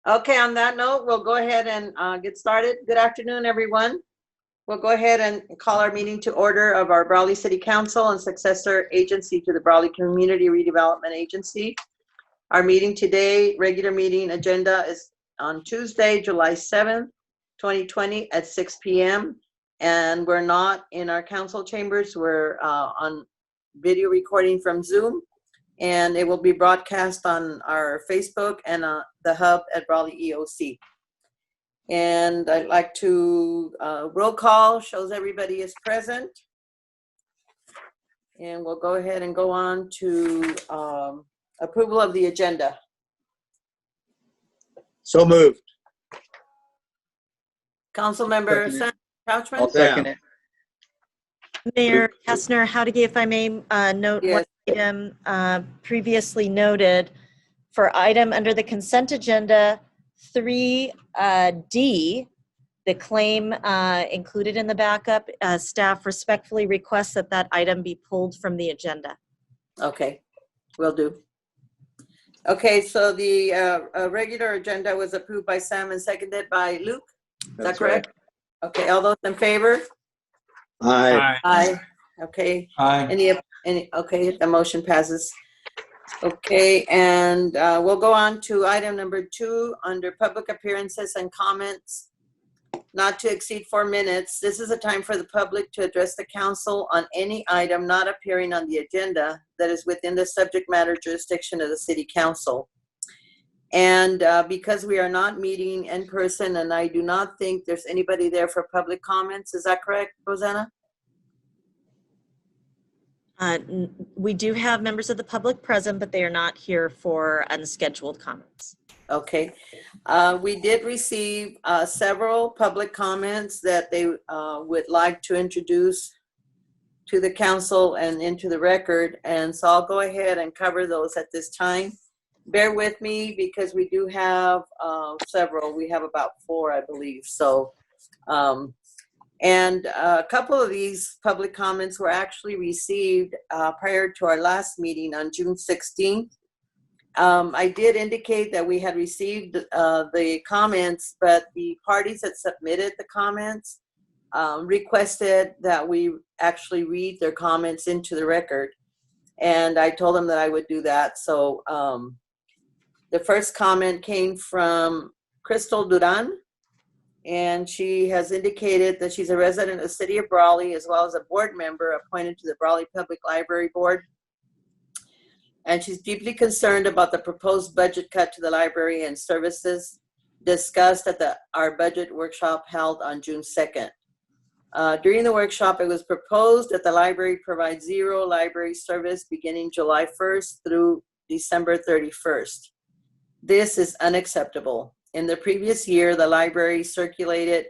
Okay, on that note, we'll go ahead and get started. Good afternoon, everyone. We'll go ahead and call our meeting to order of our Brawley City Council and successor agency to the Brawley Community Redevelopment Agency. Our meeting today, regular meeting agenda is on Tuesday, July 7th, 2020 at 6 p.m. And we're not in our council chambers. We're on video recording from Zoom. And it will be broadcast on our Facebook and the hub at Brawley EOC. And I'd like to roll call, shows everybody is present. And we'll go ahead and go on to approval of the agenda. So moved. Councilmember Second Couchman? I'll second it. Mayor Kestner, Howdy, if I may note Yes. one item previously noted for item under the consent agenda 3D, the claim included in the backup, staff respectfully requests that that item be pulled from the agenda. Okay, will do. Okay, so the regular agenda was approved by Sam and seconded by Luke. Is that That's correct? Okay, all those in favor? Aye. Aye. Okay. Aye. Any, okay, the motion passes. Okay, and we'll go on to item number 2 under public appearances and comments, not to exceed 4 minutes. This is a time for the public to address the council on any item not appearing on the agenda that is within the subject matter jurisdiction of the city council. And because we are not meeting in person, and I do not think there's anybody there for public comments, is that correct, Rosanna? We do have members of the public present, but they are not here for unscheduled comments. Okay. We did receive several public comments that they would like to introduce to the council and into the record. And so I'll go ahead and cover those at this time. Bear with me because we do have several. We have about 4, I believe. So, and a couple of these public comments were actually received prior to our last meeting on June 16th. I did indicate that we had received the comments, but the parties that submitted the comments requested that we actually read their comments into the record. And I told them that I would do that. So the first comment came from Crystal Duran, and she has indicated that she's a resident of the city of Brawley, as well as a board member appointed to the Brawley Public Library Board. And she's deeply concerned about the proposed budget cut to the library and services discussed at our budget workshop held on June 2nd. During the workshop, it was proposed that the library provide 0 library service beginning July 1st through December 31st. This is unacceptable. In the previous year, the library circulated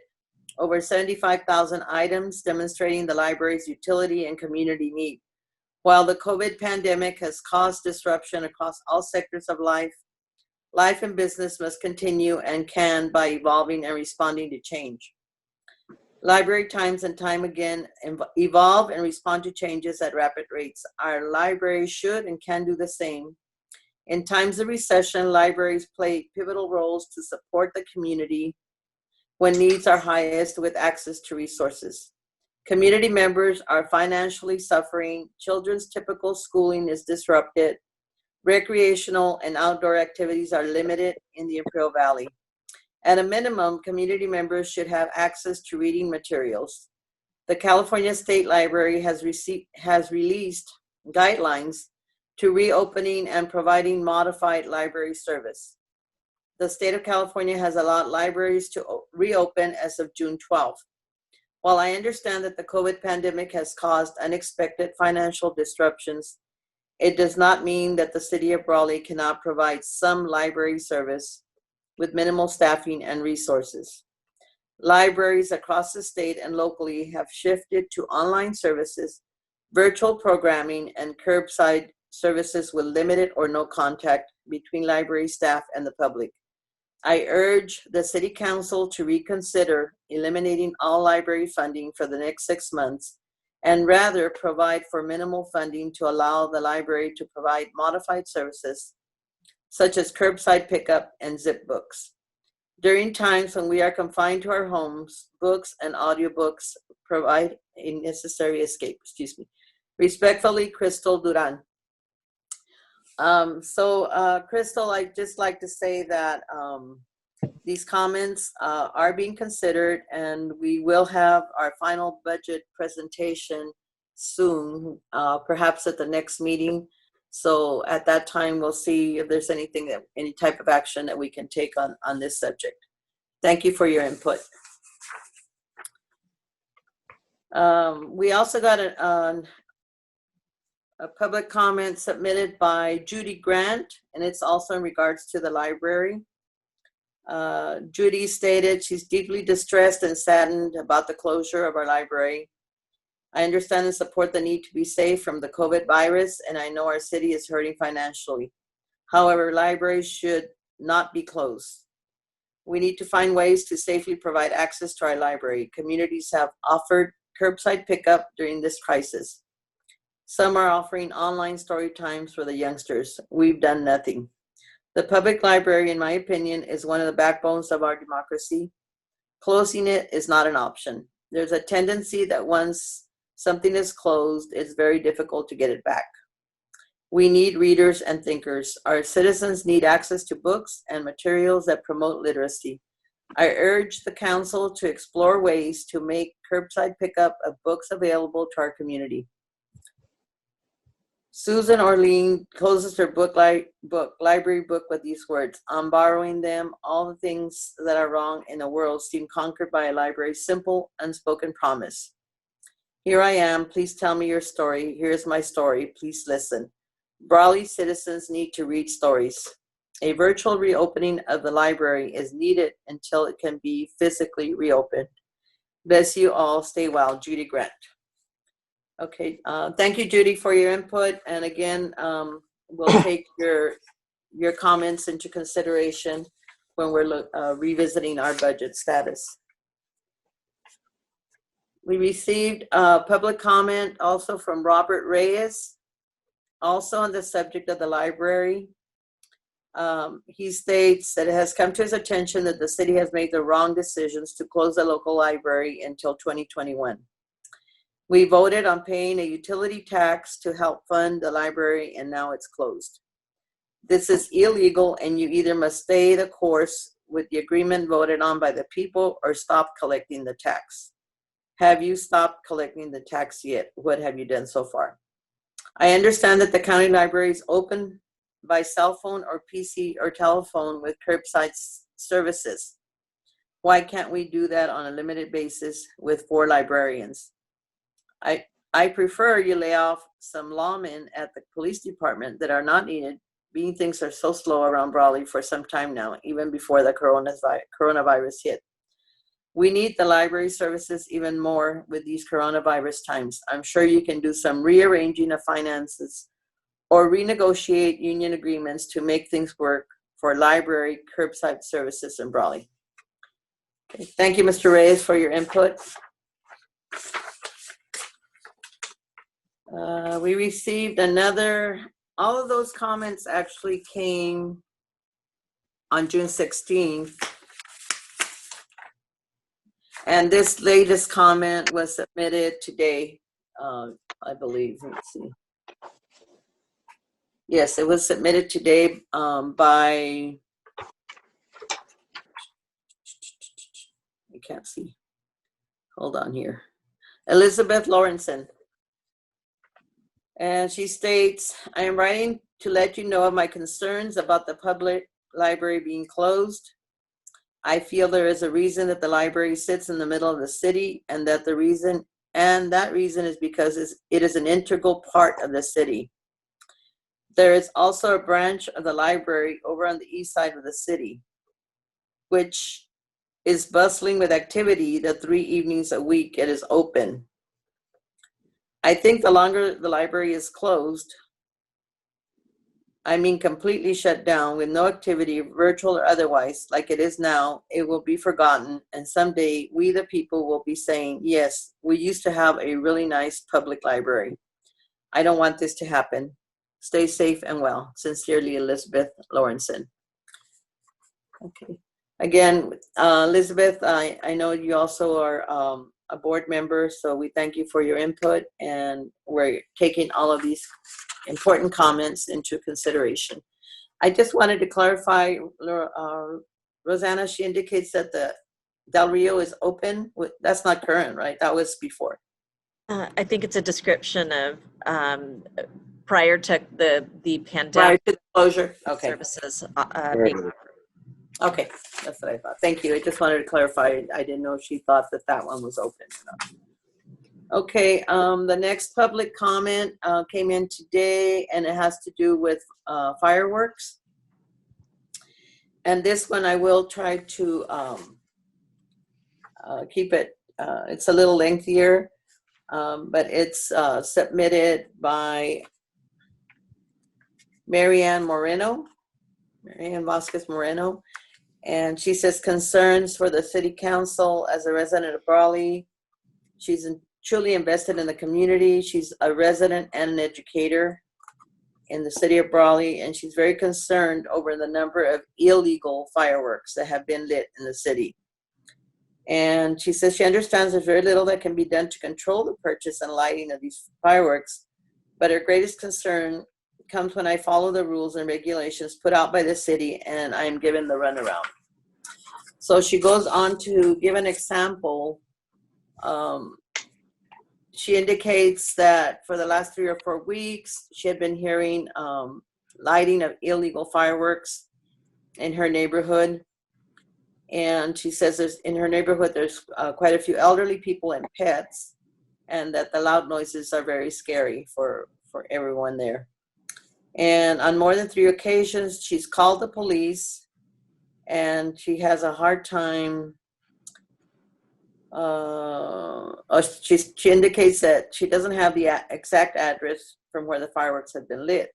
over 75,000 items demonstrating the library's utility and community need. While the COVID pandemic has caused disruption across all sectors of life, life and business must continue and can by evolving and responding to change. Library times and time again evolve and respond to changes at rapid rates. Our library should and can do the same. In times of recession, libraries play pivotal roles to support the community when needs are highest with access to resources. Community members are financially suffering, children's typical schooling is disrupted, recreational and outdoor activities are limited in the Imperial Valley. At a minimum, community members should have access to reading materials. The California State Library has released guidelines to reopening and providing modified library service. The state of California has allowed libraries to reopen as of June 12th. While I understand that the COVID pandemic has caused unexpected financial disruptions, it does not mean that the city of Brawley cannot provide some library service with minimal staffing and resources. Libraries across the state and locally have shifted to online services, virtual programming, and curbside services with limited or no contact between library staff and the public. I urge the City Council to reconsider eliminating all library funding for the next 6 months and rather provide for minimal funding to allow the library to provide modified services such as curbside pickup and zip books. During times when we are confined to our homes, books and audiobooks provide a necessary escape. Excuse me. Respectfully, Crystal Duran. Crystal, I'd just like to say that these comments are being considered, and we will have our final budget presentation soon, perhaps at the next meeting. So at that time, we'll see if there's any type of action that we can take on this subject. Thank you for your input. We also got a public comment submitted by Judy Grant, and it's also in regards to the library. Judy stated she's deeply distressed and saddened about the closure of our library. I understand and support the need to be safe from the COVID virus, and I know our city is hurting financially. However, libraries should not be closed. We need to find ways to safely provide access to our library. Communities have offered curbside pickup during this crisis. Some are offering online story times for the youngsters. We've done nothing. The public library, in my opinion, is one of the backbones of our democracy. Closing it is not an option. There's a tendency that once something is closed, it's very difficult to get it back. We need readers and thinkers. Our citizens need access to books and materials that promote literacy. I urge the council to explore ways to make curbside pickup of books available to our community. Susan Orlean closes her library book with these words: I'm borrowing them. All the things that are wrong in the world seem conquered by a library's simple, unspoken promise. Here I am. Please tell me your story. Here's my story. Please listen. Brawley citizens need to read stories. A virtual reopening of the library is needed until it can be physically reopened. Bless you all. Stay well. Judy Grant. Okay, thank you, Judy, for your input. And again, we'll take your comments into consideration when we're revisiting our budget status. We received public comment also from Robert Reyes, also on the subject of the library. He states that it has come to his attention that the city has made the wrong decisions to close the local library until 2021. We voted on paying a utility tax to help fund the library, and now it's closed. This is illegal, and you either must stay the course with the agreement voted on by the people or stop collecting the tax. Have you stopped collecting the tax yet? What have you done so far? I understand that the county library is open by cell phone or PC or telephone with curbside services. Why can't we do that on a limited basis with 4 librarians? I prefer you lay off some lawmen at the police department that are not needed, being things are so slow around Brawley for some time now, even before the coronavirus hit. We need the library services even more with these coronavirus times. I'm sure you can do some rearranging of finances or renegotiate union agreements to make things work for library curbside services in Brawley. Okay. Thank you, Mr. Reyes, for your input. We received all of those comments actually came on June 16th. And this latest comment was submitted today, I believe. Let's see. Yes, it was submitted today by, I can't see. Hold on here. Elizabeth Lawrenson. And she states, I am writing to let you know of my concerns about the public library being closed. I feel there is a reason that the library sits in the middle of the city, and that reason is because it is an integral part of the city. There is also a branch of the library over on the east side of the city, which is bustling with activity the 3 evenings a week it is open. I think the longer the library is closed, I mean completely shut down with no activity, virtual or otherwise, like it is now, it will be forgotten. And someday we, the people, will be saying, yes, we used to have a really nice public library. I don't want this to happen. Stay safe and well. Sincerely, Elizabeth Lawrenson. Okay. Again, Elizabeth, I know you also are a board member, so we thank you for your input, and we're taking all of these important comments into consideration. I just wanted to clarify, Rosanna, she indicates that the Del Rio is open. That's not current, right? That was before. I think it's a description of prior to the Prior pandemic to the closure? Okay. services Right. being offered. Okay, that's what I thought. Thank you. I just wanted to clarify. I didn't know if she thought that that one was open or not. Okay, the next public comment came in today, and it has to do with fireworks. And this one I will try to keep it, it's a little lengthier, but it's submitted by Marianne Vasquez Moreno. And she says concerns for the city council. As a resident of Brawley, she's truly invested in the community. She's a resident and an educator in the city of Brawley, and she's very concerned over the number of illegal fireworks that have been lit in the city. And she says she understands there's very little that can be done to control the purchase and lighting of these fireworks, but her greatest concern comes when I follow the rules and regulations put out by the city and I am given the runaround. So she goes on to give an example. She indicates that for the last 3 or 4 weeks, she had been hearing lighting of illegal fireworks in her neighborhood. And she says in her neighborhood, there's quite a few elderly people and pets, and that the loud noises are very scary for everyone there. And on more than 3 occasions, she's called the police, and she has a hard time. She indicates that she doesn't have the exact address from where the fireworks have been lit.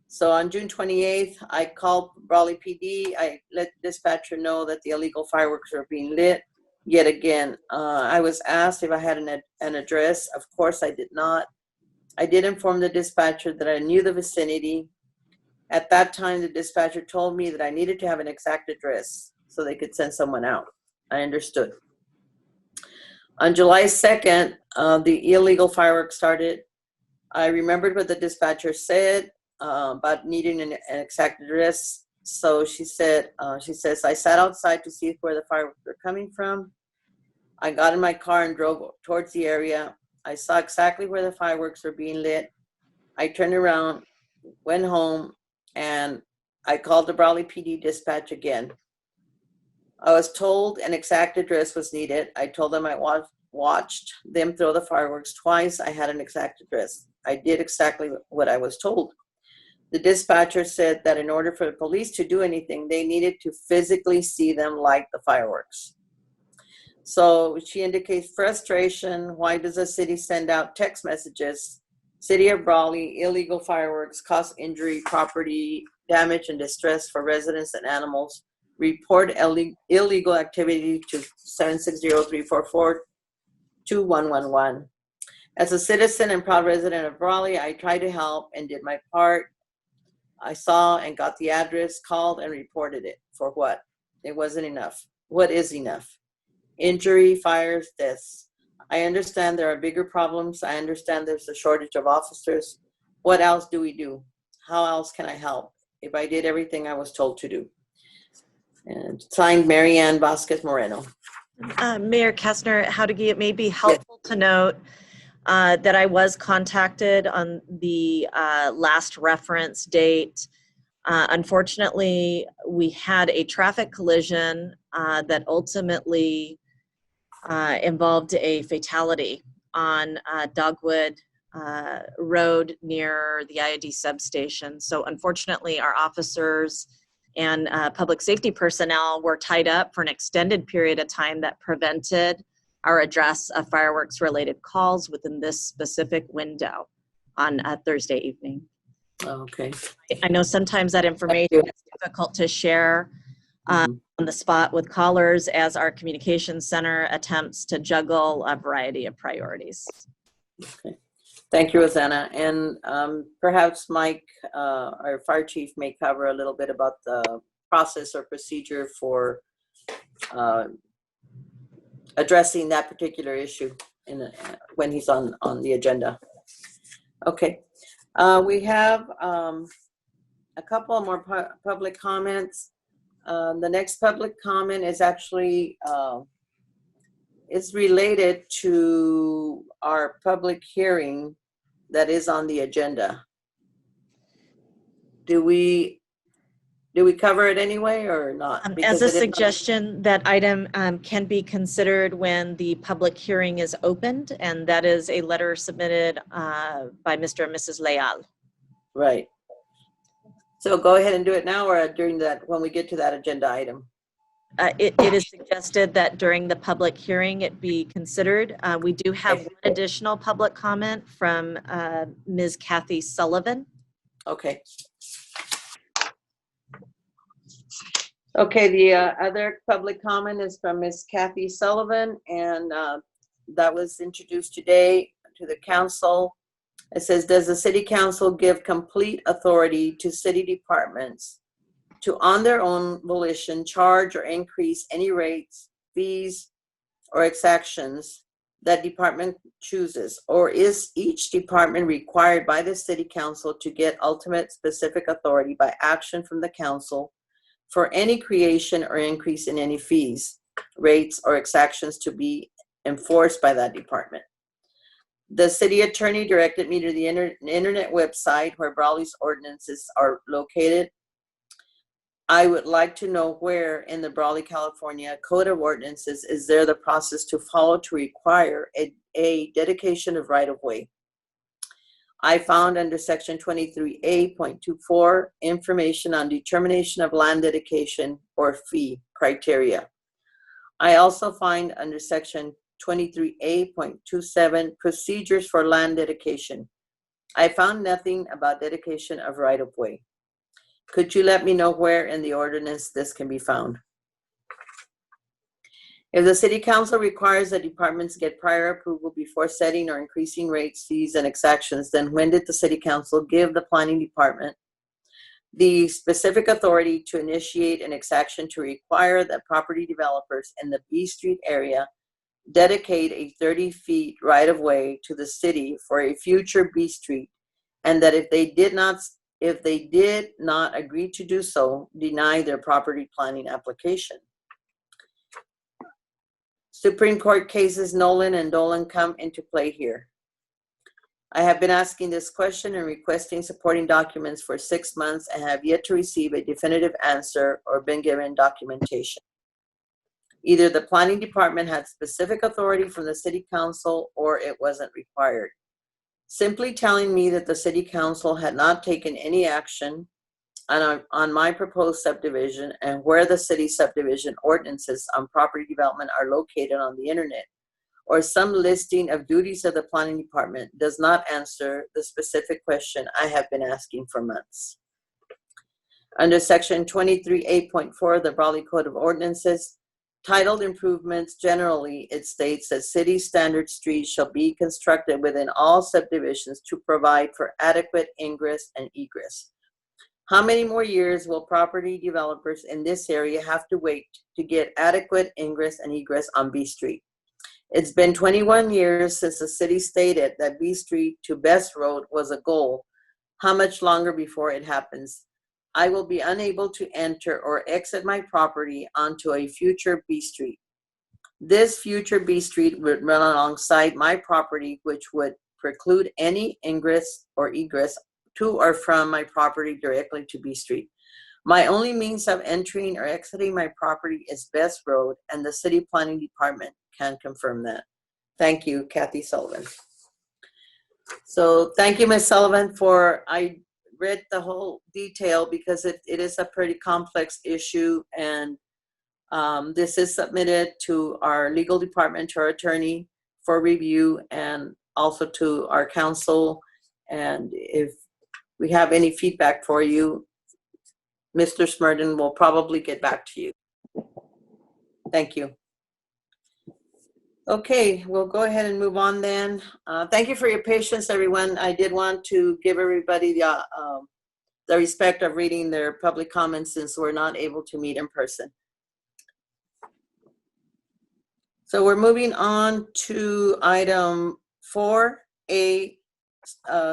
So on June 28th, I called Brawley PD. I let dispatcher know that the illegal fireworks are being lit. Yet again, I was asked if I had an address. Of course, I did not. I did inform the dispatcher that I knew the vicinity. At that time, the dispatcher told me that I needed to have an exact address so they could send someone out. I understood. On July 2nd, the illegal fireworks started. I remembered what the dispatcher said about needing an exact address. So she says, I sat outside to see where the fireworks were coming from. I got in my car and drove towards the area. I saw exactly where the fireworks were being lit. I turned around, went home, and I called the Brawley PD dispatch again. I was told an exact address was needed. I told them I watched them throw the fireworks twice. I had an exact address. I did exactly what I was told. The dispatcher said that in order for the police to do anything, they needed to physically see them light the fireworks. So she indicates frustration. Why does the city send out text messages? City of Brawley, illegal fireworks cause injury, property damage, and distress for residents and animals. Report illegal activity to 760-344-2111. As a citizen and proud resident of Brawley, I tried to help and did my part. I saw and got the address, called and reported it. For what? It wasn't enough. What is enough? Injury, fires, deaths. I understand there are bigger problems. I understand there's a shortage of officers. What else do we do? How else can I help if I did everything I was told to do? And signed, Marianne Vasquez Moreno. Mayor Kastner, it may be helpful to note that I was contacted on the last reference date. Unfortunately, we had a traffic collision that ultimately involved a fatality on Dogwood Road near the IOD substation. So unfortunately, our officers and public safety personnel were tied up for an extended period of time that prevented our address of fireworks-related calls within this specific window on Thursday evening. Okay. I know sometimes that information is difficult to share on the spot with callers as our communications center attempts to juggle a variety of priorities. Okay. Thank you, Rosanna. And perhaps Mike, our fire chief, may cover a little bit about the process or procedure for addressing that particular issue when he's on the agenda. Okay, we have a couple more public comments. The next public comment is actually is related to our public hearing that is on the agenda. Do we cover it anyway or not? As a suggestion, that item can be considered when the public hearing is opened, and that is a letter submitted by Mr. and Mrs. Leal. Right. So go ahead and do it now or during that, when we get to that agenda item? It is suggested that during the public hearing it be considered. We do have one additional public comment from Ms. Kathy Sullivan. Okay. Okay, the other public comment is from Ms. Kathy Sullivan, and that was introduced today to the council. It says, does the city council give complete authority to city departments to, on their own volition, charge or increase any rates, fees, or exactions that department chooses? Or is each department required by the city council to get ultimate specific authority by action from the council for any creation or increase in any fees, rates, or exactions to be enforced by that department? The city attorney directed me to the internet website where Brawley's ordinances are located. I would like to know where in the Brawley, California Code of Ordinances is there the process to follow to require a dedication of right-of-way. I found under section 23A.24 information on determination of land dedication or fee criteria. I also find under section 23A.27 procedures for land dedication. I found nothing about dedication of right-of-way. Could you let me know where in the ordinance this can be found? If the city council requires that departments get prior approval before setting or increasing rates, fees, and exactions, then when did the city council give the planning department the specific authority to initiate an exaction to require that property developers in the B Street area dedicate a 30 feet right-of-way to the city for a future B Street, and that if they did not agree to do so, deny their property planning application? Supreme Court cases Nolan and Dolan come into play here. I have been asking this question and requesting supporting documents for 6 months and have yet to receive a definitive answer or been given documentation. Either the planning department had specific authority from the city council or it wasn't required. Simply telling me that the city council had not taken any action on my proposed subdivision and where the city subdivision ordinances on property development are located on the internet, or some listing of duties of the planning department, does not answer the specific question I have been asking for months. Under section 23A.4 of the Brawley Code of Ordinances, titled improvements, generally it states that city standard streets shall be constructed within all subdivisions to provide for adequate ingress and egress. How many more years will property developers in this area have to wait to get adequate ingress and egress on B Street? It's been 21 years since the city stated that B Street to Best Road was a goal. How much longer before it happens? I will be unable to enter or exit my property onto a future B Street. This future B Street would run alongside my property, which would preclude any ingress or egress to or from my property directly to B Street. My only means of entering or exiting my property is Best Road, and the city planning department can confirm that. Thank you, Kathy Sullivan. So thank you, Ms. Sullivan, I read the whole detail because it is a pretty complex issue, and this is submitted to our legal department, to our attorney for review, and also to our council. And if we have any feedback for you, Mr. Smurden will probably get back to you. Thank you. Okay, we'll go ahead and move on then. Thank you for your patience, everyone. I did want to give everybody the respect of reading their public comments since we're not able to meet in person. So we're moving on to item 4A,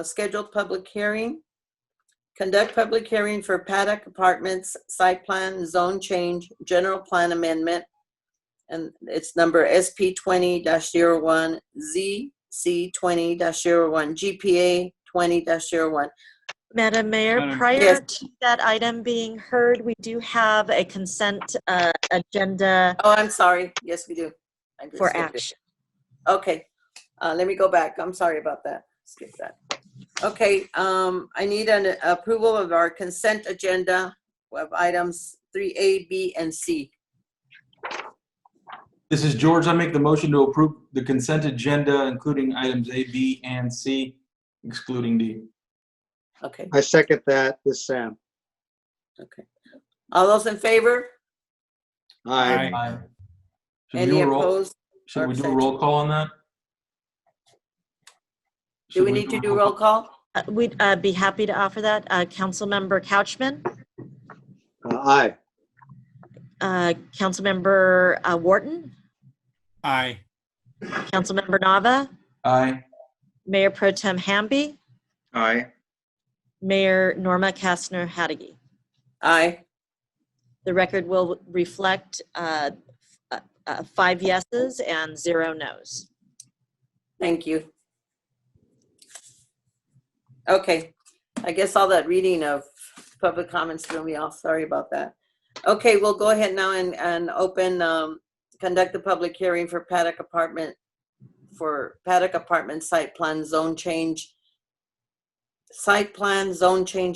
scheduled public hearing. Conduct public hearing for Paddock Apartments Site Plan Zone Change General Plan Amendment. And it's number SP 20-01, ZC 20-01, GPA 20-01. Madam Mayor, prior Yes. to that item being heard, we do have a consent agenda Oh, I'm sorry. Yes, we do. I just for skipped it. action. Okay, let me go back. I'm sorry about that. Skip that. Okay, I need an approval of our consent agenda of items 3A, B, and C. This is George. I make the motion to approve the consent agenda, including items A, B, and C, excluding D. Okay, I second that. This is Sam. okay. All those in favor? Aye. Aye. Should we Any do a roll? opposed? Should we do a roll call on that? Do Should we need to a do roll call? We'd be happy to offer that. Councilmember Couchman, Aye. Councilmember Wharton, Aye. Councilmember Nava, Aye. Mayor Pro Tem Hamby, Aye. Mayor Norma Kastner Hadigi. Aye. The record will reflect 5 yeses and 0 nos. Thank you. Okay, I guess all that reading of public comments threw me off. Sorry about that. Okay, we'll go ahead now and open, conduct the public hearing for Paddock Apartment Site Plan Zone Change,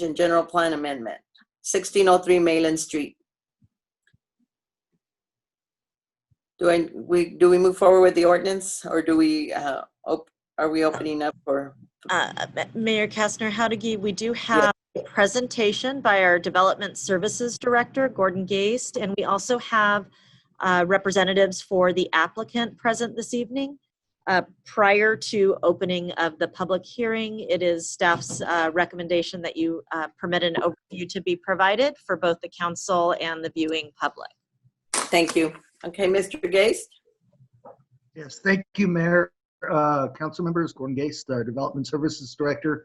and General Plan Amendment, 1603 Mayland Street. Do we move forward with the ordinance, or do we, are we opening up for? Mayor Kastner Hadigi, we do have a presentation by our Development Services Director, Gordon Geist, and we also have representatives for the applicant present this evening. Prior to opening of the public hearing, it is staff's recommendation that you permit an overview to be provided for both the council and the viewing public. Thank you. Okay, Mr. Geist? Yes, thank you, Mayor. Council members, Gordon Geist, Development Services Director.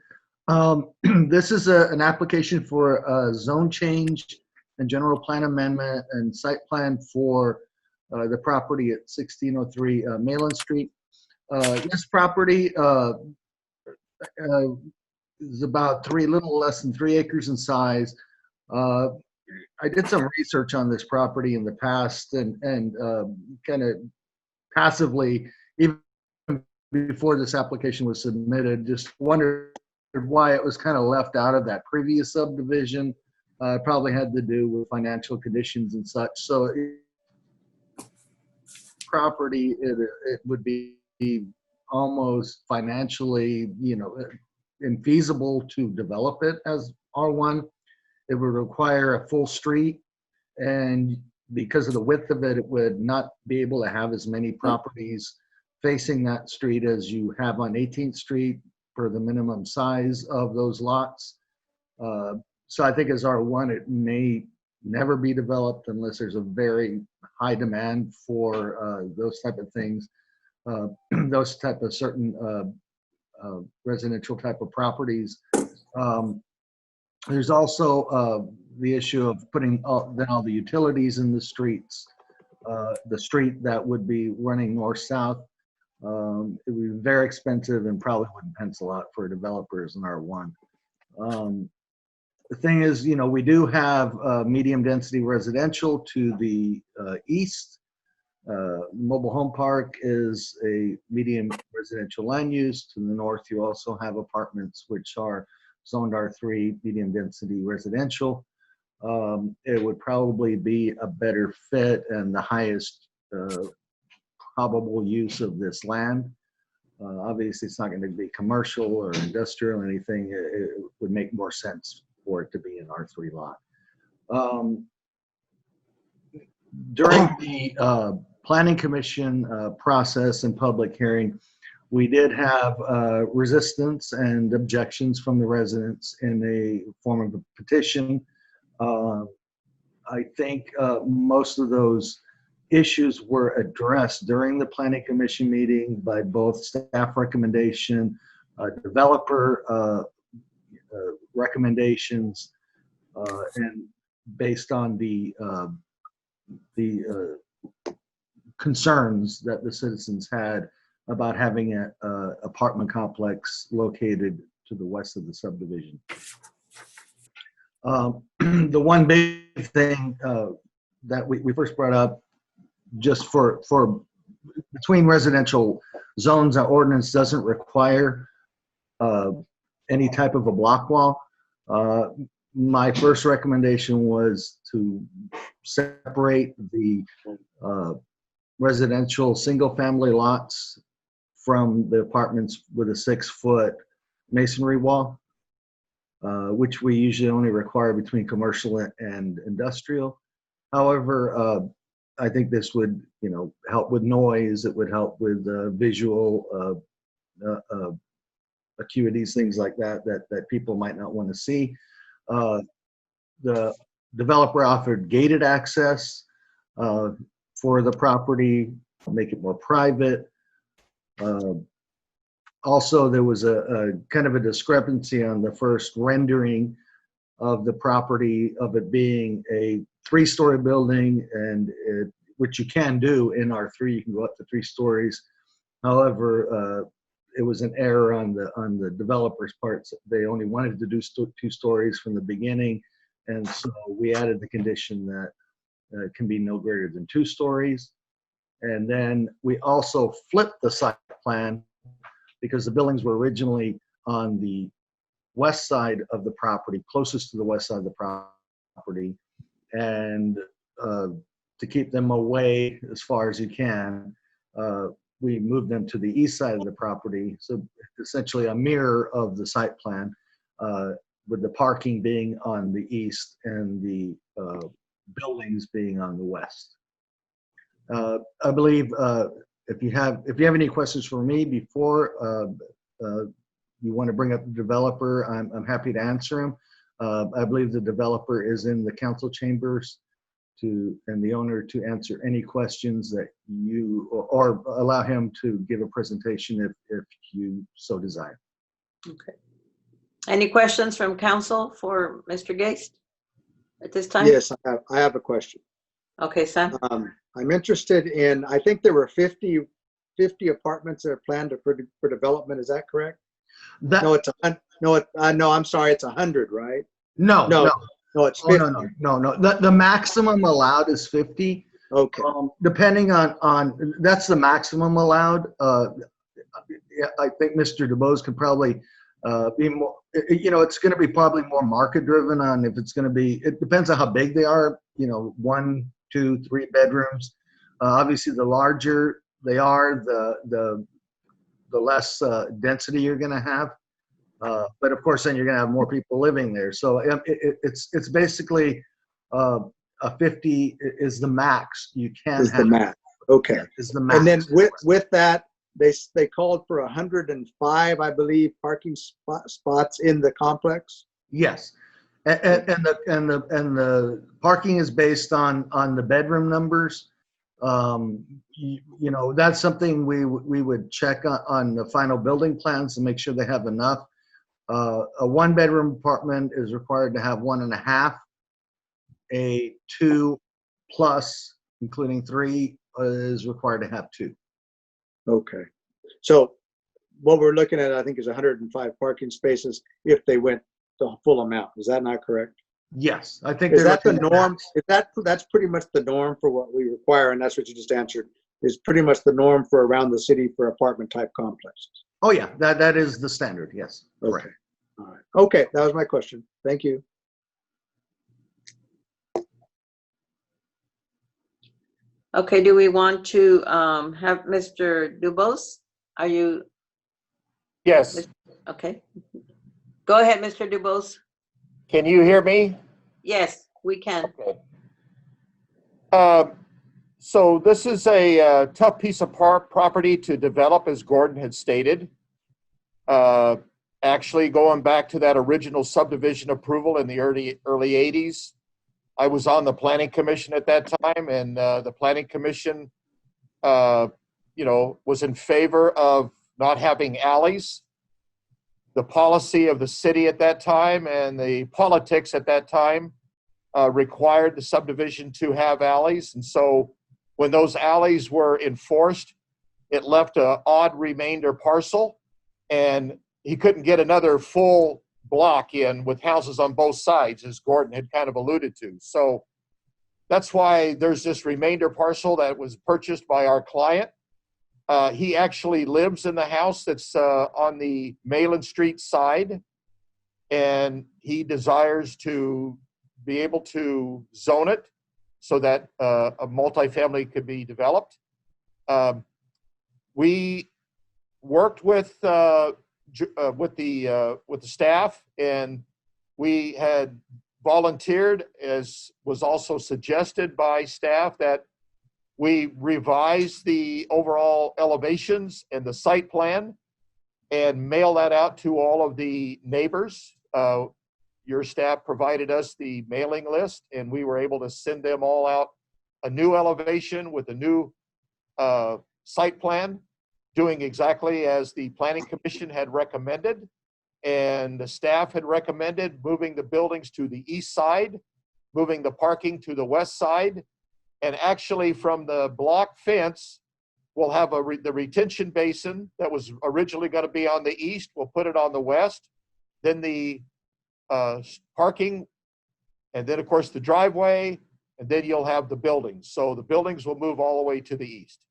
This is an application for a zone change and general plan amendment and site plan for the property at 1603 Mayland Street. This property is about little less than 3 acres in size. I did some research on this property in the past and kind of passively, even before this application was submitted, just wondered why it was kind of left out of that previous subdivision. Probably had to do with financial conditions and such. So property, it would be almost financially, infeasible to develop it as R1. It would require a full street, and because of the width of it, it would not be able to have as many properties facing that street as you have on 18th Street for the minimum size of those lots. So I think as R1, it may never be developed unless there's a very high demand for those type of things, those type of certain residential type of properties. There's also the issue of putting all the utilities in the streets. The street that would be running north-south, it would be very expensive and probably wouldn't pencil out for developers in R1. The thing is, we do have medium density residential to the east. Mobile home park is a medium residential land use. To the north, you also have apartments which are zoned R3, medium density residential. It would probably be a better fit and the highest probable use of this land. Obviously, it's not going to be commercial or industrial or anything. It would make more sense for it to be an R3 lot. During the Planning Commission process and public hearing, we did have resistance and objections from the residents in a form of a petition. I think most of those issues were addressed during the planning commission meeting by both staff recommendation, developer recommendations, and based on the concerns that the citizens had about having a apartment complex located to the west of the subdivision. The one big thing that we first brought up, just for between residential zones, our ordinance doesn't require any type of a block wall. My first recommendation was to separate the residential single-family lots from the apartments with a 6-foot masonry wall, which we usually only require between commercial and industrial. However, I think this would, help with noise. It would help with visual acuities, things like that people might not want to see. The developer offered gated access for the property, make it more private. Also, there was a kind of a discrepancy on the first rendering of the property, of it being a 3-story building, and which you can do in R3, you can go up to 3 stories. However, it was an error on the developer's part. They only wanted to do 2 stories from the beginning, and so we added the condition that it can be no greater than 2 stories. And then we also flipped the site plan, because the buildings were originally on the west side of the property, closest to the west side of the property, and to keep them away as far as you can, we moved them to the east side of the property. So essentially a mirror of the site plan, with the parking being on the east and the buildings being on the west. I believe if you have any questions for me before you want to bring up the developer, I'm happy to answer them. I believe the developer is in the council chambers and the owner to answer any questions that you, or allow him to give a presentation if you so desire. Okay. Any questions from council for Mr. Gates at this time? Yes, I have a question. Okay, Sam. I'm interested in, I think there were 50 apartments that are planned for development. Is that correct? No, I'm sorry, it's 100, right? No, it's 50. No. The maximum allowed is 50. Okay. Depending on that's the maximum allowed. I think Mr. DuBose could probably be more. It's going to be probably more market driven on if it's going to be. It depends on how big they are. 1, 2, 3 bedrooms. Obviously, the larger they are, the less density you're going to have. But of course, then you're going to have more people living there. So it's basically a 50 is the max you can have. The max. Okay. Is the max. And then with that, they called for 105, I believe, parking spots in the complex. Yes, and the parking is based on the bedroom numbers. That's something we would check on the final building plans to make sure they have enough. A 1-bedroom apartment is required to have 1.5. A 2+, including 3, is required to have 2. Okay. So what we're looking at, I think, is 105 parking spaces if they went the full amount. Is that not correct? Yes, I think. Is that the norm? That's pretty much the norm for what we require, and that's what you just answered, is pretty much the norm for around the city for apartment type complexes. Oh yeah, that is the standard. Yes. Okay. All right. Okay, that was my question. Thank you. Okay, do we want to have Mr. DuBose? Are you? Yes. Okay. Go ahead, Mr. DuBose. Can you hear me? Yes, we can. Okay. So this is a tough piece of property to develop, as Gordon had stated. Actually, going back to that original subdivision approval in the early 80s, I was on the planning commission at that time, and the planning commission, was in favor of not having alleys. The policy of the city at that time and the politics at that time required the subdivision to have alleys. And so when those alleys were enforced, it left an odd remainder parcel, and he couldn't get another full block in with houses on both sides, as Gordon had kind of alluded to. So that's why there's this remainder parcel that was purchased by our client. He actually lives in the house that's on the Malin Street side, and he desires to be able to zone it so that a multifamily could be developed. We worked with the staff, and we had volunteered, as was also suggested by staff, that we revise the overall elevations and the site plan and mail that out to all of the neighbors. Your staff provided us the mailing list, and we were able to send them all out a new elevation with a new site plan, doing exactly as the Planning Commission had recommended. And the staff had recommended moving the buildings to the east side, moving the parking to the west side. And actually from the block fence, we'll have the retention basin that was originally going to be on the east. We'll put it on the west. Then the parking, and then of course the driveway, and then you'll have the buildings. So the buildings will move all the way to the east.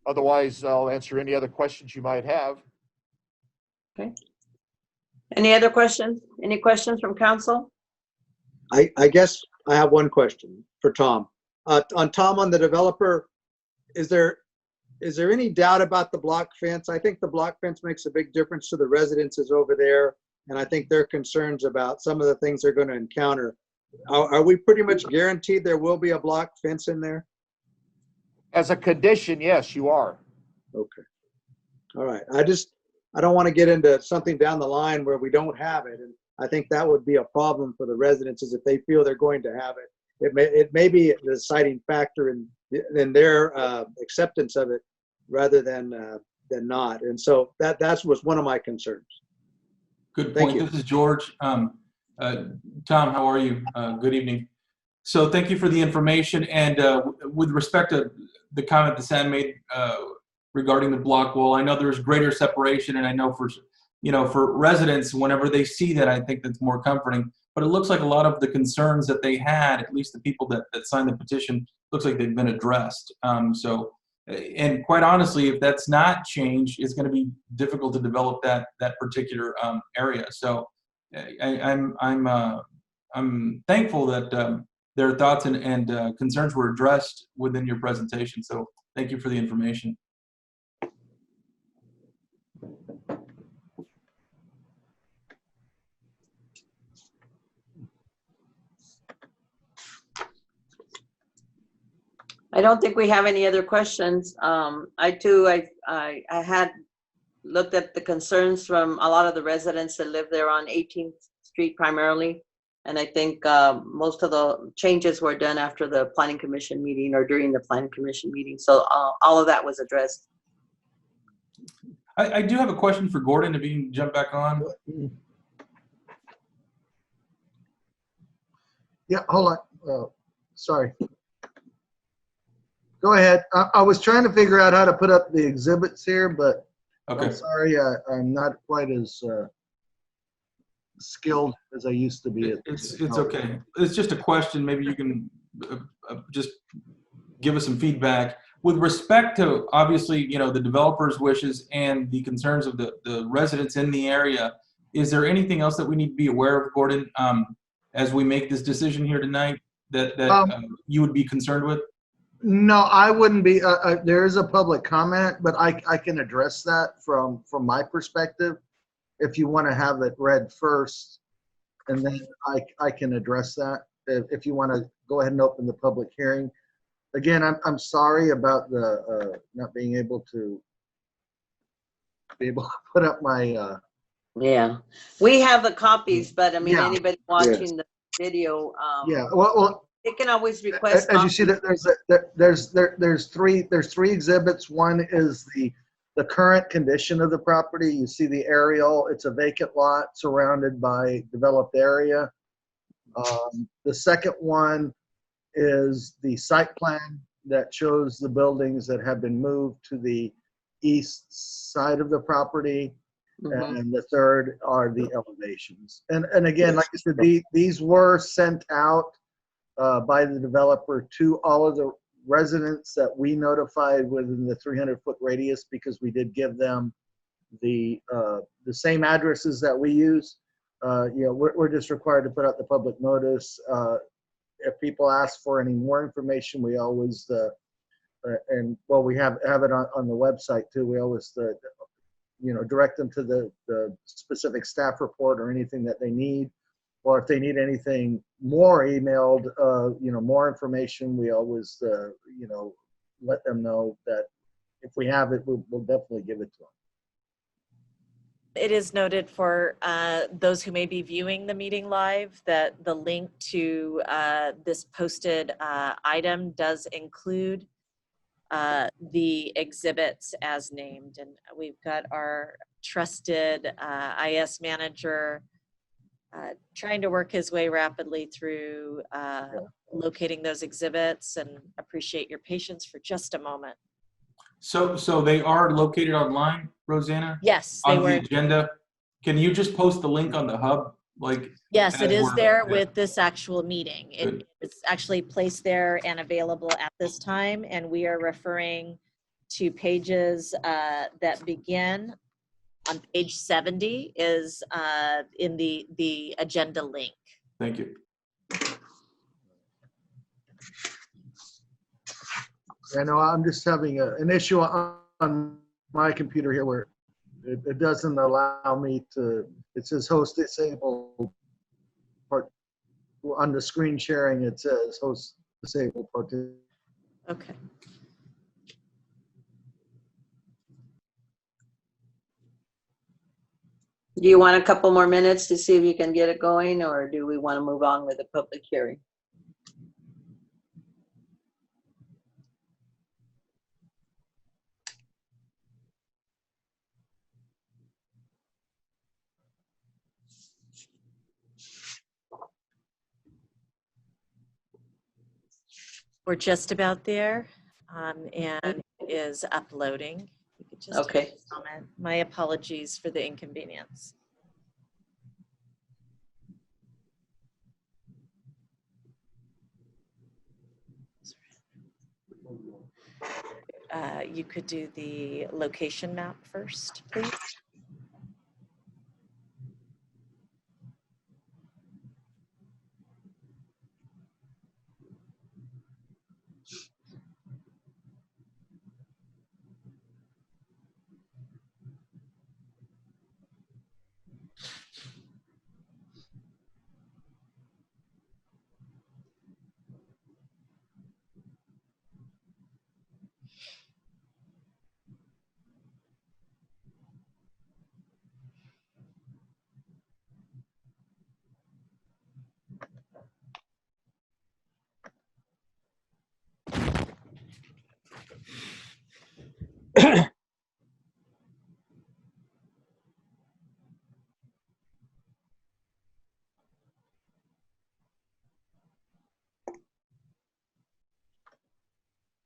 Otherwise, I'll answer any other questions you might have. Okay. Any other questions? Any questions from council? I guess I have one question for Tom. On the developer, is there any doubt about the block fence? I think the block fence makes a big difference to the residences over there, and I think their concerns about some of the things they're going to encounter. Are we pretty much guaranteed there will be a block fence in there? As a condition, yes, you are. Okay. All right. I don't want to get into something down the line where we don't have it. And I think that would be a problem for the residences if they feel they're going to have it. It may be the deciding factor in their acceptance of it rather than not. And so that was one of my concerns. Good Thank point. you. This is George. Tom, how are you? Good evening. So thank you for the information. And with respect to the comment that Sam made regarding the block wall, I know there's greater separation, and I know for residents, whenever they see that, I think that's more comforting. But it looks like a lot of the concerns that they had, at least the people that signed the petition, looks like they've been addressed. And quite honestly, if that's not changed, it's going to be difficult to develop that particular area. So I'm thankful that their thoughts and concerns were addressed within your presentation. So thank you for the information. I don't think we have any other questions. I had looked at the concerns from a lot of the residents that live there on 18th Street primarily. And I think most of the changes were done after the Planning Commission meeting or during the Planning Commission meeting. So all of that was addressed. I do have a question for Gordon, if you can jump back on. Yeah, hold on. Sorry. Go ahead. I was trying to figure out how to put up the exhibits here, but Okay. I'm sorry, I'm not quite as skilled as I used to be. It's okay. It's just a question. Maybe you can just give us some feedback with respect to, obviously, the developer's wishes and the concerns of the residents in the area. Is there anything else that we need to be aware of, Gordon, as we make this decision here tonight that you would be concerned with? No, I wouldn't be. There is a public comment, but I can address that from my perspective. If you want to have it read first, and then I can address that. If you want to go ahead and open the public hearing. Again, I'm sorry about the not being able to put up my Yeah, we have the copies, but I mean, Yeah. anybody watching the video, Yeah, well, they can always request. as you see copies. that there's three exhibits. One is the current condition of the property. You see the aerial. It's a vacant lot surrounded by developed area. The second one is the site plan that shows the buildings that have been moved to the east side of the property. Mhm. And the third are the elevations. And again, like I said, these were sent out by the developer to all of the residents that we notified within the 300-foot radius, because we did give them the same addresses that we use. We're just required to put out the public notice. If people ask for any more information, we always we have it on the website too. We always direct them to the specific staff report or anything that they need. Or if they need anything more emailed, more information, we always, let them know that if we have it, we'll definitely give it to them. It is noted for those who may be viewing the meeting live that the link to this posted item does include the exhibits as named. And we've got our trusted IS manager trying to work his way rapidly through locating those exhibits, and appreciate your patience for just a moment. So they are located online, Rosanna? Yes, they On were. the agenda? Can you just post the link on the hub? Yes, it as is we're- there yeah. with this actual meeting. Good. It's actually placed there and available at this time, and we are referring to pages that begin on page 70 is in the agenda link. Thank you. I know I'm just having an issue on my computer here where it doesn't allow me to, it says host disabled. On the screen sharing, it says host disabled participant. Okay. Do you want a couple more minutes to see if you can get it going, or do we want to move on with the public hearing? We're just about there, and it is uploading. You could just Okay. take a moment. My apologies for the inconvenience. You could do the location map first, please.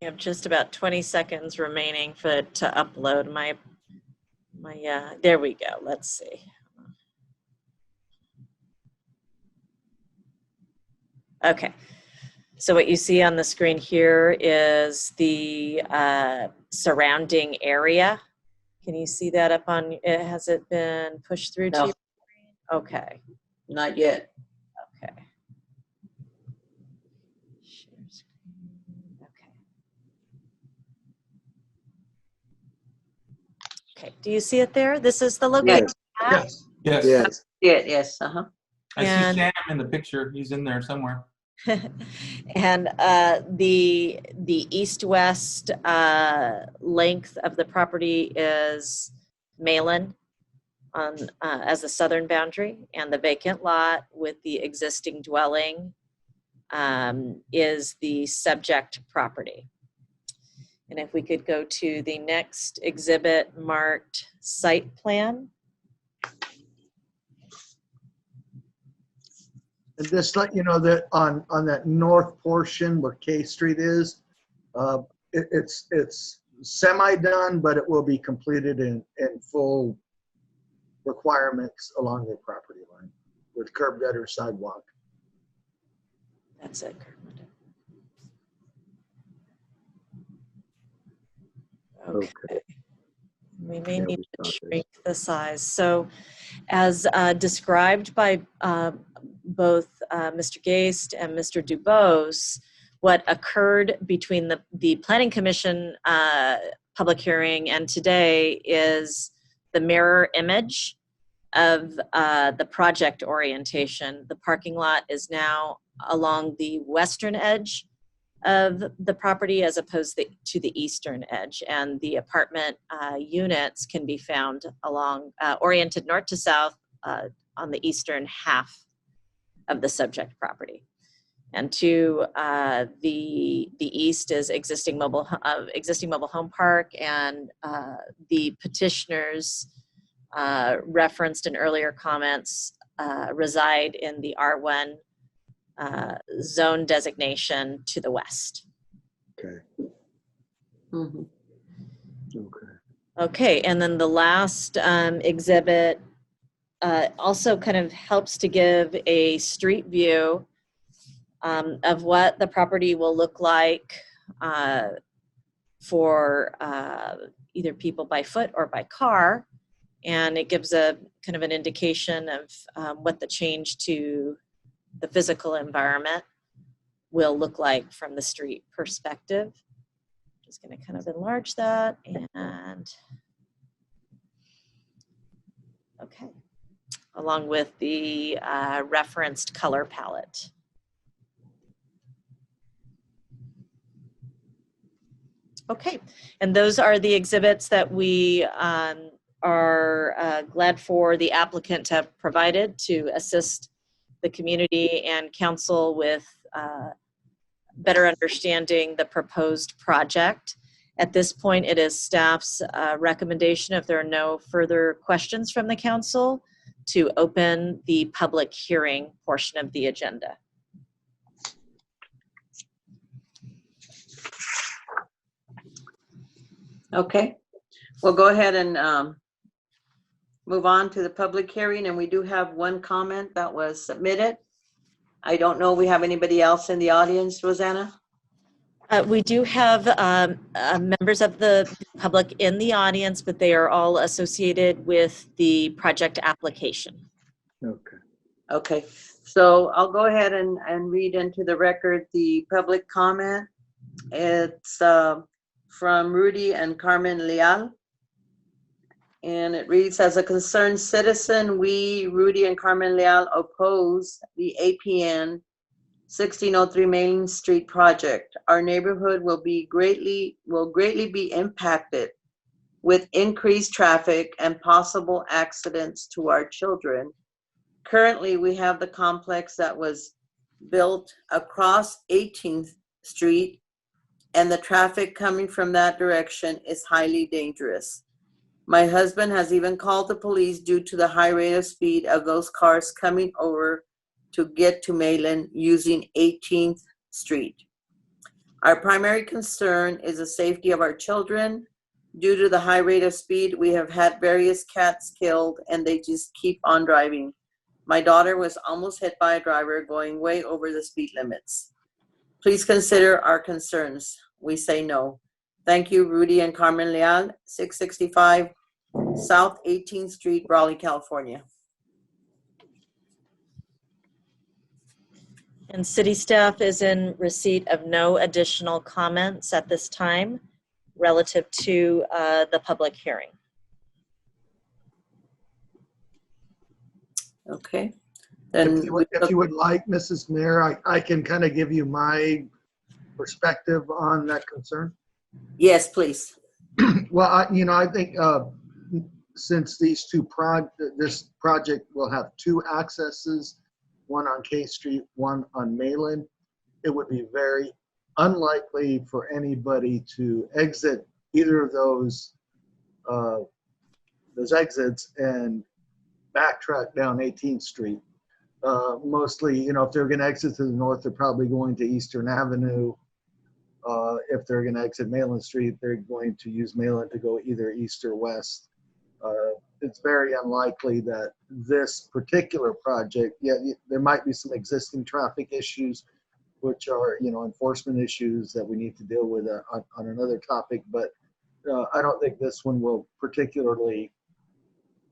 You have just about 20 seconds remaining for it to upload. There we go. Let's see. Okay. So what you see on the screen here is the surrounding area. Can you see that up on, has it been pushed through to No. your screen? Okay. Not yet. Okay. Share screen. Okay. Okay. Do you see it there? This is the location. Yes. Yes. Yes. Yes. Uh-huh. I And- see Sam in the picture. He's in there somewhere. And the east-west length of the property is Malin. on as the southern boundary, and the vacant lot with the existing dwelling is the subject property. And if we could go to the next exhibit marked site plan. And just let you know that on that north portion where K Street is, it's semi-done, but it will be completed in full requirements along the property line with curb gutter sidewalk. That's it. Okay. We may Yeah, need we to saw shrink the size. So as described by both Mr. Geist and Mr. Dubose, what occurred between the Planning Commission public hearing and today is the mirror image of the project orientation. The parking lot is now along the western edge of the property as opposed to the eastern edge, and the apartment units can be found along oriented north to south on the eastern half of the subject property. And to the east is existing mobile home park, and the petitioners referenced in earlier comments reside in the R1 zone designation to the west. Okay. Mhm. Okay. Okay, and then the last exhibit also kind of helps to give a street view of what the property will look like for either people by foot or by car. And it gives a kind of an indication of what the change to the physical environment will look like from the street perspective. Just going to kind of enlarge that, and okay, along with the referenced color palette. Okay, and those are the exhibits that we are glad for the applicant to have provided to assist the community and council with better understanding the proposed project. At this point, it is staff's recommendation, if there are no further questions from the council, to open the public hearing portion of the agenda. Okay, we'll go ahead and move on to the public hearing, and we do have one comment that was submitted. I don't know if we have anybody else in the audience, Rosanna? We do have members of the public in the audience, but they are all associated with the project application. Okay. Okay, so I'll go ahead and read into the record the public comment. It's from Rudy and Carmen Leal. And it reads, as a concerned citizen, we, Rudy and Carmen Leal, oppose the APN 1603 Main Street project. Our neighborhood will greatly be impacted with increased traffic and possible accidents to our children. Currently, we have the complex that was built across 18th Street, and the traffic coming from that direction is highly dangerous. My husband has even called the police due to the high rate of speed of those cars coming over to get to Mayland using 18th Street. Our primary concern is the safety of our children. Due to the high rate of speed, we have had various cats killed, and they just keep on driving. My daughter was almost hit by a driver going way over the speed limits. Please consider our concerns. We say no. Thank you, Rudy and Carmen Leal, 665 South 18th Street, Brawley, California. And city staff is in receipt of no additional comments at this time relative to the public hearing. Okay. Then If you would like, Mrs. Mayor, I can kind of give you my perspective on that concern. yes, please. Well, I think since this project will have two accesses, one on K Street, one on Malin, it would be very unlikely for anybody to exit either of those exits and backtrack down 18th Street. Mostly, you know, if they're going to exit to the north, they're probably going to Eastern Avenue. If they're going to exit Malin Street, they're going to use Malin to go either east or west. It's very unlikely that this particular project, there might be some existing traffic issues, which are, you know, enforcement issues that we need to deal with on another topic, but I don't think this one will particularly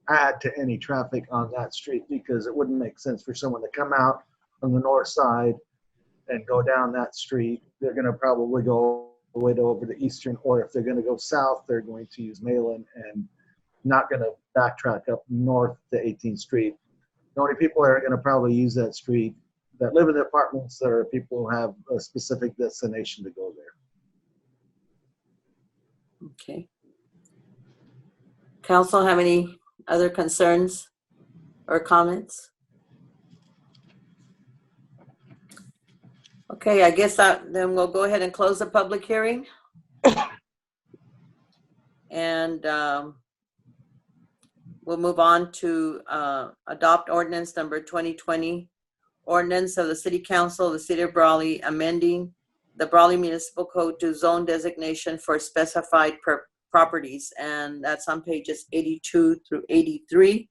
add to any traffic on that street, because it wouldn't make sense for someone to come out on the north side and go down that street. They're going to probably go all the way over to Eastern, or if they're going to go south, they're going to use Malin and not going to backtrack up north to 18th Street. The only people that are going to probably use that street that live in the apartments that are people who have a specific destination to go there. Okay. Council, have any other concerns or comments? Okay, I guess then we'll go ahead and close the public hearing. And we'll move on to adopt ordinance number 2020, ordinance of the City Council of the City of Brawley amending the Brawley Municipal Code to zone designation for specified properties, and that's on pages 82 through 83.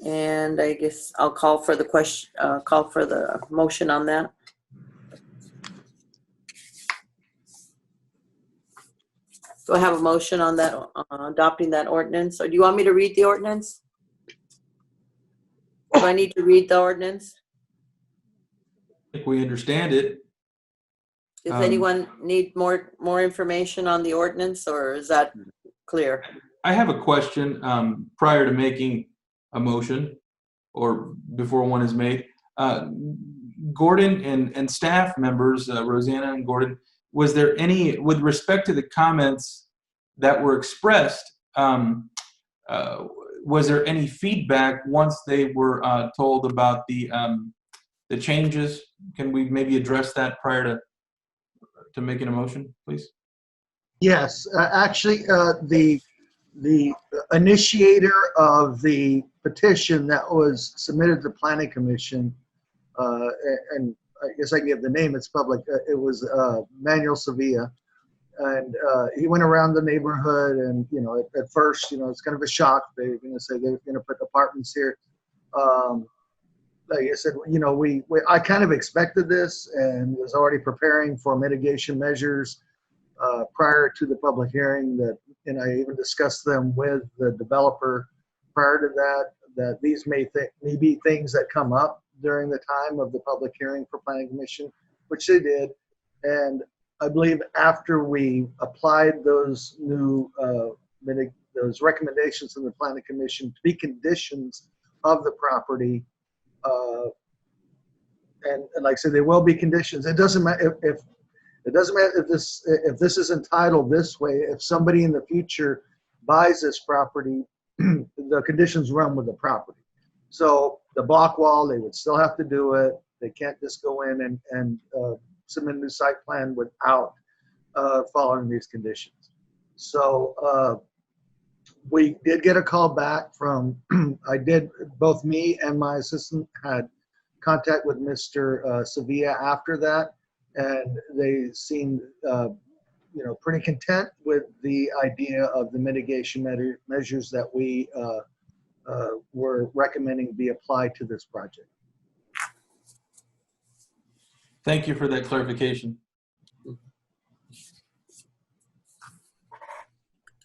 And I guess I'll call for the motion on that. Do I have a motion on that, adopting that ordinance? Or do you want me to read the ordinance? Do I need to read the ordinance? I think we understand it. Does anyone need more information on the ordinance, or is that clear? I have a question prior to making a motion or before one is made. Gordon and staff members, Rosanna and Gordon, was there any, with respect to the comments that were expressed, was there any feedback once they were told about the changes? Can we maybe address that prior to making a motion, please? Yes, actually, the initiator of the petition that was submitted to the Planning Commission, and I guess I can give the name, it's public, it was Manuel Sevilla, and he went around the neighborhood, and, you know, at first, you know, it's kind of a shock. They're going to say they're going to put apartments here. Like I said, you know, I kind of expected this and was already preparing for mitigation measures prior to the public hearing, and I even discussed them with the developer prior to that these may be things that come up during the time of the public hearing for Planning Commission, which they did. And I believe after we applied those new those recommendations from the Planning Commission to be conditions of the property, and like I said, there will be conditions. It doesn't matter if this is entitled this way. If somebody in the future buys this property, the conditions run with the property. So the block wall, they would still have to do it. They can't just go in and submit a new site plan without following these conditions. So we did get a call back from, both me and my assistant had contact with Mr. Sevilla after that, and they seemed pretty content with the idea of the mitigation measures that we were recommending be applied to this project. Thank you for that clarification.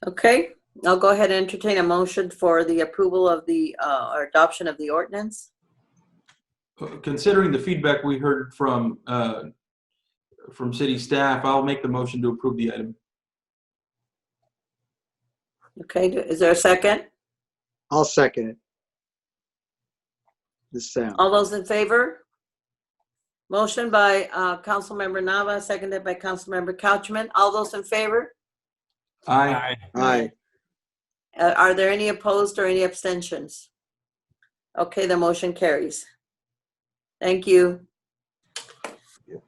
Okay, I'll go ahead and entertain a motion for the approval of the or adoption of the ordinance. Considering the feedback we heard from city staff, I'll make the motion to approve the item. Okay, is there a second? I'll second it. The sound. All those in favor? Motion by Councilmember Nava, seconded by Councilmember Couchman. All those in favor? Aye. Aye. Are there any opposed or any abstentions? Okay, the motion carries. Thank you.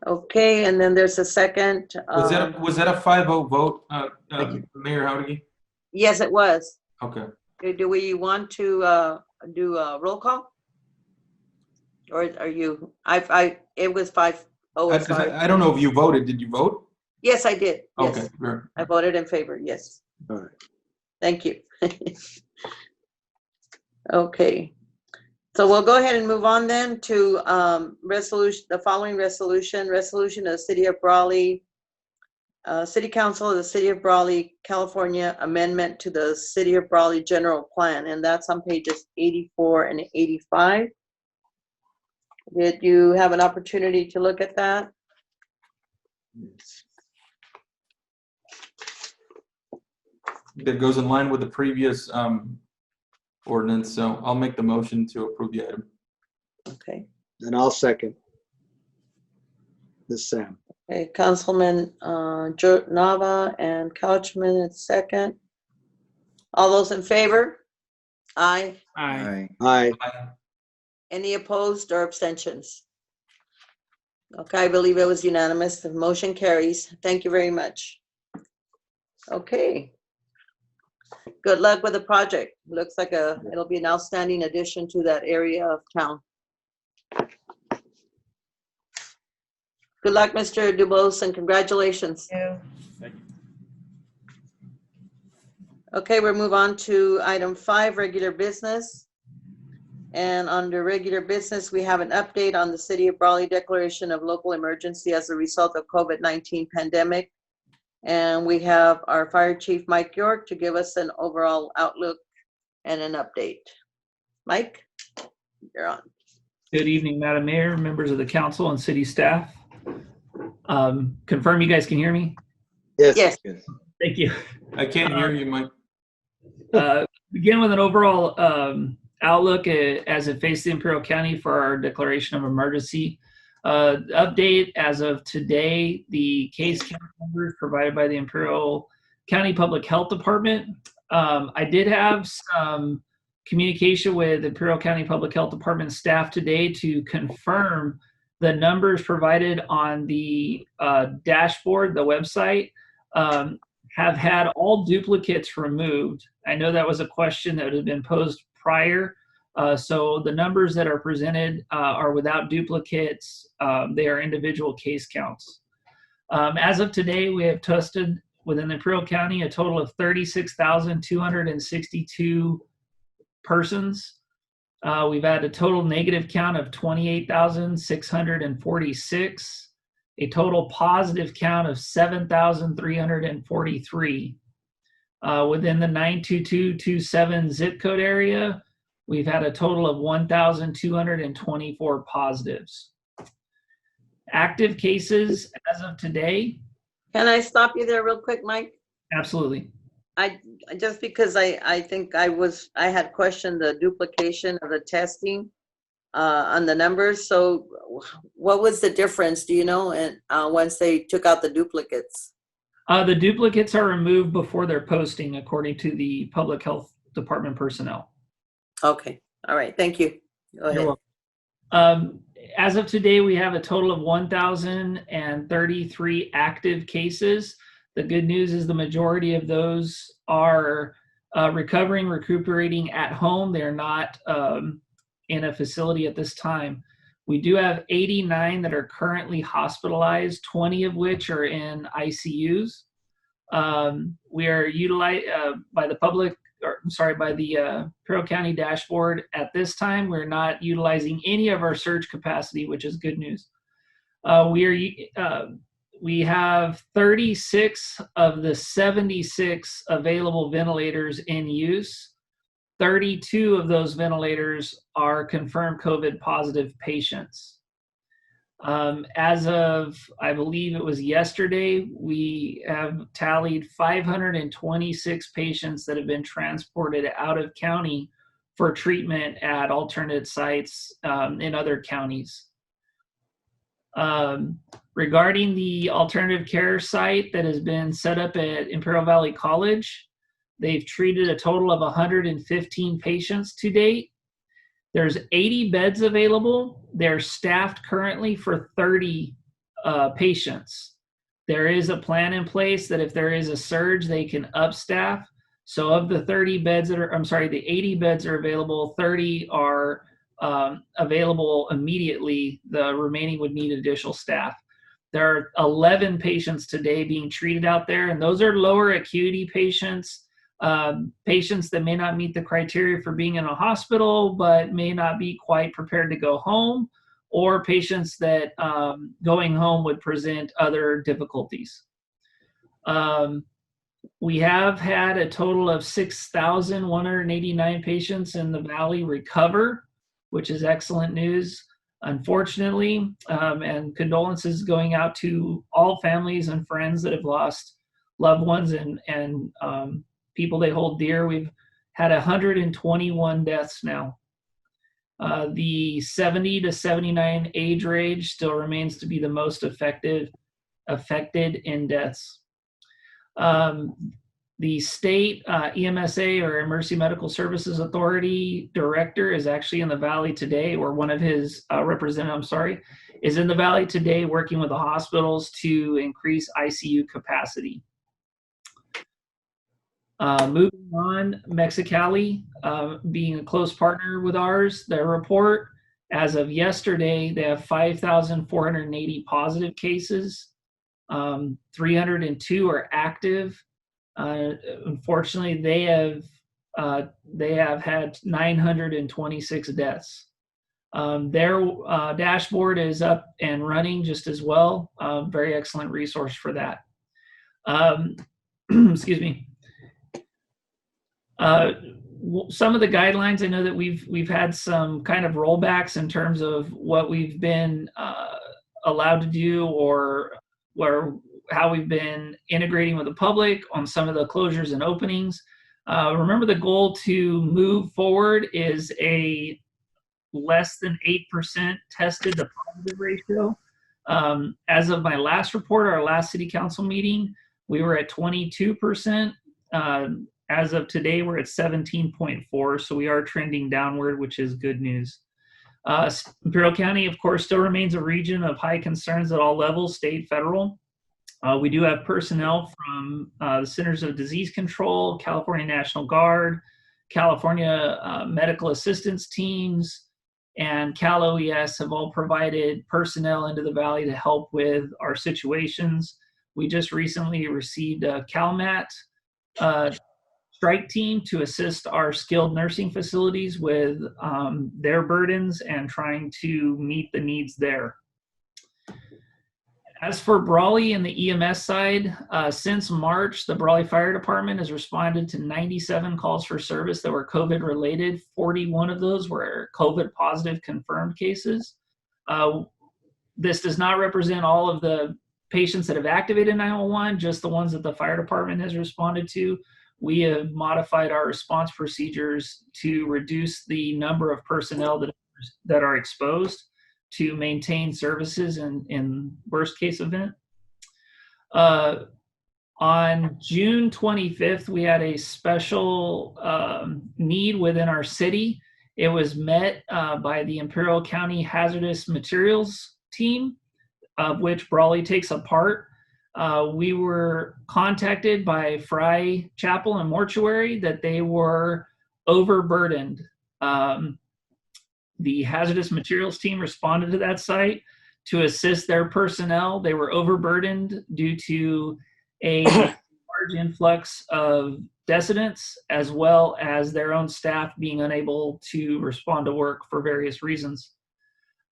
Okay, and then there's a second. Was that a 5-0 vote, Thank you. Mayor Howdy? Yes, it was. Okay. Do we want to do a roll call? Or are you, it was 5-0, sorry. I don't know if you voted. Did you vote? Yes, I did. Yes, Okay. Great. I voted in favor, yes. All right. Thank you. Okay. So we'll go ahead and move on then to the following resolution of the City of Brawley, City Council of the City of Brawley, California, amendment to the City of Brawley General Plan, and that's on pages 84 and 85. Did you have an opportunity to look at that? That goes in line with the previous ordinance, so I'll make the motion to approve the item. Okay. And I'll second. This Sam. Okay, Councilman Nava and Couchman is second. All those in favor? Aye. Aye. Aye. Any opposed or abstentions? Okay, I believe it was unanimous. The motion carries. Thank you very much. Okay. Good luck with the project. Looks like it'll be an outstanding addition to that area of town. Good luck, Mr. Dubose, and congratulations. Okay, we'll move on to item 5, regular business. And under regular business, we have an update on the City of Brawley declaration of local emergency as a result of COVID-19 pandemic. And we have our Fire Chief, Mike York, to give us an overall outlook and an update. Mike, you're on. Good evening, Madam Mayor, members of the council and city staff. Confirm you guys can hear me? Yes. Yes. Thank you. I can't hear you, Mike. Begin with an overall outlook as it faced the Imperial County for our declaration of emergency. Update as of today, the case count numbers provided by the Imperial County Public Health Department. I did have some communication with Imperial County Public Health Department staff today to confirm the numbers provided on the dashboard, the website, have had all duplicates removed. I know that was a question that had been posed prior. So the numbers that are presented are without duplicates. They are individual case counts. As of today, we have tested within Imperial County a total of 36,262 persons. We've had a total negative count of 28,646, a total positive count of 7,343. Within the 92227 zip code area, we've had a total of 1,224 positives. Active cases as of today. Can I stop you there real quick, Mike? Absolutely. Just because I think I had questioned the duplication of the testing on the numbers. So what was the difference, do you know, and once they took out the duplicates? The duplicates are removed before they're posting, according to the Public Health Department personnel. Okay. All right. Thank you. Go ahead. You're welcome. As of today, we have a total of 1,033 active cases. The good news is the majority of those are recuperating at home. They're not in a facility at this time. We do have 89 that are currently hospitalized, 20 of which are in ICUs. We are utilized by the Imperial County dashboard. At this time, we're not utilizing any of our surge capacity, which is good news. We have 36 of the 76 available ventilators in use. 32 of those ventilators are confirmed COVID positive patients. As of, I believe it was yesterday, we have tallied 526 patients that have been transported out of county for treatment at alternate sites in other counties. Regarding the alternative care site that has been set up at Imperial Valley College, they've treated a total of 115 patients to date. There's 80 beds available. They're staffed currently for 30 patients. There is a plan in place that if there is a surge, they can upstaff. So of the 30 beds that are, I'm sorry, the 80 beds are available, 30 are available immediately. The remaining would need additional staff. There are 11 patients today being treated out there, and those are lower acuity patients, patients that may not meet the criteria for being in a hospital, but may not be quite prepared to go home, or patients that going home would present other difficulties. We have had a total of 6,189 patients in the Valley recover, which is excellent news. Unfortunately, and condolences going out to all families and friends that have lost loved ones and people they hold dear. We've had 121 deaths now. The 70 to 79 age range still remains to be the most affected in deaths. The state EMSA, or Emergency Medical Services Authority director, is actually in the Valley today, or one of his representatives, is in the Valley today working with the hospitals to increase ICU capacity. Moving on, Mexicali, being a close partner with ours, their report, as of yesterday, they have 5,480 positive cases. 302 are active. Unfortunately, they have had 926 deaths. Their dashboard is up and running just as well. Very excellent resource for that. Excuse me. Some of the guidelines, I know that we've had some kind of rollbacks in terms of what we've been allowed to do, or how we've been integrating with the public on some of the closures and openings. Remember, the goal to move forward is a less than 8% tested to positive ratio. As of my last report, our last city council meeting, we were at 22%. As of today, we're at 17.4, so we are trending downward, which is good news. Imperial County, of course, still remains a region of high concerns at all levels, state, federal. We do have personnel from the Centers of Disease Control, California National Guard, California Medical Assistance Teams, and Cal OES have all provided personnel into the Valley to help with our situations. We just recently received a CalMat strike team to assist our skilled nursing facilities with their burdens and trying to meet the needs there. As for Brawley and the EMS side, since March, the Brawley Fire Department has responded to 97 calls for service that were COVID related. 41 of those were COVID positive confirmed cases. This does not represent all of the patients that have activated 911, just the ones that the fire department has responded to. We have modified our response procedures to reduce the number of personnel that are exposed to maintain services in worst case event. On June 25th, we had a special need within our city. It was met by the Imperial County Hazardous Materials team, of which Brawley takes a part. We were contacted by Fry Chapel and Mortuary that they were overburdened. The hazardous materials team responded to that site to assist their personnel. They were overburdened due to a large influx of dissidents, as well as their own staff being unable to respond to work for various reasons.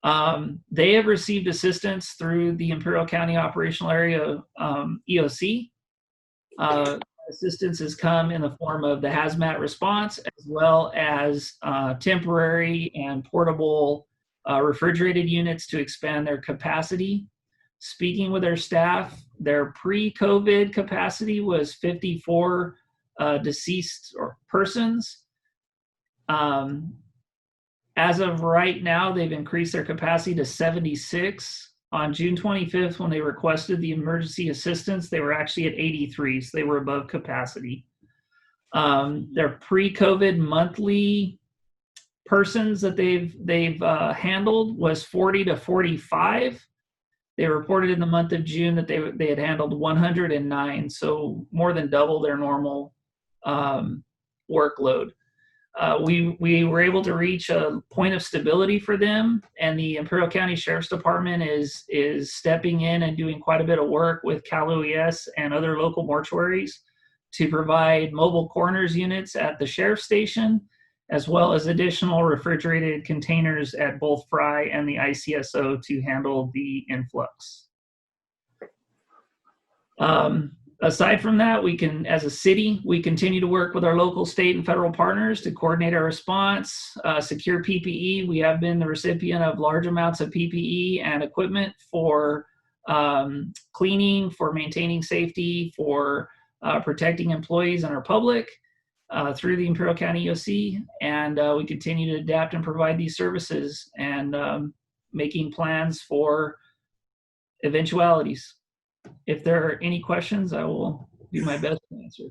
They have received assistance through the Imperial County Operational Area EOC. Assistance has come in the form of the hazmat response, as well as temporary and portable refrigerated units to expand their capacity. Speaking with their staff, their pre-COVID capacity was 54 deceased or persons. As of right now, they've increased their capacity to 76. On June 25th, when they requested the emergency assistance, they were actually at 83, so they were above capacity. Their pre-COVID monthly persons that they've handled was 40 to 45. They reported in the month of June that they had handled 109, so more than double their normal workload. We were able to reach a point of stability for them, and the Imperial County Sheriff's Department is stepping in and doing quite a bit of work with Cal OES and other local mortuaries to provide mobile coroner's units at the sheriff's station, as well as additional refrigerated containers at both Fry and the ICSO to handle the influx. Aside from that, as a city, we continue to work with our local, state, and federal partners to coordinate our response, secure PPE. We have been the recipient of large amounts of PPE and equipment for cleaning, for maintaining safety, for protecting employees and our public through the Imperial County EOC. And we continue to adapt and provide these services and making plans for eventualities. If there are any questions, I will do my best to answer.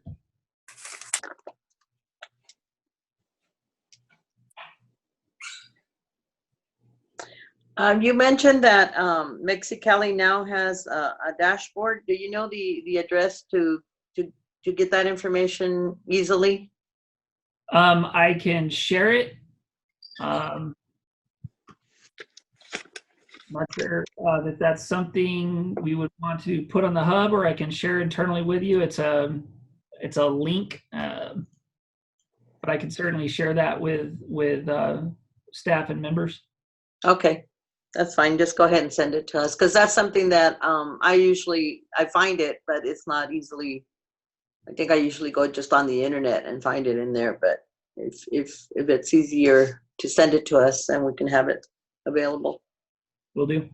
You mentioned that Mexicali now has a dashboard. Do you know the address to get that information easily? I can share it. Not sure that that's something we would want to put on the hub, or I can share internally with you. It's a link, but I can certainly share that with staff and members. Okay, that's fine. Just go ahead and send it to us, because that's something that I find it, but it's not easily. I think I usually go just on the internet and find it in there. But if it's easier to send it to us, then we can have it available. Will do.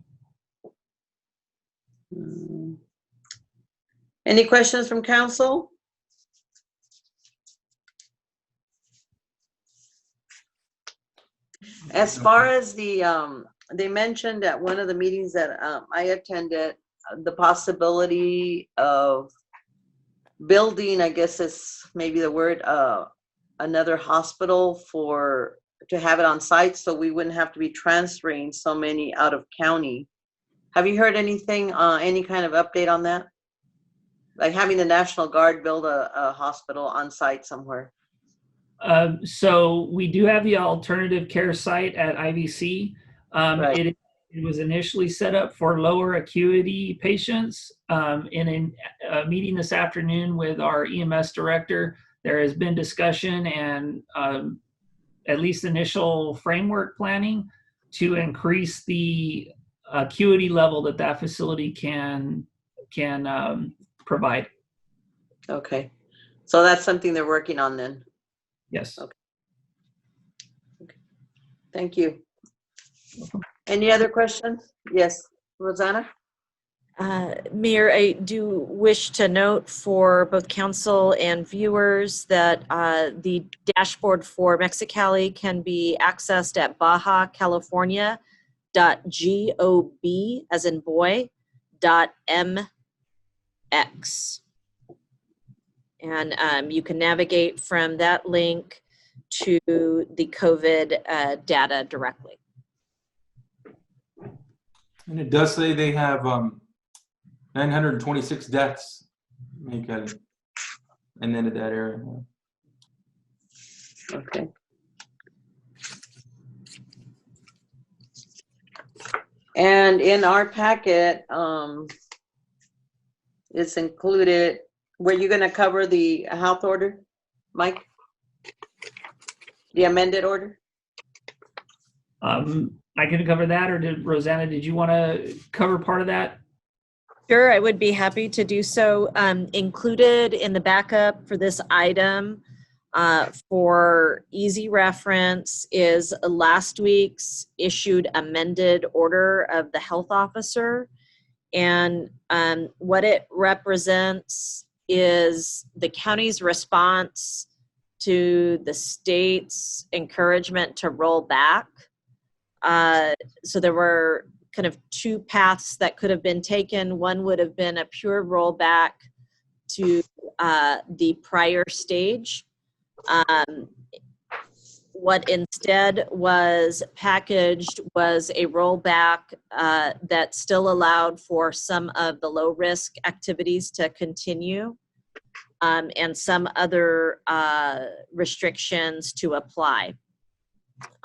Any questions from council? As far as they mentioned at one of the meetings that I attended, the possibility of building, I guess is maybe the word, another hospital to have it on site, so we wouldn't have to be transferring so many out of county. Have you heard anything, any kind of update on that? Like having the National Guard build a hospital on site somewhere? So we do have the alternative care site at IVC. Right. It was initially set up for lower acuity patients. In a meeting this afternoon with our EMS director, there has been discussion and at least initial framework planning to increase the acuity level that facility can provide. Okay, so that's something they're working on then. Yes. Okay. Thank you. Any other questions? Yes, Rosanna? Mayor, I do wish to note for both council and viewers that the dashboard for Mexicali can be accessed at BajaCalifornia.gov, as in boy, .mx. And you can navigate from that link to the COVID data directly. And it does say they have 926 deaths and then at that area. Okay. And in our packet, it's included, were you gonna cover the health order, Mike? The amended order? I can cover that, or Rosanna, did you want to cover part of that? Sure, I would be happy to do so. Included in the backup for this item for easy reference is last week's issued amended order of the health officer. And what it represents is the county's response to the state's encouragement to roll back. So there were kind of two paths that could have been taken. One would have been a pure rollback to the prior stage. What instead was packaged was a rollback that still allowed for some of the low risk activities to continue, and some other restrictions to apply.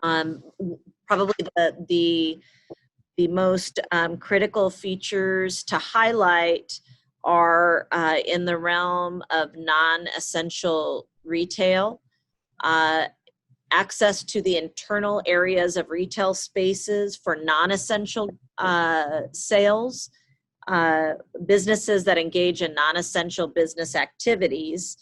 Probably the most critical features to highlight are in the realm of non-essential retail, access to the internal areas of retail spaces for non-essential sales, businesses that engage in non-essential business activities.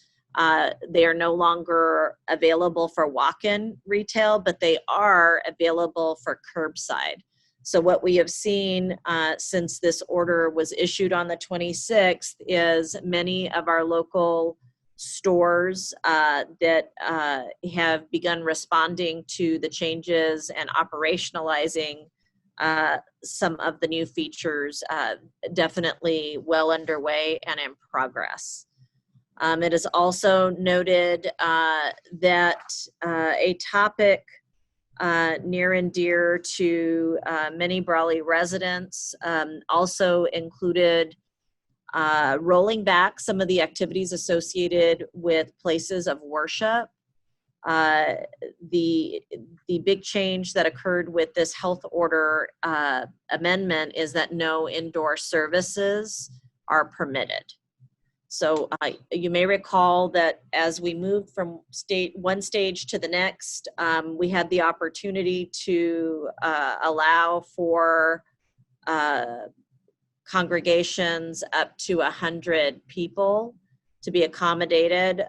They are no longer available for walk-in retail, but they are available for curbside. So what we have seen since this order was issued on the 26th is many of our local stores that have begun responding to the changes and operationalizing some of the new features, definitely well underway and in progress. It is also noted that a topic near and dear to many Brawley residents also included rolling back some of the activities associated with places of worship. The big change that occurred with this health order amendment is that no indoor services are permitted. So you may recall that as we moved from one stage to the next, we had the opportunity to allow for congregations up to 100 people to be accommodated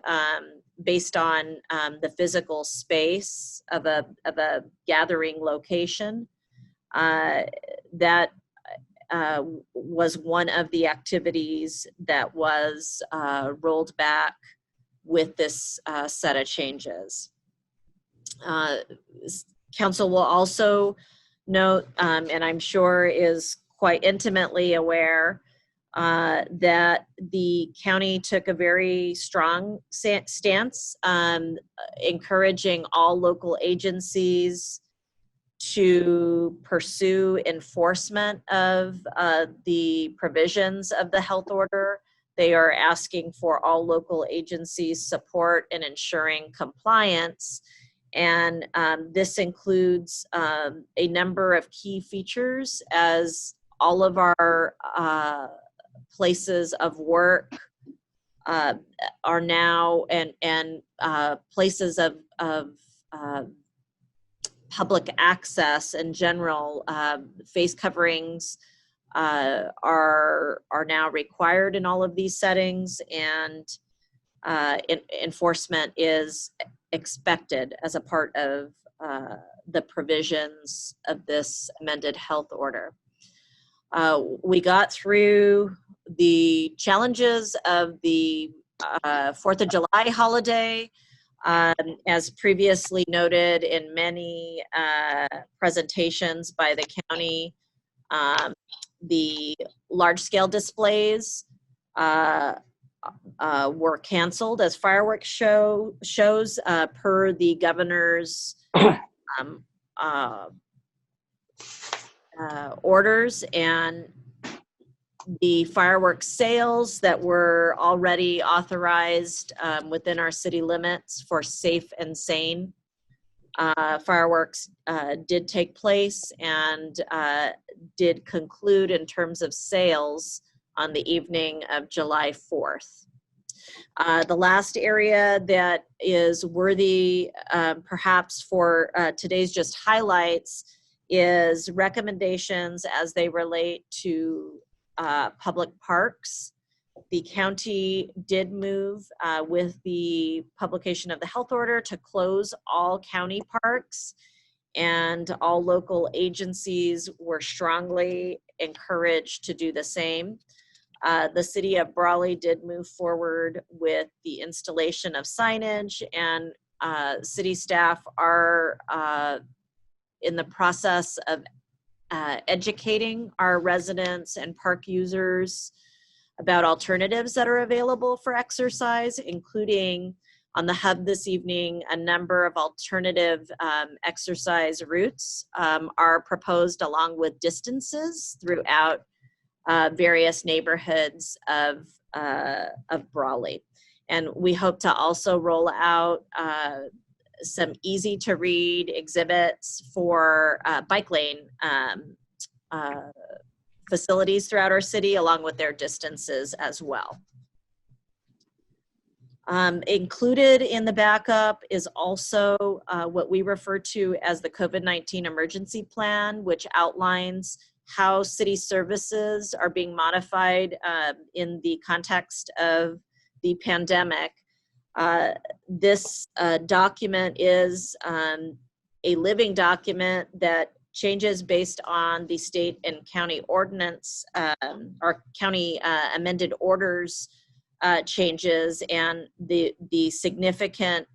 based on the physical space of a gathering location. That was one of the activities that was rolled back with this set of changes. Council will also note, and I'm sure is quite intimately aware, that the county took a very strong stance encouraging all local agencies to pursue enforcement of the provisions of the health order. They are asking for all local agencies' support in ensuring compliance. And this includes a number of key features, as all of our places of work are now, and places of public access in general, face coverings are now required in all of these settings, and enforcement is expected as a part of the provisions of this amended health order. We got through the challenges of the 4th of July holiday. As previously noted in many presentations by the county, the large-scale displays were canceled as fireworks shows per the governor's orders, and the fireworks sales that were already authorized within our city limits for safe and sane fireworks did take place and did conclude in terms of sales on the evening of July 4th. The last area that is worthy perhaps for today's just highlights is recommendations as they relate to public parks. The county did move with the publication of the health order to close all county parks, and all local agencies were strongly encouraged to do the same. The city of Brawley did move forward with the installation of signage, and city staff are in the process of educating our residents and park users about alternatives that are available for exercise, including on the hub this evening, a number of alternative exercise routes are proposed along with distances throughout various neighborhoods of Brawley. And we hope to also roll out some easy to read exhibits for bike lane facilities throughout our city, along with their distances as well. Included in the backup is also what we refer to as the COVID-19 emergency plan, which outlines how city services are being modified in the context of the pandemic. This document is a living document that changes based on the state and county ordinance or county amended orders changes, and the significant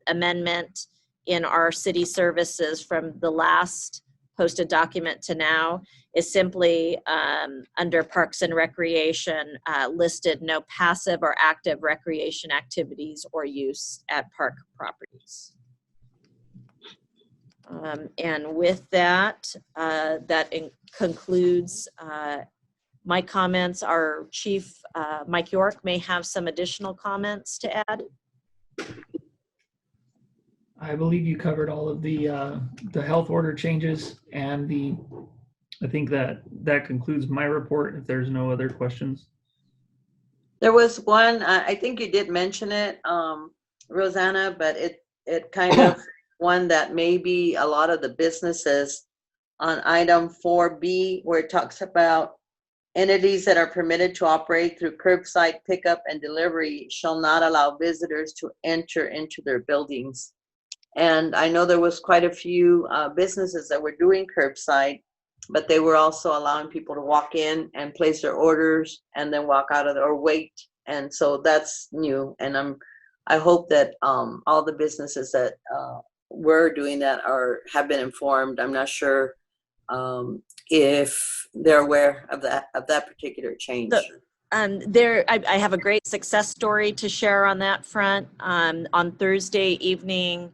amendment in our city services from the last posted document to now is simply under Parks and Recreation listed no passive or active recreation activities or use at park properties. And with that, concludes my comments. Our Chief, Mike York, may have some additional comments to add. I believe you covered all of the health order changes, and I think that concludes my report if there's no other questions. There was one, I think you did mention it, Rosanna, but it kind of one that maybe a lot of the businesses on item 4B, where it talks about entities that are permitted to operate through curbside pickup and delivery shall not allow visitors to enter into their buildings. And I know there was quite a few businesses that were doing curbside, but they were also allowing people to walk in and place their orders and then walk out of there or wait. And so that's new. And I hope that all the businesses that were doing that have been informed. I'm not sure if they're aware of that particular change. I have a great success story to share on that front. On Thursday evening,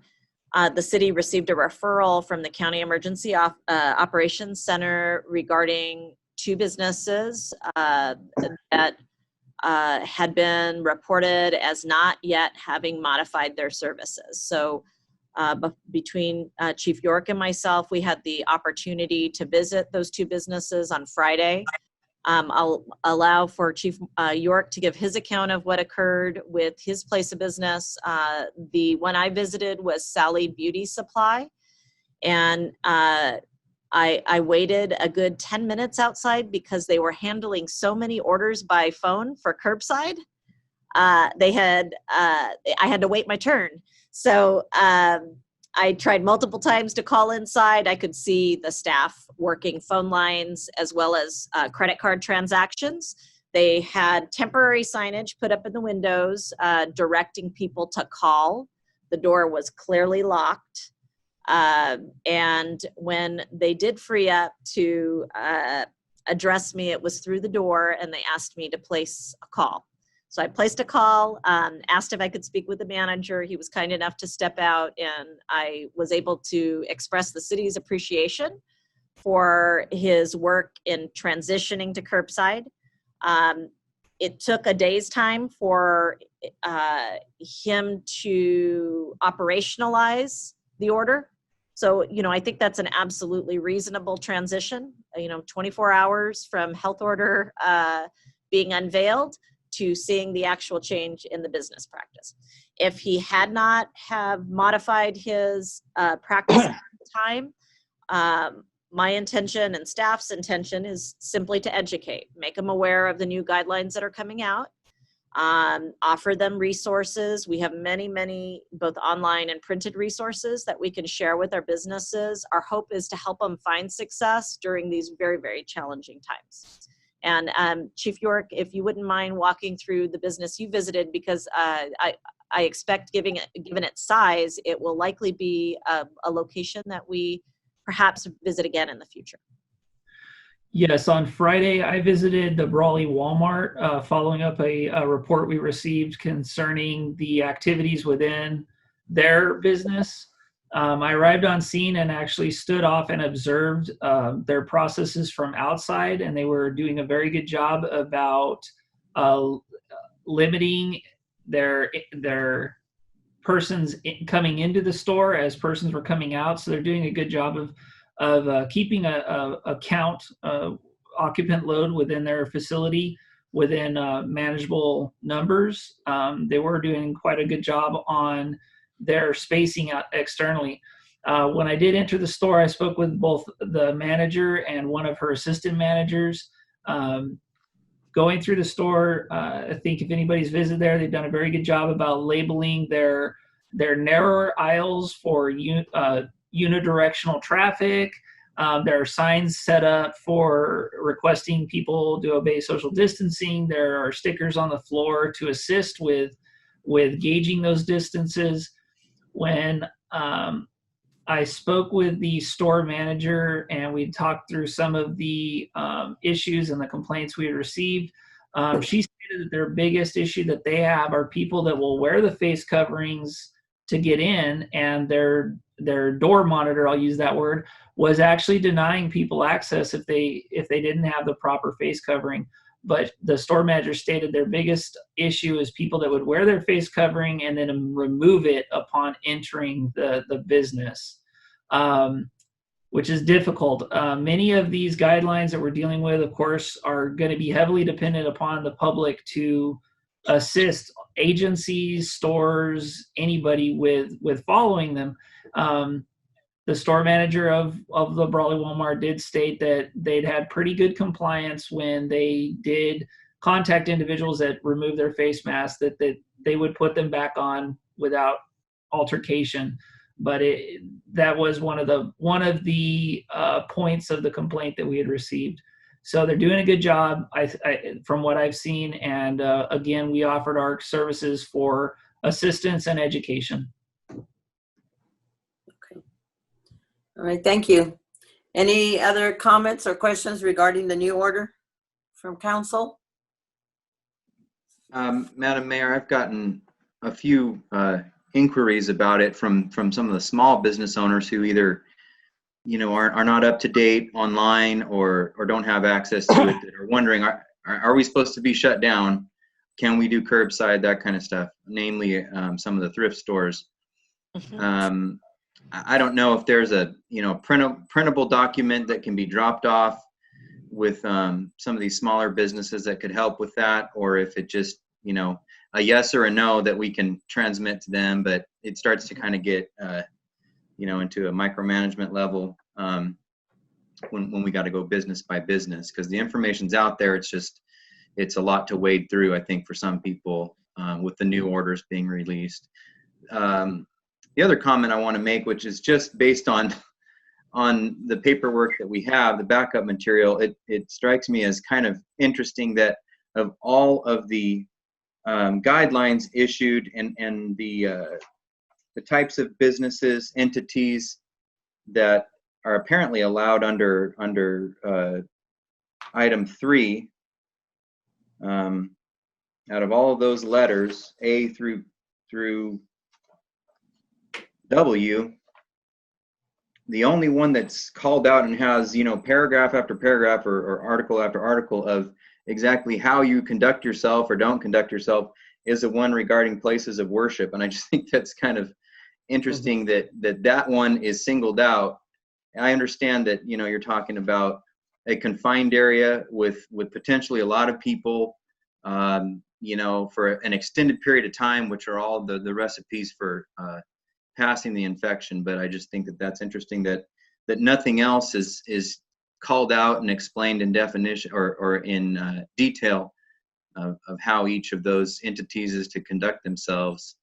the city received a referral from the County Emergency Operations Center regarding two businesses that had been reported as not yet having modified their services. So between Chief York and myself, we had the opportunity to visit those two businesses on Friday. I'll allow for Chief York to give his account of what occurred with his place of business. The one I visited was Sally Beauty Supply, and I waited a good 10 minutes outside because they were handling so many orders by phone for curbside. I had to wait my turn. So I tried multiple times to call inside. I could see the staff working phone lines as well as credit card transactions. They had temporary signage put up in the windows directing people to call. The door was clearly locked. And when they did free up to address me, it was through the door, and they asked me to place a call. So I placed a call, asked if I could speak with the manager. He was kind enough to step out, and I was able to express the city's appreciation for his work in transitioning to curbside. It took a day's time for him to operationalize the order. So, I think that's an absolutely reasonable transition, 24 hours from health order being unveiled to seeing the actual change in the business practice. If he had not have modified his practice at the time, my intention and staff's intention is simply to educate, make them aware of the new guidelines that are coming out, offer them resources. We have many, both online and printed resources that we can share with our businesses. Our hope is to help them find success during these very, very challenging times. And Chief York, if you wouldn't mind walking through the business you visited, because I expect given its size, it will likely be a location that we perhaps visit again in the future. Yes, on Friday, I visited the Brawley Walmart, following up a report we received concerning the activities within their business. I arrived on scene and actually stood off and observed their processes from outside, and they were doing a very good job about uh, limiting their persons coming into the store as persons were coming out. So they're doing a good job of keeping a count occupant load within their facility within manageable numbers. They were doing quite a good job on their spacing out externally. When I did enter the store, I spoke with both the manager and one of her assistant managers. Going through the store, I think if anybody's visited there, they've done a very good job about labeling their narrower aisles for unidirectional traffic. There are signs set up for requesting people to obey social distancing. There are stickers on the floor to assist with gauging those distances. When I spoke with the store manager and we talked through some of the issues and the complaints we had received. She stated that their biggest issue that they have are people that will wear the face coverings to get in, and their door monitor, I'll use that word, was actually denying people access if they didn't have the proper face covering. But the store manager stated their biggest issue is people that would wear their face covering and then remove it upon entering the business, which is difficult. Many of these guidelines that we're dealing with, of course, are going to be heavily dependent upon the public to assist agencies, stores, anybody with following them. The store manager of the Brawley Walmart did state that they'd had pretty good compliance when they did contact individuals that removed their face masks, that they would put them back on without altercation. But that was one of the points of the complaint that we had received. So they're doing a good job, from what I've seen. And again, we offered our services for assistance and education. All right, thank you. Any other comments or questions regarding the new order from council? Madam Mayor, I've gotten a few inquiries about it from some of the small business owners who either, are not up to date online or don't have access to it, that are wondering, are we supposed to be shut down? Can we do curbside, that kind of stuff, namely some of the thrift stores. I don't know if there's a printable document that can be dropped off with some of these smaller businesses that could help with that, or if it just a yes or a no that we can transmit to them. But it starts to kind of get into a micromanagement level when we got to go business by business, because the information's out there. It's a lot to wade through, I think, for some people with the new orders being released. The other comment I want to make, which is just based on the paperwork that we have, the backup material, it strikes me as kind of interesting that of all of the guidelines issued and the types of businesses, entities that are apparently allowed under item 3, out of all of those letters, A through W, the only one that's called out and has, paragraph after paragraph or article after article of exactly how you conduct yourself or don't conduct yourself is the one regarding places of worship. And I just think that's kind of interesting that one is singled out. I understand that, you're talking about a confined area with potentially a lot of people, for an extended period of time, which are all the recipes for passing the infection. But I just think that that's interesting that nothing else is called out and explained in definition or in detail of how each of those entities is to conduct themselves.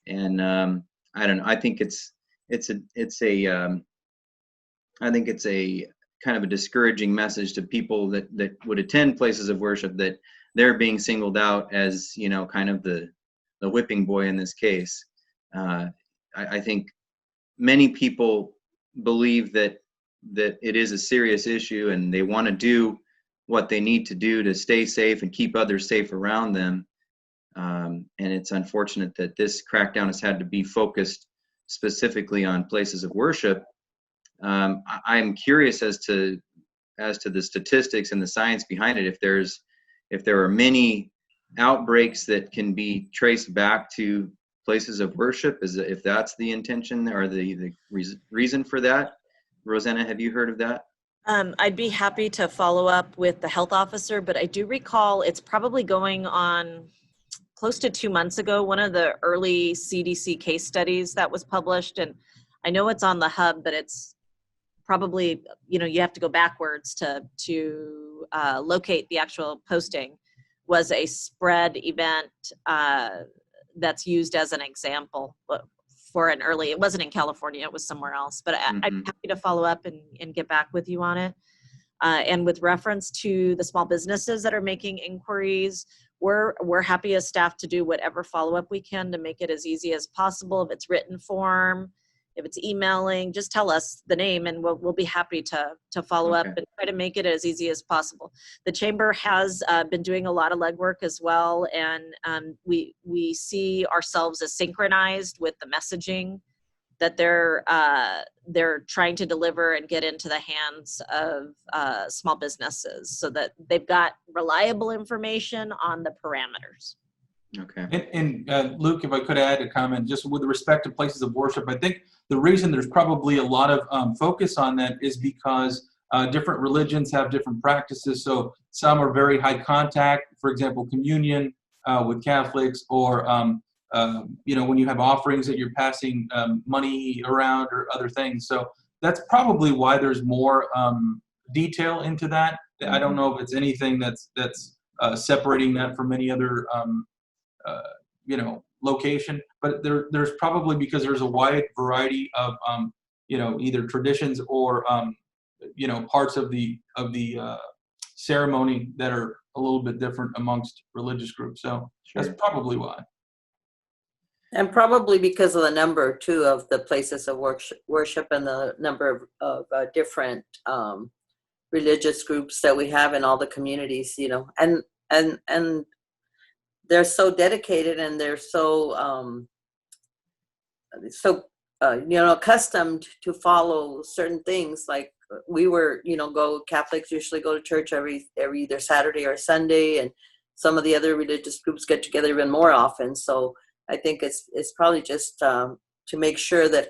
And I don't know. I think it's a kind of a discouraging message to people that would attend places of worship, that they're being singled out as kind of the whipping boy in this case. I think many people believe that that it is a serious issue and they want to do what they need to do to stay safe and keep others safe around them. And it's unfortunate that this crackdown has had to be focused specifically on places of worship. I'm curious as to the statistics and the science behind it. If there are many outbreaks that can be traced back to places of worship, if that's the intention or the reason for that. Rosanna, have you heard of that? I'd be happy to follow up with the health officer, but I do recall it's probably going on close to 2 months ago, one of the early CDC case studies that was published. And I know it's on the hub, but it's probably, you have to go backwards to locate the actual posting, was a spread event that's used as an example for an early, it wasn't in California, it was somewhere else, but I'm happy to follow up and get back with you on it. And with reference to the small businesses that are making inquiries, we're happy as staff to do whatever follow-up we can to make it as easy as possible. If it's written form, if it's emailing, just tell us the name and we'll be happy to follow up and try to make it as easy as possible. The Chamber has been doing a lot of legwork as well, and we see ourselves as synchronized with the messaging that they're trying to deliver and get into the hands of small businesses so that they've got reliable information on the parameters. Okay. And Luke, if I could add a comment, just with respect to places of worship, I think the reason there's probably a lot of focus on that is because different religions have different practices. So some are very high contact, for example, communion with Catholics, or when you have offerings that you're passing money around or other things. So that's probably why there's more detail into that. I don't know if it's anything that's separating that from any other location, but there's probably, because there's a wide variety of either traditions or parts of the ceremony that are a little bit different amongst religious groups. So that's probably why. And probably because of the number too of the places of worship and the number of different religious groups that we have in all the communities, and they're so dedicated and they're so accustomed to follow certain things. Like we were, Catholics usually go to church every either Saturday or Sunday, and some of the other religious groups get together even more often. So I think it's probably just to make sure that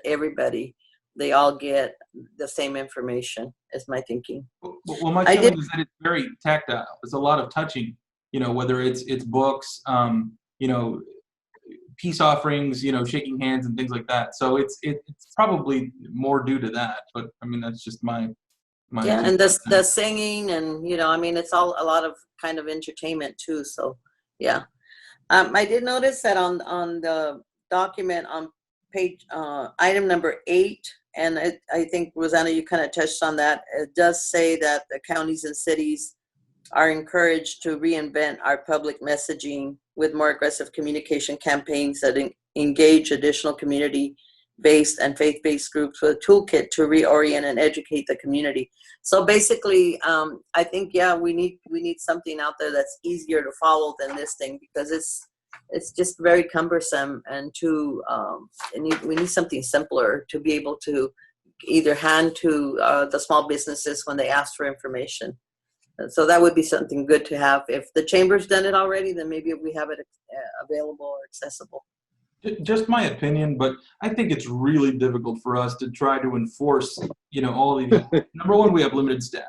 they all get the same information, is my thinking. Well, my feeling is that it's very tactile. There's a lot of touching, whether it's books, peace offerings, shaking hands and things like that. So it's probably more due to that. But I mean, that's just my and the singing and it's all a lot of kind of entertainment too. So yeah. I did notice that on the document on page item number 8, and I think, Rosanna, you kind of touched on that. It does say that the counties and cities are encouraged to reinvent our public messaging with more aggressive communication campaigns that engage additional community-based and faith-based groups with a toolkit to reorient and educate the community. So basically, I think, we need something out there that's easier to follow than this thing, because it's just very cumbersome and we need something simpler to be able to either hand to the small businesses when they ask for information. So that would be something good to have. If the Chamber's done it already, then maybe we have it available or accessible. Just my opinion, but I think it's really difficult for us to try to enforce, all of these. Number one, we have limited staff.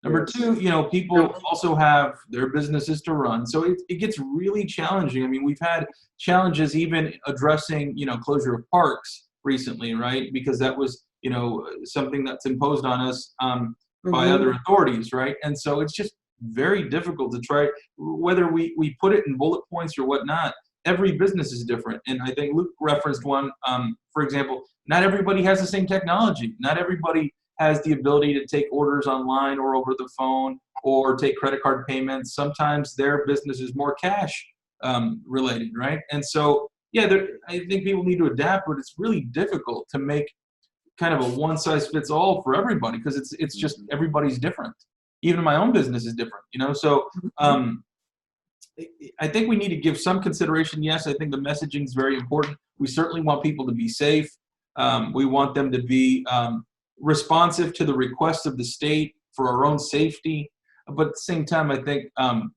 Number two, people also have their businesses to run. So it gets really challenging. I mean, we've had challenges even addressing, closure of parks recently, right? Because that was, something that's imposed on us by other authorities, right? And so it's just very difficult to try, whether we put it in bullet points or whatnot. Every business is different. And I think Luke referenced one, for example, not everybody has the same technology. Not everybody has the ability to take orders online or over the phone or take credit card payments. Sometimes their business is more cash related, right? And so, I think people need to adapt, but it's really difficult to make kind of a one size fits all for everybody, because it's just everybody's different. Even my own business is different, you know. So I think we need to give some consideration. Yes, I think the messaging is very important. We certainly want people to be safe. We want them to be responsive to the requests of the state for our own safety. But at the same time, I think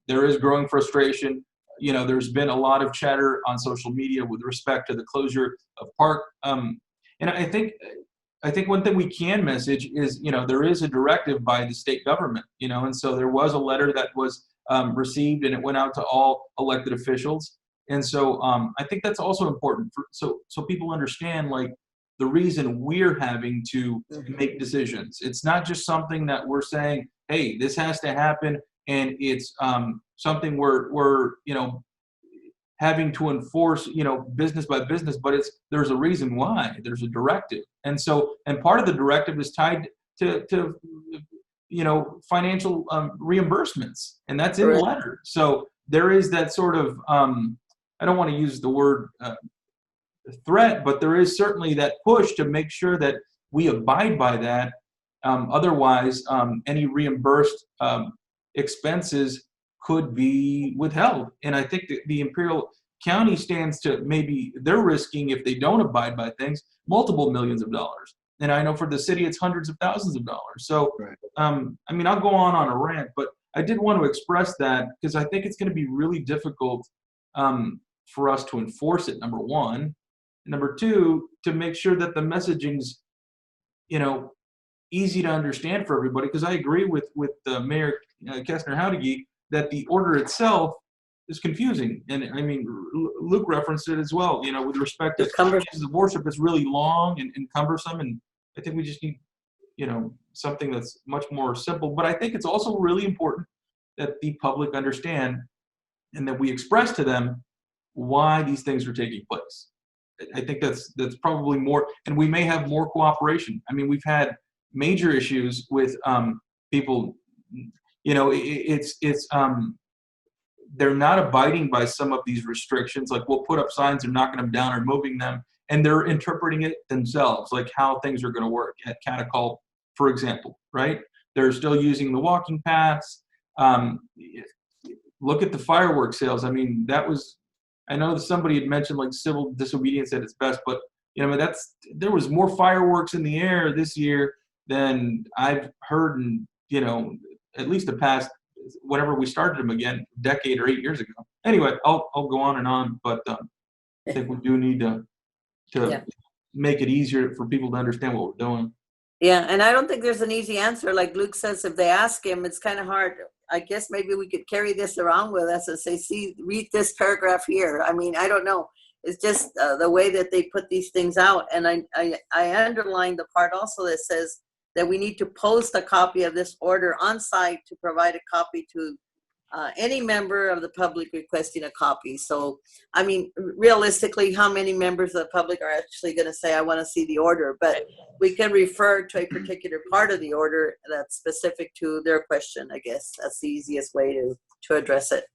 there is growing frustration. You know, there's been a lot of chatter on social media with respect to the closure of Park. And I think one thing we can message is, you know, there is a directive by the state government, you know, and so there was a letter that was received, and it went out to all elected officials. And so I think that's also important so people understand, like, the reason we're having to make decisions. It's not just something that we're saying, hey, this has to happen, and it's something we're you know, having to enforce, you know, business by business, but there's a reason why. There's a directive. And so, and part of the directive is tied to you know, financial reimbursements, and that's in the letter. So there is that sort of, I don't want to use the word threat, but there is certainly that push to make sure that we abide by that. Otherwise, any reimbursed expenses could be withheld. And I think that the Imperial County stands to, maybe they're risking, if they don't abide by things, multiple millions of dollars. And I know for the city, it's hundreds of thousands of dollars. So, I mean, I'll go on a rant, but I did want to express that because I think it's going to be really difficult for us to enforce it, number one. Number two, to make sure that the messaging's, you know, easy to understand for everybody. Because I agree with Mayor Kestner-Howdigi that the order itself is confusing. And I mean, Luke referenced it as well, you know, with respect to places of worship. It's really long and cumbersome. And I think we just need, you know, something that's much more simple. But I think it's also really important that the public understand and that we express to them why these things are taking place. I think that's probably more, and we may have more cooperation. I mean, we've had major issues with people, you know, they're not abiding by some of these restrictions. Like, we'll put up signs and knocking them down or moving them, and they're interpreting it themselves, like how things are going to work at Catacall, for example, right? They're still using the walking paths. Look at the fireworks sales. I mean, that was, I know that somebody had mentioned like civil disobedience at its best, but you know, there was more fireworks in the air this year than I've heard in, you know, at least the past, whenever we started them again, a decade or 8 years ago. Anyway, I'll go on, but I think we do need to make it easier for people to understand what we're doing. Yeah, and I don't think there's an easy answer. Like Luke says, if they ask him, it's kind of hard. I guess maybe we could carry this around with us and say, see, read this paragraph here. I mean, I don't know. It's just the way that they put these things out. And I underlined the part also that says that we need to post a copy of this order on site to provide a copy to any member of the public requesting a copy. So, I mean, realistically, how many members of the public are actually going to say, I want to see the order? But we can refer to a particular part of the order that's specific to their question, I guess. That's the easiest way to address it.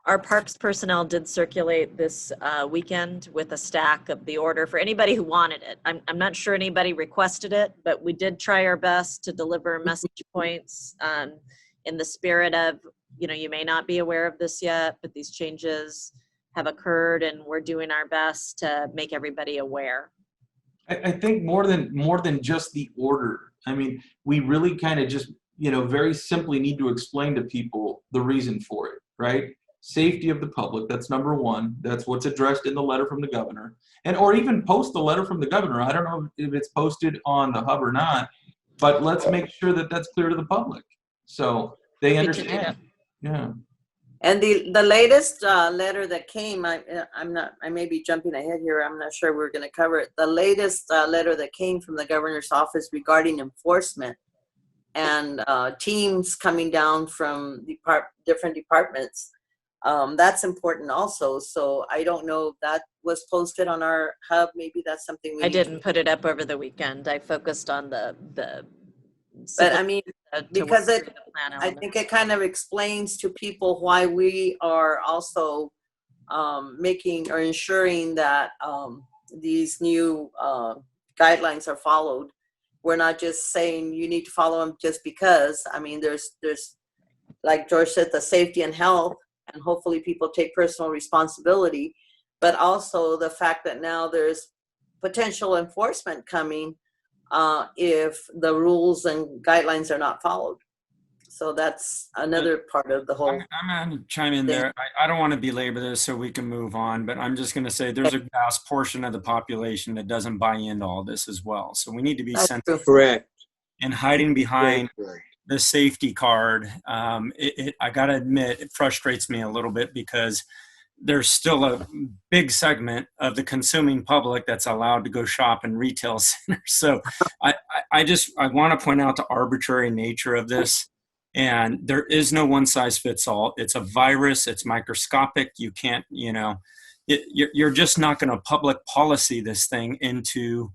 Our parks personnel did circulate this weekend with a stack of the order for anybody who wanted it. I'm not sure anybody requested it, but we did try our best to deliver message points in the spirit of, you know, you may not be aware of this yet, but these changes have occurred and we're doing our best to make everybody aware. I think more than just the order. I mean, we really kind of just, you know, very simply need to explain to people the reason for it, right? Safety of the public, that's number one. That's what's addressed in the letter from the governor. And or even post the letter from the governor. I don't know if it's posted on the hub or not, but let's make sure that that's clear to the public so they understand. Yeah. And the latest letter that came, I may be jumping ahead here. I'm not sure we're going to cover it. The latest letter that came from the governor's office regarding enforcement and teams coming down from different departments. That's important also. So I don't know if that was posted on our hub. Maybe that's something I didn't put it up over the weekend. I focused on the but I mean, because I think it kind of explains to people why we are also making or ensuring that these new guidelines are followed. we're not just saying you need to follow them just because. I mean, there's like George said, the safety and health, and hopefully people take personal responsibility, but also the fact that now there's potential enforcement coming if the rules and guidelines are not followed. So that's another part of the whole. I'm going to chime in there. I don't want to belabor this so we can move on, but I'm just going to say there's a vast portion of the population that doesn't buy into all this as well. So we need to be sensitive. Correct. And hiding behind Correct. the safety card, I got to admit, it frustrates me a little bit because there's still a big segment of the consuming public that's allowed to go shop in retail centers. So I want to point out the arbitrary nature of this. And there is no one size fits all. It's a virus. It's microscopic. You can't, you're just not going to public policy this thing into,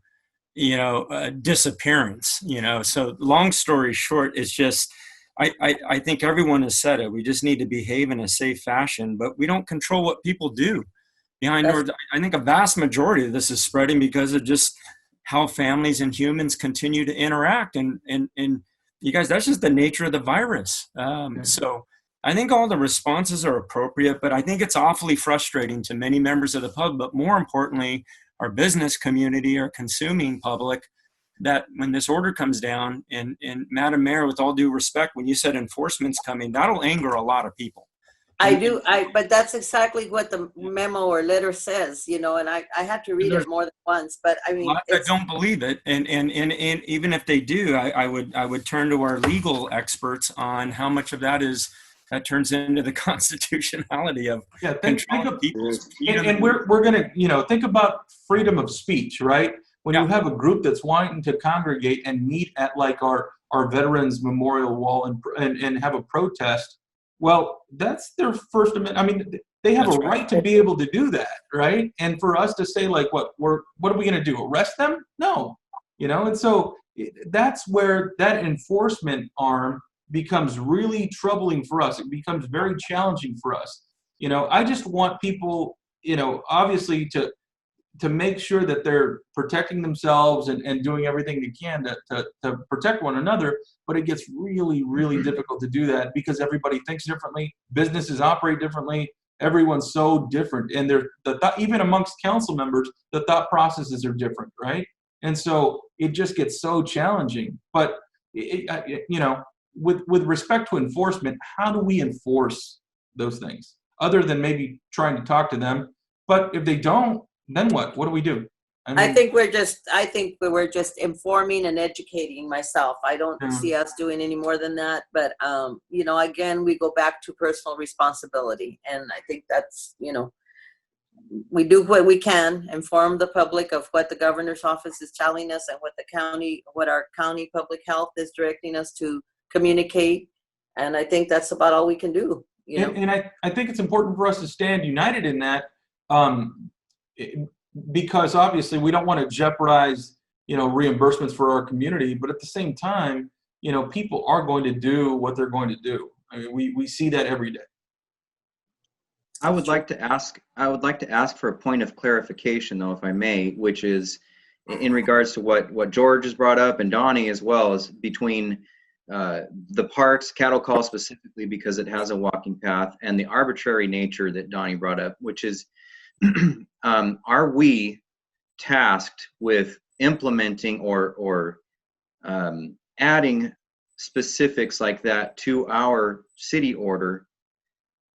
disappearance, So long story short, it's just, I think everyone has said it. We just need to behave in a safe fashion, but we don't control what people do behind doors. I think a vast majority of this is spreading because of just how families and humans continue to interact. And you guys, that's just the nature of the virus. So I think all the responses are appropriate, but I think it's awfully frustrating to many members of the public, but more importantly, our business community, our consuming public, that when this order comes down, and Madam Mayor, with all due respect, when you said enforcement's coming, that'll anger a lot of people. But that's exactly what the memo or letter says, and I had to read it more than once, but I mean, I don't believe it. And even if they do, I would turn to our legal experts on how much of that turns into the constitutionality of controlling people's freedom. And we're going to, think about freedom of speech, right? When you have a group that's wanting to congregate and meet at like our Veterans Memorial Wall and have a protest, well, that's their First Amendment. I mean, they have a right to be able to do that, right? And for us to say like, what are we going to do? Arrest them? No, And so that's where that enforcement arm becomes really troubling for us. It becomes very challenging for us. I just want people, obviously to make sure that they're protecting themselves and doing everything they can to protect one another. But it gets really, really difficult to do that because everybody thinks differently. Businesses operate differently. Everyone's so different. And even amongst council members, the thought processes are different, right? And so it just gets so challenging. But, with respect to enforcement, how do we enforce those things other than maybe trying to talk to them? But if they don't, then what? What do we do? I think we're just informing and educating myself. I don't see us doing any more than that. But, again, we go back to personal responsibility. And I think that's, we do what we can, inform the public of what the governor's office is telling us and what our county public health is directing us to communicate. And I think that's about all we can do. And I think it's important for us to stand united in that. Because obviously we don't want to jeopardize, reimbursements for our community, but at the same time, people are going to do what they're going to do. I mean, we see that every day. I would like to ask for a point of clarification, though, if I may, which is in regards to what George has brought up and Donnie as well, is between the parks, cattle call specifically because it has a walking path, and the arbitrary nature that Donnie brought up, which is are we tasked with implementing or adding specifics like that to our city order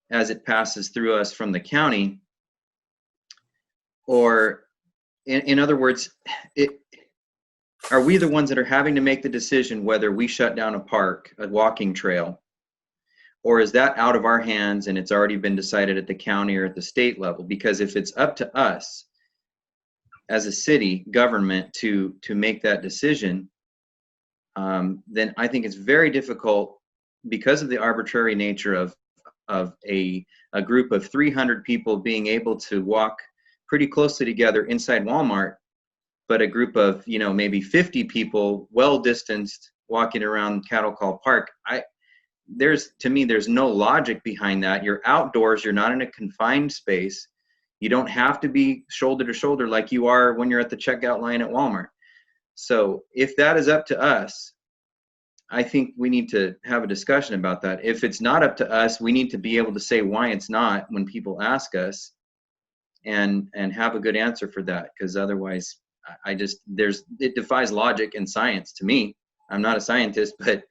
as it passes through us from the county? Or in other words, are we the ones that are having to make the decision whether we shut down a park, a walking trail, or is that out of our hands and it's already been decided at the county or at the state level? Because if it's up to us as a city government to make that decision, then I think it's very difficult because of the arbitrary nature of a group of 300 people being able to walk pretty closely together inside Walmart, but a group of, maybe 50 people well distanced walking around Cattle Call Park. To me, there's no logic behind that. You're outdoors. You're not in a confined space. You don't have to be shoulder to shoulder like you are when you're at the checkout line at Walmart. So if that is up to us, I think we need to have a discussion about that. If it's not up to us, we need to be able to say why it's not when people ask us, and have a good answer for that. Because otherwise, it defies logic and science to me. I'm not a scientist, but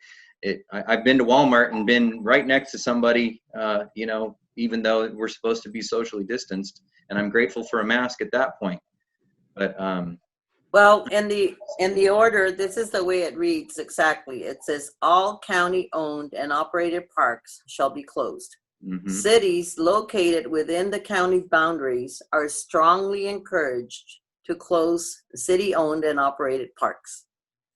I've been to Walmart and been right next to somebody, even though we're supposed to be socially distanced, and I'm grateful for a mask at that point. But Well, in the order, this is the way it reads exactly. It says all county-owned and operated parks shall be closed. mhm, Cities located within the county boundaries are strongly encouraged to close city-owned and operated parks.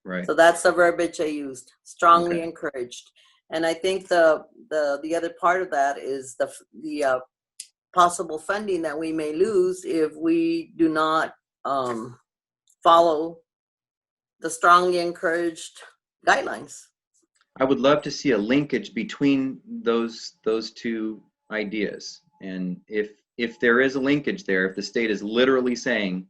right. So that's the verbiage I used, strongly Okay. encouraged. And I think the other part of that is the possible funding that we may lose if we do not follow the strongly encouraged guidelines. I would love to see a linkage between those two ideas. And if there is a linkage there, if the state is literally saying,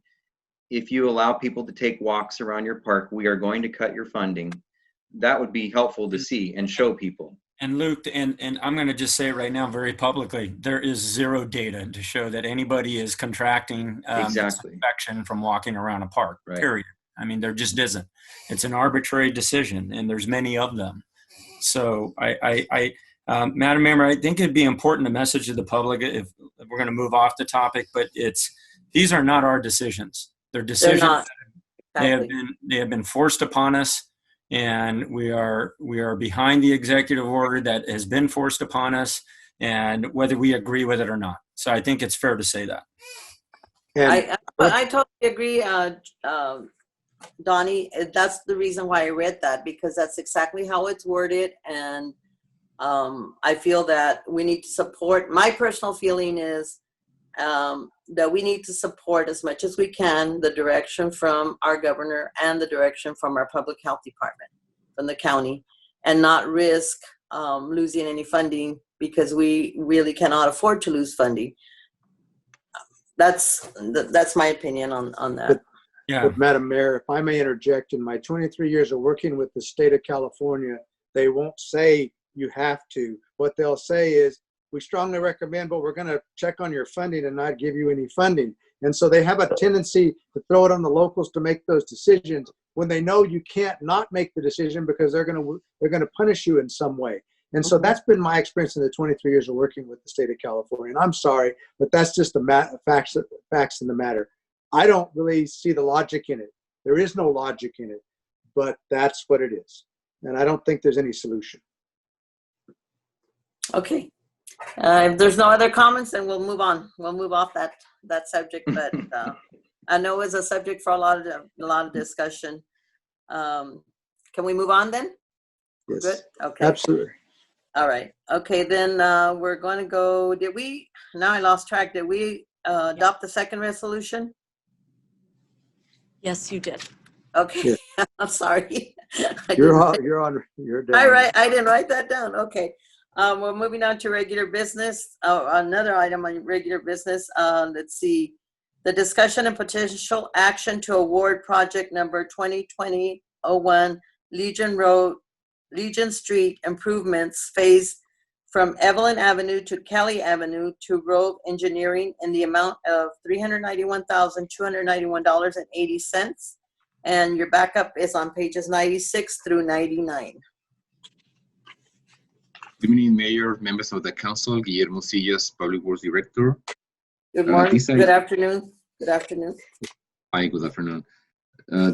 if you allow people to take walks around your park, we are going to cut your funding, that would be helpful to see and show people. And Luke, and I'm going to just say it right now very publicly, there is zero data to show that anybody is contracting this Exactly. infection from walking around a park, Right. period. I mean, there just isn't. It's an arbitrary decision, and there's many of them. So Madam Mayor, I think it'd be important to message to the public, if we're going to move off the topic, but these are not our decisions. They're They're decisions. not. They Exactly. have been forced upon us, and we are behind the executive order that has been forced upon us, and whether we agree with it or not. So I think it's fair to say that. And I totally agree, Donnie. That's the reason why I read that, because that's exactly how it's worded. And I feel that we need to support, my personal feeling is that we need to support as much as we can the direction from our governor and the direction from our public health department, from the county, and not risk losing any funding, because we really cannot afford to lose funding. That's my opinion on that. Yeah. But Madam Mayor, if I may interject, in my 23 years of working with the state of California, they won't say you have to. What they'll say is, we strongly recommend, but we're going to check on your funding and not give you any funding. And so they have a tendency to throw it on the locals to make those decisions when they know you can't not make the decision, because they're going to punish you in some way. And so that's been my experience in the 23 years of working with the state of California. And I'm sorry, but that's just the facts in the matter. I don't really see the logic in it. There is no logic in it, but that's what it is. And I don't think there's any solution. Okay. If there's no other comments, then we'll move on. We'll move off that subject. But I know it's a subject for a lot of discussion. Can we move on then? Yes. Good. Okay. Absolutely. All right. Okay. Then we're going to go. Now I lost track. Did we adopt the second resolution? Yes, you did. Okay. Yeah. I'm sorry. You're down. All right. I didn't write that down. Okay. We're moving on to regular business. Another item on regular business. Let's see. The discussion and potential action to award project number 2020-01 Legion Street improvements phase from Evelyn Avenue to Kelly Avenue to Rove Engineering in the amount of $391,291.80. And your backup is on pages 96 through 99. Good evening, Mayor, members of the council. Guillermo Sillas, Public Works Director. Good morning. Good afternoon. Good afternoon. Hi, good afternoon.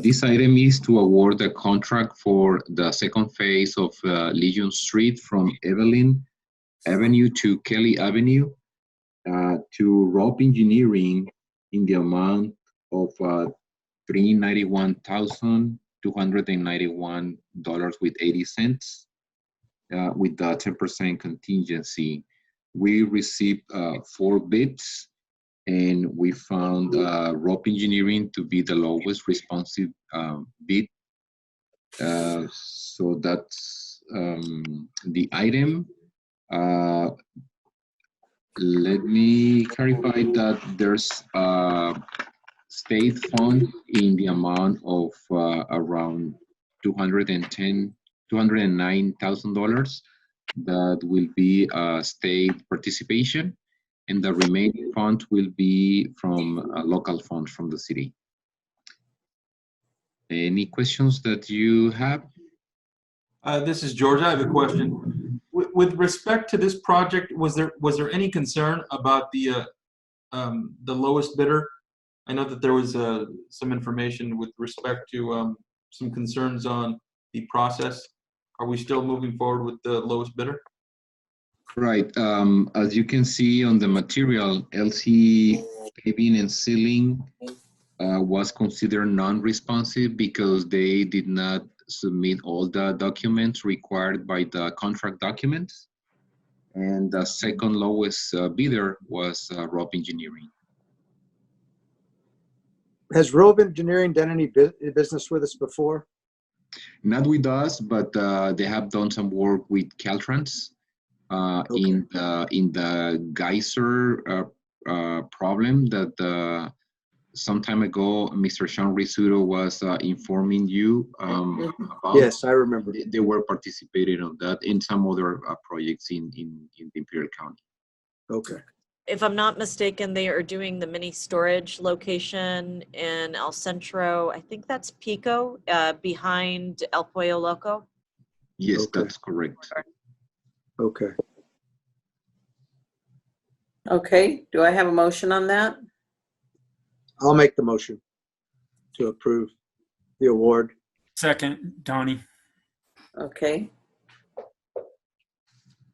This item is to award the contract for the second phase of Legion Street from Evelyn Avenue to Kelly Avenue to Rope Engineering in the amount of $391,291.80. With the 10% contingency. We received 4 bids, and we found Rope Engineering to be the lowest responsive bid. So that's the item. Let me clarify that there's state fund in the amount of around $209,000 that will be state participation, and the remaining fund will be from local funds from the city. Any questions that you have? This is George. I have a question. With respect to this project, was there any concern about the lowest bidder? I know that there was some information with respect to some concerns on the process. Are we still moving forward with the lowest bidder? Right. As you can see on the material, LC paving and sealing was considered non-responsive because they did not submit all the documents required by the contract documents. And the second lowest bidder was Rope Engineering. Has Rope Engineering done any business with us before? Not with us, but they have done some work with Caltrans in the geyser problem that some time ago Mr. Sean Rizzuto was informing you about. Yes, I remember. They were participating on that in some other projects in Imperial County. Okay. If I'm not mistaken, they are doing the mini storage location in El Centro. I think that's Pico, behind El Pollo Loco. Yes, Okay. that's correct. Okay. Okay, do I have a motion on that? I'll make the motion to approve the award. Second, Donnie. Okay.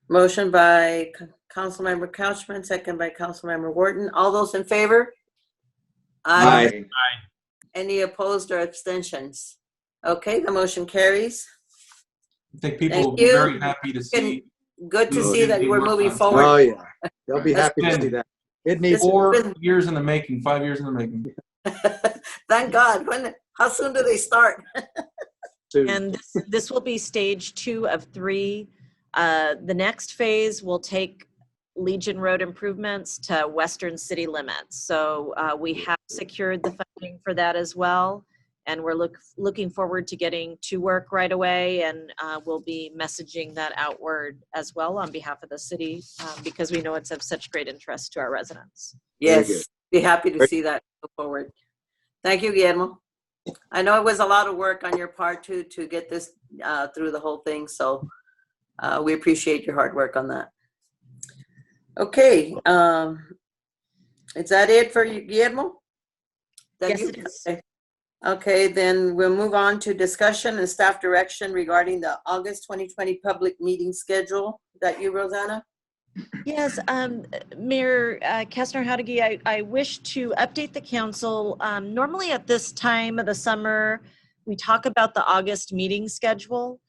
Motion by Councilmember Couchman, second by Councilmember Wharton. All those in favor? Aye. Any opposed or abstentions? Okay, the motion carries. I think people Thank will be you. very happy to see. Good to see that we're moving Oh, forward. yeah. They'll be happy to see that. It needs, 4 years in the making, 5 years in the making. Thank God. How soon do they start? to, And this will be stage 2 of 3. The next phase will take Legion Road improvements to western city limits. So we have secured the funding for that as well. And we're looking forward to getting to work right away. And we'll be messaging that outward as well on behalf of the city because we know it's of such great interest to our residents. Yes, be happy to see that go forward. Thank you, Guillermo. I know it was a lot of work on your part too to get this through the whole thing. So we appreciate your hard work on that. Okay, is that it for you, Guillermo? Yes, it is. Okay, then we'll move on to discussion and staff direction regarding the August 2020 public meeting schedule. Is that you, Rosanna? Yes, Mayor Kastner-Howdigi, I wish to update the council. Normally at this time of the summer, we talk about the August meeting schedule.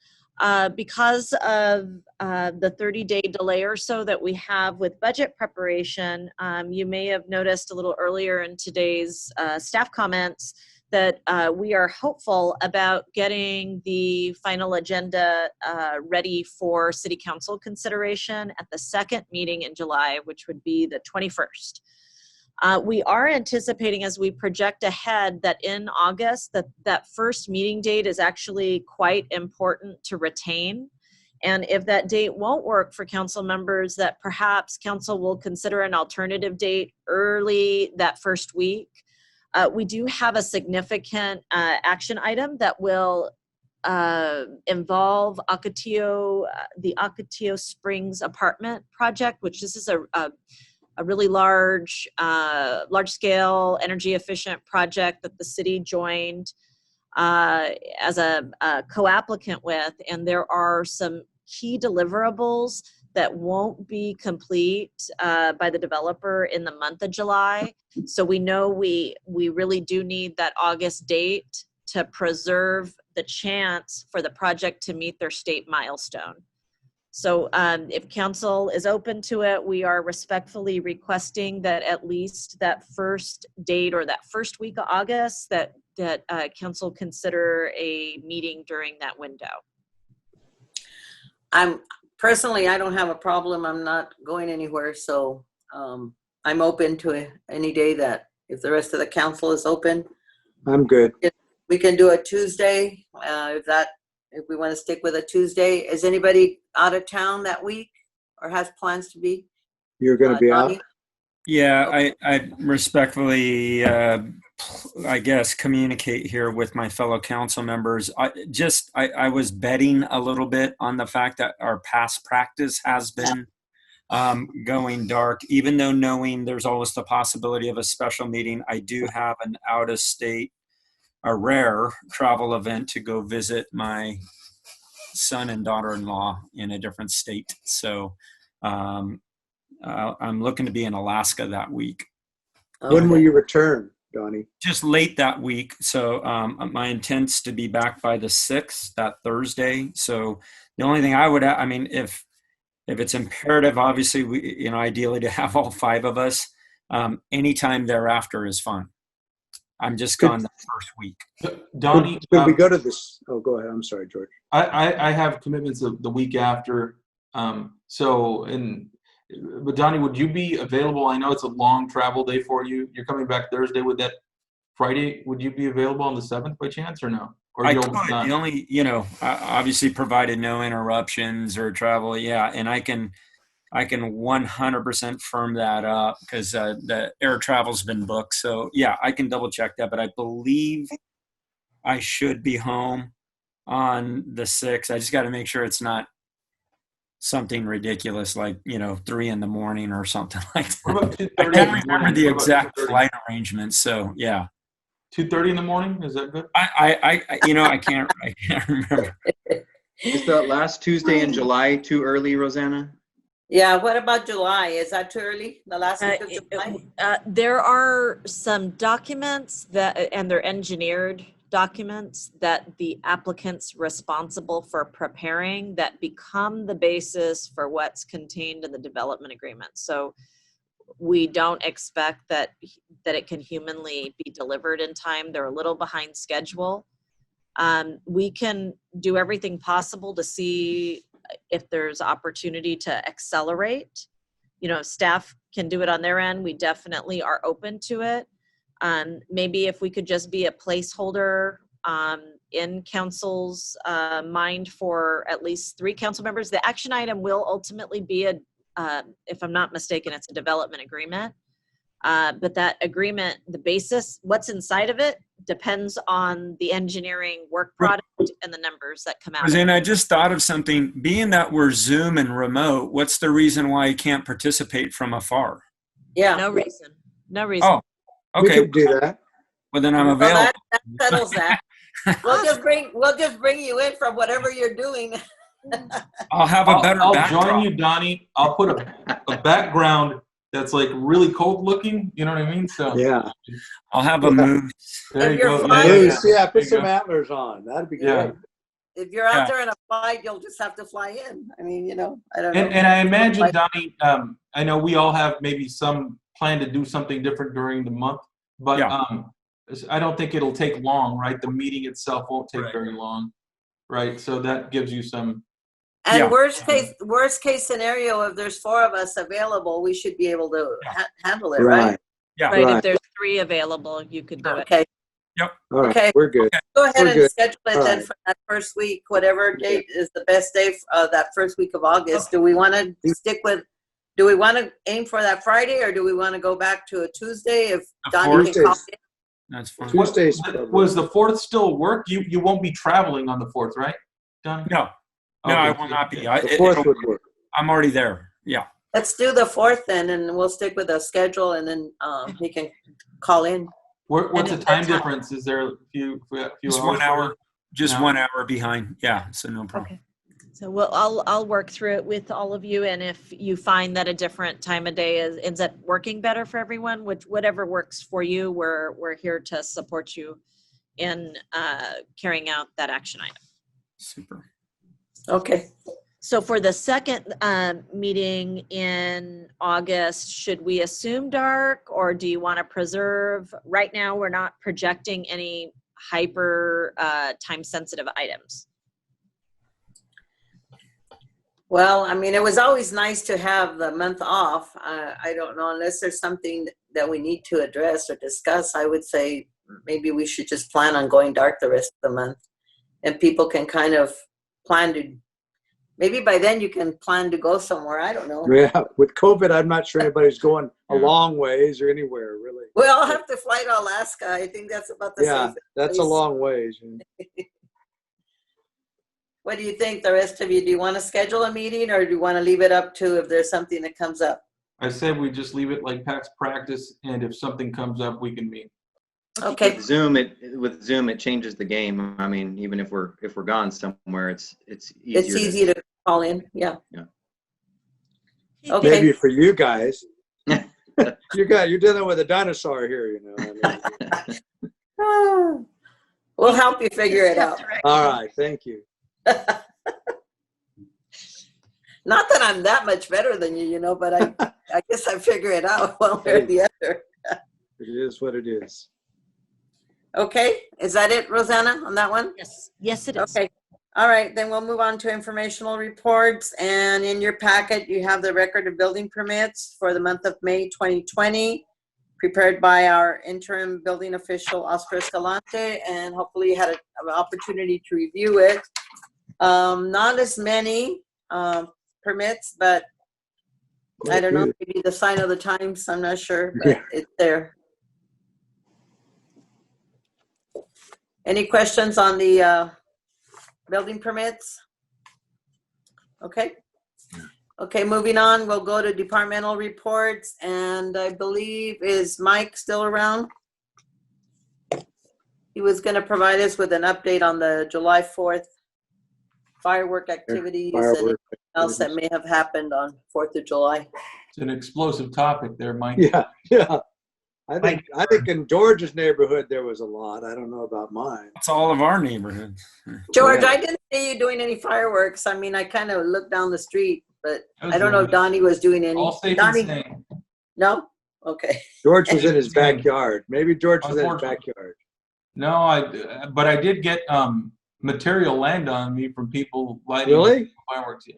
Because of the 30-day delay or so that we have with budget preparation, you may have noticed a little earlier in today's staff comments that we are hopeful about getting the final agenda ready for City Council consideration at the second meeting in July, which would be the 21st. We are anticipating as we project ahead that in August, that first meeting date is actually quite important to retain. And if that date won't work for council members, that perhaps council will consider an alternative date early that first week. We do have a significant action item that will involve the Ocotillo Springs apartment project, which this is a really large-scale, energy-efficient project that the city joined as a co-applicant with, and there are some key deliverables that won't be complete by the developer in the month of July. So we know we really do need that August date to preserve the chance for the project to meet their state milestone. So if council is open to it, we are respectfully requesting that at least that first date or that first week of August that council consider a meeting during that window. Personally, I don't have a problem. I'm not going anywhere. So I'm open to any day that if the rest of the council is open. I'm good. We can do a Tuesday, if we want to stick with a Tuesday. Is anybody out of town that week or has plans to be? You're going to be out? Donnie? Yeah, I respectfully, I guess, communicate here with my fellow council members. I was betting a little bit on the fact that our past practice has been going dark, even though knowing there's always the possibility of a special meeting. I do have an out-of-state, a rare travel event to go visit my son and daughter-in-law in a different state. So I'm looking to be in Alaska that week. When will you return, Donnie? Just late that week. So my intent's to be back by the 6th, that Thursday. So the only thing I would, I mean, if it's imperative, obviously, we, ideally to have all 5 of us, anytime thereafter is fine. I'm just gone the first week. Donnie, Could we go to this? Oh, go ahead. I'm sorry, George. I have commitments of the week after. But Donnie, would you be available? I know it's a long travel day for you. You're coming back Thursday. Would that Friday, would you be available on the 7th by chance or no? Or I could. The only, obviously provided no interruptions or travel. Yeah. And I can 100% firm that up because the air travel's been booked. So yeah, I can double check that, but I believe I should be home on the 6th. I just got to make sure it's not something ridiculous like 3 a.m. or something like that. I can't remember the exact flight arrangements. So yeah, 2:30 in the morning. Is that good? I can't remember. Is the last Tuesday in July too early, Rosanna? Yeah, what about July? Is that too early? The last week of July? There are some documents and they're engineered documents that the applicant's responsible for preparing that become the basis for what's contained in the development agreement. So we don't expect that it can humanly be delivered in time. They're a little behind schedule. We can do everything possible to see if there's opportunity to accelerate. Staff can do it on their end. We definitely are open to it. Maybe if we could just be a placeholder in council's mind for at least 3 council members. The action item will ultimately be if I'm not mistaken, it's a development agreement. But that agreement, the basis, what's inside of it depends on the engineering work product and the numbers that come out. And I just thought of something. Being that we're Zoom and remote, what's the reason why you can't participate from afar? Yeah. No reason. No reason. Oh, okay. We could do that. Well, then I'm available. That settles that. We'll just bring you in from whatever you're doing. I'll have a better I'll backdrop. join you, Donnie. I'll put a background that's like really cold looking. You know what I mean? So Yeah. I'll have a moose. there If you you're go. flying- Moose, yeah, put There you some go. antlers on. That'd be Yeah. great. If you're out Yeah. there in a flight, you'll just have to fly in. I mean, I don't know. And I imagine, Donnie, I know we all have maybe some plan to do something different during the month, but Yeah. I don't think it'll take long, right? The meeting itself won't take Right. very long, right? So that gives you some. And Yeah. worst case scenario, if there's 4 of us available, we should be able to handle it, right? Right. Yeah. Right, Right. if there's 3 available, you could do it. Okay. All right. Okay. We're good. Go ahead We're and good. schedule it All then right. for that first week, whatever date is the best day, that first week of August. Do we want to do we want to aim for that Friday or do we want to go back to a Tuesday if Donnie can call in? That's fine. Tuesdays. Was the 4th still work? You won't be traveling on the 4th, right, Donnie? No, Okay. I will not be. The 4th would work. I'm already there. Yeah. Let's do the 4th then, and we'll stick with the schedule, and then he can call in. What's the And time that's difference? Is there a few Just hours? 1 hour. Just No. 1 hour behind. Yeah. So no problem. Okay. So I'll work through it with all of you, and if you find that a different time of day ends up working better for everyone, whatever works for you, we're here to support you in carrying out that action item. Super. Okay. So for the second meeting in August, should we assume dark, or do you want to preserve? Right now, we're not projecting any hyper time-sensitive items. Well, I mean, it was always nice to have the month off. I don't know, unless there's something that we need to address or discuss, I would say maybe we should just plan on going dark the rest of the month. And people can kind of plan to, maybe by then you can plan to go somewhere. I don't know. Yeah, with COVID, I'm not sure anybody's going a long ways or anywhere, really. We all have to fly to Alaska. I think that's about the Yeah, safest that's a place. long ways. What do you think, the rest of you? Do you want to schedule a meeting, or do you want to leave it up to if there's something that comes up? I said we just leave it like past practice, and if something comes up, we can meet. Okay. With Zoom, it changes the game. I mean, even if we're gone somewhere, it's easier. It's easy to call in. Yeah. Yeah. Okay. Maybe for you guys. You're dealing with a dinosaur here, you know. I mean. We'll help you figure it out. All right, thank you. Not that I'm that much better than you, you know, but I guess I figure it out one way or the other. It is what it is. Okay, is that it, Rosanna, on that one? Yes, yes, it is. Okay, all right, then we'll move on to informational reports. And in your packet, you have the record of building permits for the month of May 2020, prepared by our interim building official, Oscar Escalante, and hopefully you had an opportunity to review it. Not as many permits, but I don't know, maybe the sign of the times, I'm not sure, but it's there. Any questions on the building permits? Okay. Okay, moving on, we'll go to departmental reports, and I believe, is Mike still around? He was going to provide us with an update on the July 4th firework activities and anything else that may have happened on 4th of July. It's an explosive topic there, Mike. Yeah. I think in George's neighborhood there was a lot. I don't know about mine. It's all of our neighborhood. George, Yeah. I didn't see you doing any fireworks. I mean, I kind of looked down the street, but That was I don't know if Donnie was doing any. All safe and Donnie? sane. No? Okay. George was in his backyard. Maybe George was in his Unfortunately. backyard. No, but I did get material land on me from people lighting Really? fireworks. Yeah.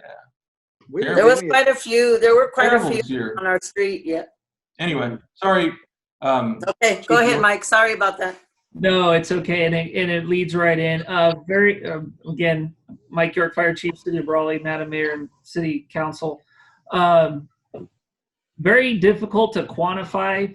We didn't There was see quite a few. There were quite a Terrible few this year. on our street. Yeah. Anyway, sorry. Okay, go ahead, Mike. Sorry about that. No, it's okay, and it leads right in. Again, Mike York, Fire Chief, City of Brawley, Madam Mayor, and City Council. Very difficult to quantify,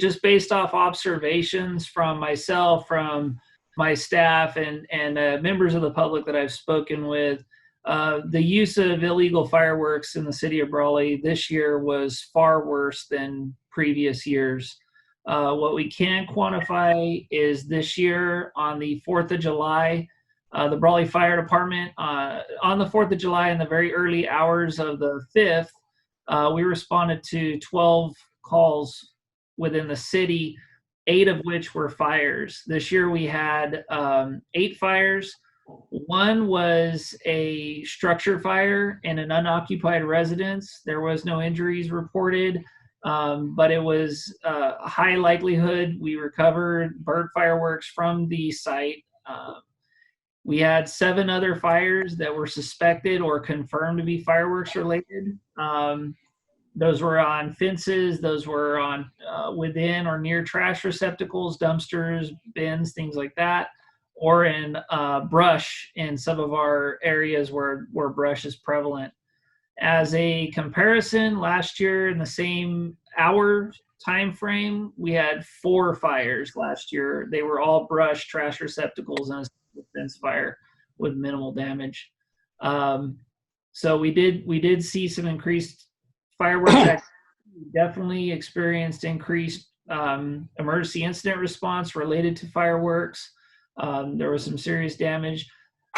just based off observations from myself, from my staff, and members of the public that I've spoken with. The use of illegal fireworks in the City of Brawley this year was far worse than previous years. What we can quantify is this year on the 4th of July, the Brawley Fire Department, on the 4th of July in the very early hours of the 5th, we responded to 12 calls within the city, 8 of which were fires. This year we had 8 fires. One was a structure fire in an unoccupied residence. There was no injuries reported. But it was a high likelihood we recovered bird fireworks from the site. We had 7 other fires that were suspected or confirmed to be fireworks related. Those were on fences. Those were on within or near trash receptacles, dumpsters, bins, things like that, or in brush in some of our areas where brush is prevalent. As a comparison, last year in the same hour time frame, we had 4 fires last year. They were all brush, trash receptacles, and a fence fire with minimal damage. So we did see some increased fireworks activity. We definitely experienced increased emergency incident response related to fireworks. There was some serious damage.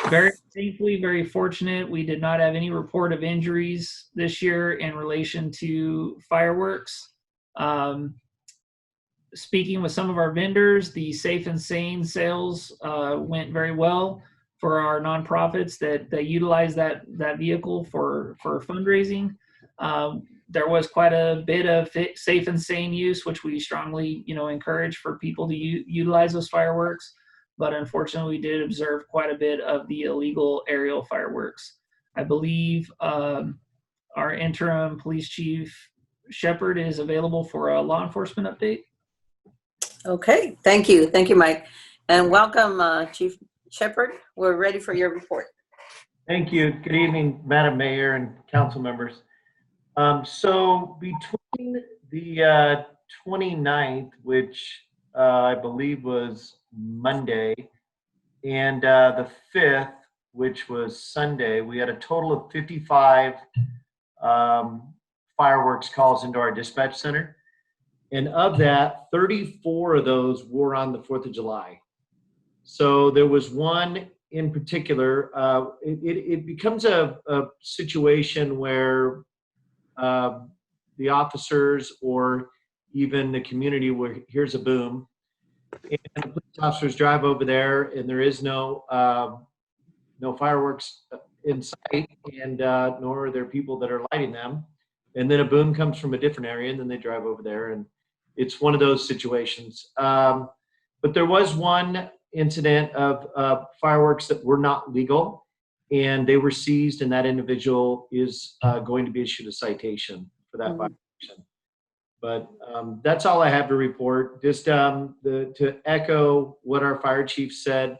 Very thankfully, very fortunate, we did not have any report of injuries this year in relation to fireworks. Speaking with some of our vendors, the Safe and Sane sales went very well for our nonprofits that utilize that vehicle for fundraising. There was quite a bit of Safe and Sane use, which we strongly encourage for people to utilize those fireworks. But unfortunately, we did observe quite a bit of the illegal aerial fireworks. I believe our interim police chief Shepard is available for a law enforcement update. Okay, thank you. Thank you, Mike. And welcome, Chief Shepard. We're ready for your report. Thank you. Good evening, Madam Mayor and council members. So between the 29th, which I believe was Monday, and the 5th, which was Sunday, we had a total of 55 fireworks calls into our dispatch center. And of that, 34 of those were on the 4th of July. So there was one in particular. It becomes a situation where the officers or even the community where here's a boom, and the police officers drive over there, and there is no fireworks in sight, and nor are there people that are lighting them. And then a boom comes from a different area, and then they drive over there, and it's one of those situations. But there was one incident of fireworks that were not legal, and they were seized, and that individual is going to be issued a citation for that violation. But that's all I have to report. Just to echo what our fire chief said,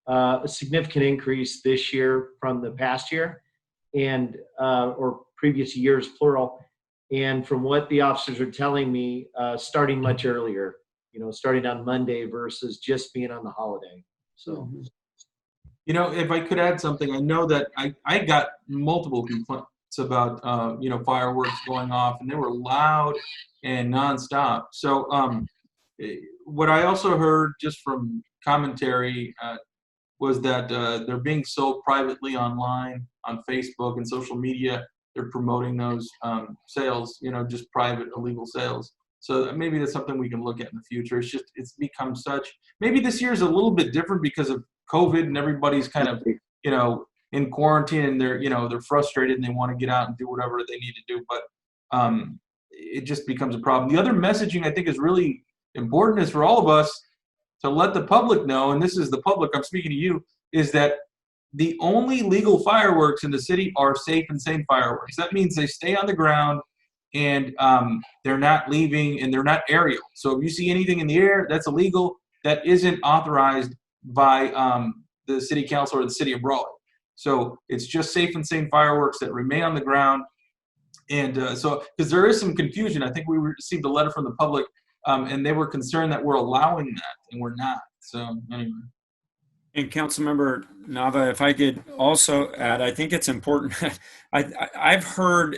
a significant increase this year from the past year, and or previous years, plural. And from what the officers are telling me, starting much earlier, starting on Monday versus just being on the holiday. So, If I could add something, I know that I got multiple complaints about, fireworks going off, and they were loud and nonstop. So what I also heard just from commentary was that they're being sold privately online on Facebook and social media. They're promoting those sales, just private illegal sales. So maybe that's something we can look at in the future. It's become such, maybe this year is a little bit different because of COVID and everybody's kind of, in quarantine, and they're frustrated and they want to get out and do whatever they need to do. But it just becomes a problem. The other messaging I think is really important is for all of us to let the public know, and this is the public, I'm speaking to you, is that the only legal fireworks in the city are safe and sane fireworks. That means they stay on the ground, and they're not leaving, and they're not aerial. So if you see anything in the air, that's illegal. That isn't authorized by the city council or the city of Brawley. So it's just safe and sane fireworks that remain on the ground. And so, because there is some confusion, I think we received a letter from the public, and they were concerned that we're allowing that, and we're not. So anyway. And Councilmember Nava, if I could also add, I think it's important. I've heard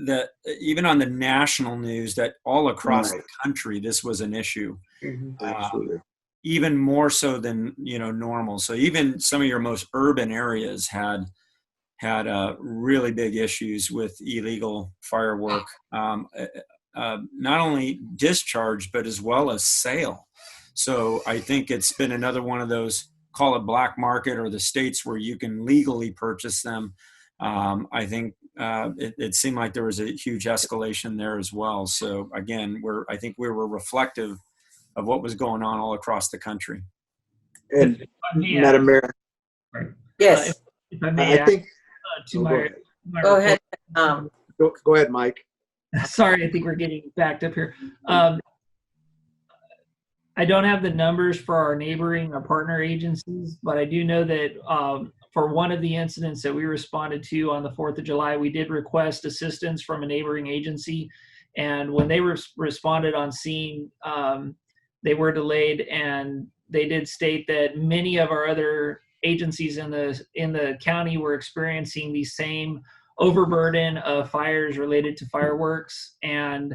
that even on the national news that all across the country this was an issue, even more so than normal. So even some of your most urban areas had really big issues with illegal firework, not only discharge but as well as sale. So I think it's been another one of those, call it black market, or the states where you can legally purchase them. I think it seemed like there was a huge escalation there as well. So again, I think we were reflective of what was going on all across the country. And Madam Mayor. Yes. If I may I think. to my Go ahead. Go ahead, Mike. Sorry, I think we're getting backed up here. I don't have the numbers for our neighboring or partner agencies, but I do know that for one of the incidents that we responded to on the 4th of July, we did request assistance from a neighboring agency. And when they responded on scene, they were delayed, and they did state that many of our other agencies in the county were experiencing the same overburden of fires related to fireworks. And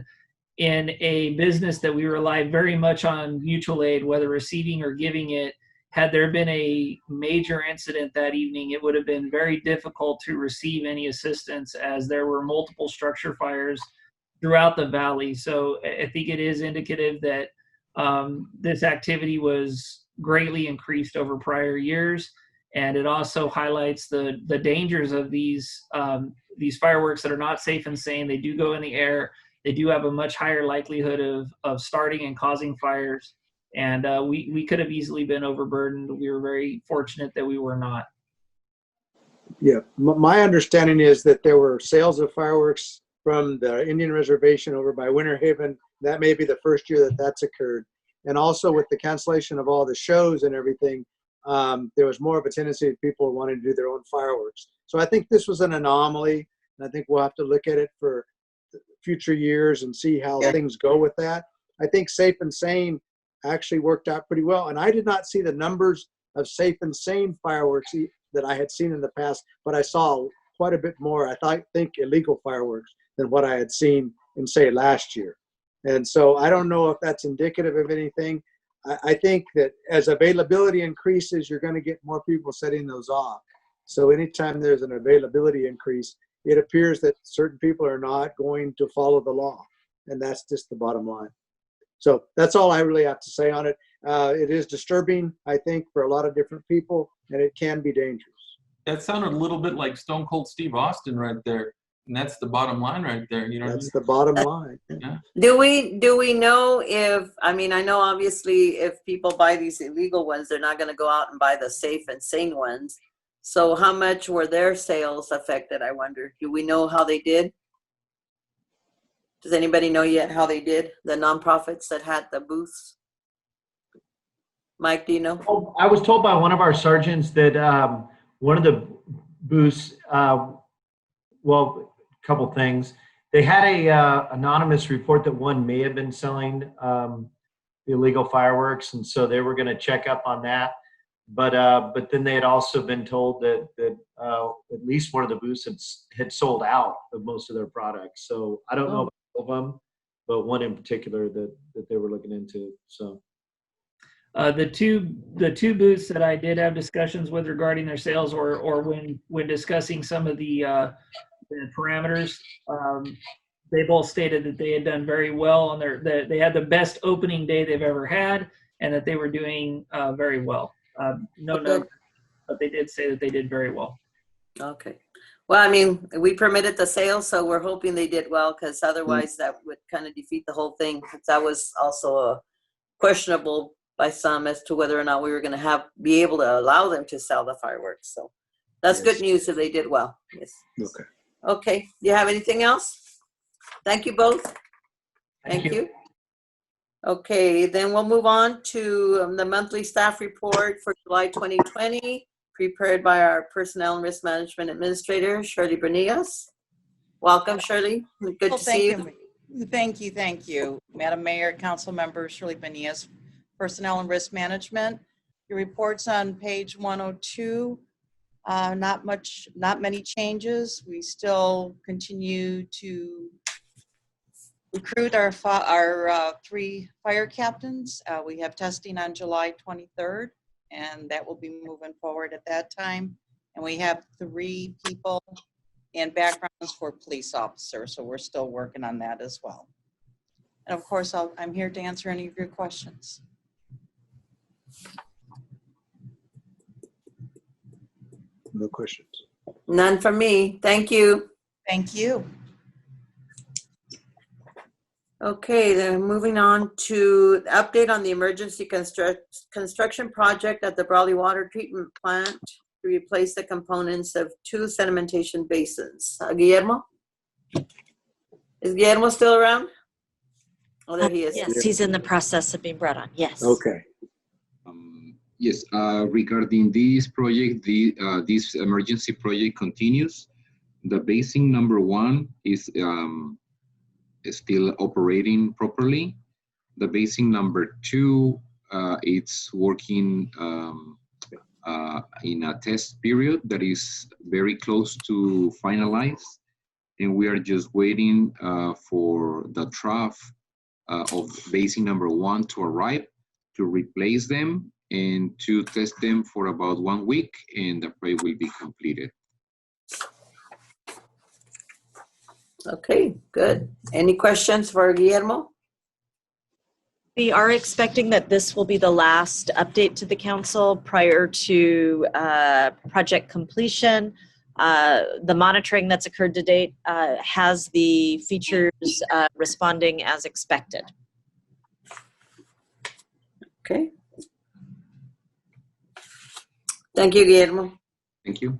in a business that we rely very much on mutual aid, whether receiving or giving it, had there been a major incident that evening, it would have been very difficult to receive any assistance, as there were multiple structure fires throughout the valley. So I think it is indicative that this activity was greatly increased over prior years. And it also highlights the dangers of these fireworks that are not safe and sane. They do go in the air. They do have a much higher likelihood of starting and causing fires. And we could have easily been overburdened. We were very fortunate that we were not. Yeah, my understanding is that there were sales of fireworks from the Indian Reservation over by Winter Haven. That may be the first year that that's occurred. And also with the cancellation of all the shows and everything, there was more of a tendency of people wanting to do their own fireworks. So I think this was an anomaly, and I think we'll have to look at it for future years and see how things go with that. I think Safe and Sane actually worked out pretty well, and I did not see the numbers of Safe and Sane fireworks that I had seen in the past, but I saw quite a bit more, I think, illegal fireworks than what I had seen in, say, last year. And so I don't know if that's indicative of anything. I think that as availability increases, you're going to get more people setting those off. So anytime there's an availability increase, it appears that certain people are not going to follow the law. And that's just the bottom line. So that's all I really have to say on it. It is disturbing, I think, for a lot of different people, and it can be dangerous. That sounded a little bit like Stone Cold Steve Austin right there. And that's the bottom line right there. You know, That's the bottom line. Yeah. Do we know if, I mean, I know obviously if people buy these illegal ones, they're not going to go out and buy the Safe and Sane ones. So how much were their sales affected, I wonder? Do we know how they did? Does anybody know yet how they did? The nonprofits that had the booths? Mike, do you know? Oh, I was told by one of our sergeants that one of the booths, well, a couple things. They had a anonymous report that one may have been selling illegal fireworks, and so they were going to check up on that. But then they had also been told that at least one of the booths had sold out of most of their products. So I don't know about all of them, but one in particular that they were looking into. So The two booths that I did have discussions with regarding their sales, or when discussing some of the parameters, they both stated that they had done very well on they had the best opening day they've ever had, and that they were doing very well. No numbers, but they did say that they did very well. Okay. Well, I mean, we permitted the sale, so we're hoping they did well, because otherwise that would kind of defeat the whole thing. That was also questionable by some as to whether or not we were going to be able to allow them to sell the fireworks. So that's good news if they did well. Yes. Okay. Okay. Do you have anything else? Thank you both. Thank you. Okay, then we'll move on to the monthly staff report for July 2020, prepared by our Personnel and Risk Management Administrator, Shirley Benitez. Welcome, Shirley. Good to see you. Thank you. Madam Mayor, Council Member Shirley Benitez, Personnel and Risk Management. Your report's on page 102. Not many changes. We still continue to recruit our 3 fire captains. We have testing on July 23rd, and that will be moving forward at that time. And we have 3 people in backgrounds for police officers, so we're still working on that as well. And of course, I'm here to answer any of your questions. No questions. None from me. Thank you. Thank you. Okay, then moving on to the update on the emergency construction project at the Brawley Water Treatment Plant to replace the components of 2 sedimentation basins. Guillermo? Is Guillermo still around? Oh, there he is. Yes, he's in the process of being brought on. Yes. Okay. Yes, regarding this project, this emergency project continues. The basin number 1 is still operating properly. The basin number 2, it's working in a test period that is very close to finalize, and we are just waiting for the trough of basin number 1 to arrive to replace them and to test them for about 1 week, and the project will be completed. Okay, good. Any questions for Guillermo? We are expecting that this will be the last update to the council prior to project completion. The monitoring that's occurred to date has the features responding as expected. Okay. Thank you, Guillermo. Thank you.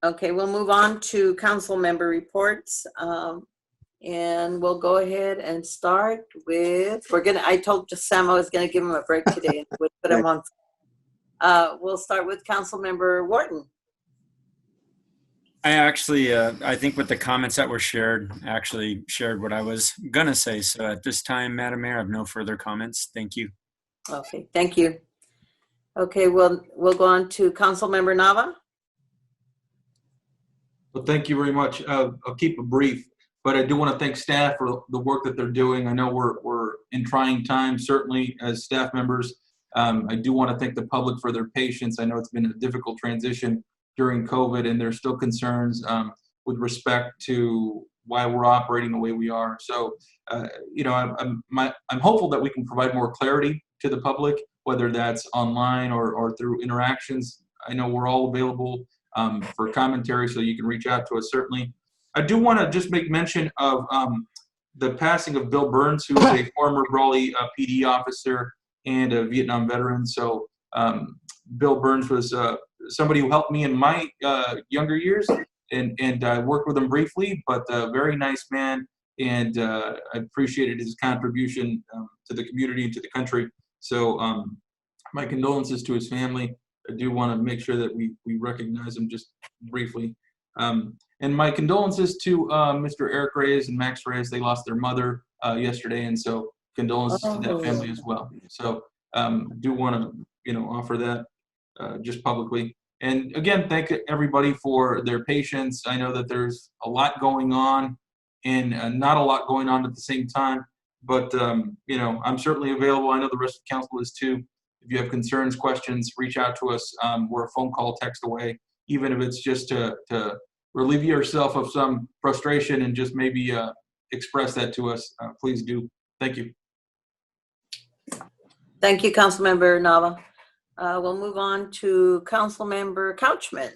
Okay, we'll move on to council member reports. And we'll go ahead and start with, I told Sam I was gonna give him a break today and would put him on. We'll start with Councilmember Wharton. I actually, I think with the comments that were shared, actually shared what I was gonna say. So at this time, Madam Mayor, I have no further comments. Thank you. Okay, thank you. Okay, we'll go on to Councilmember Nava. Well, thank you very much. I'll keep it brief, but I do want to thank staff for the work that they're doing. I know we're in trying times, certainly as staff members. I do want to thank the public for their patience. I know it's been a difficult transition during COVID, and there's still concerns with respect to why we're operating the way we are. So, you know, I'm hopeful that we can provide more clarity to the public, whether that's online or through interactions. I know we're all available for commentary, so you can reach out to us, certainly. I do want to just make mention of the passing of Bill Burns, who was a former Brawley PD officer and a Vietnam veteran. So Bill Burns was somebody who helped me in my younger years, and I worked with him briefly, but a very nice man, and I appreciated his contribution to the community and to the country. So my condolences to his family. I do want to make sure that we recognize him just briefly. And my condolences to Mr. Eric Reyes and Max Reyes. They lost their mother yesterday, and so condolences to that family as well. So do want to, you know, offer that just publicly. And again, thank everybody for their patience. I know that there's a lot going on and not a lot going on at the same time, but you know, I'm certainly available. I know the rest of the council is too. If you have concerns, questions, reach out to us. We're a phone call, text away, even if it's just to relieve yourself of some frustration and just maybe express that to us. Please do. Thank you. Thank you, Councilmember Nava. We'll move on to Councilmember Couchman.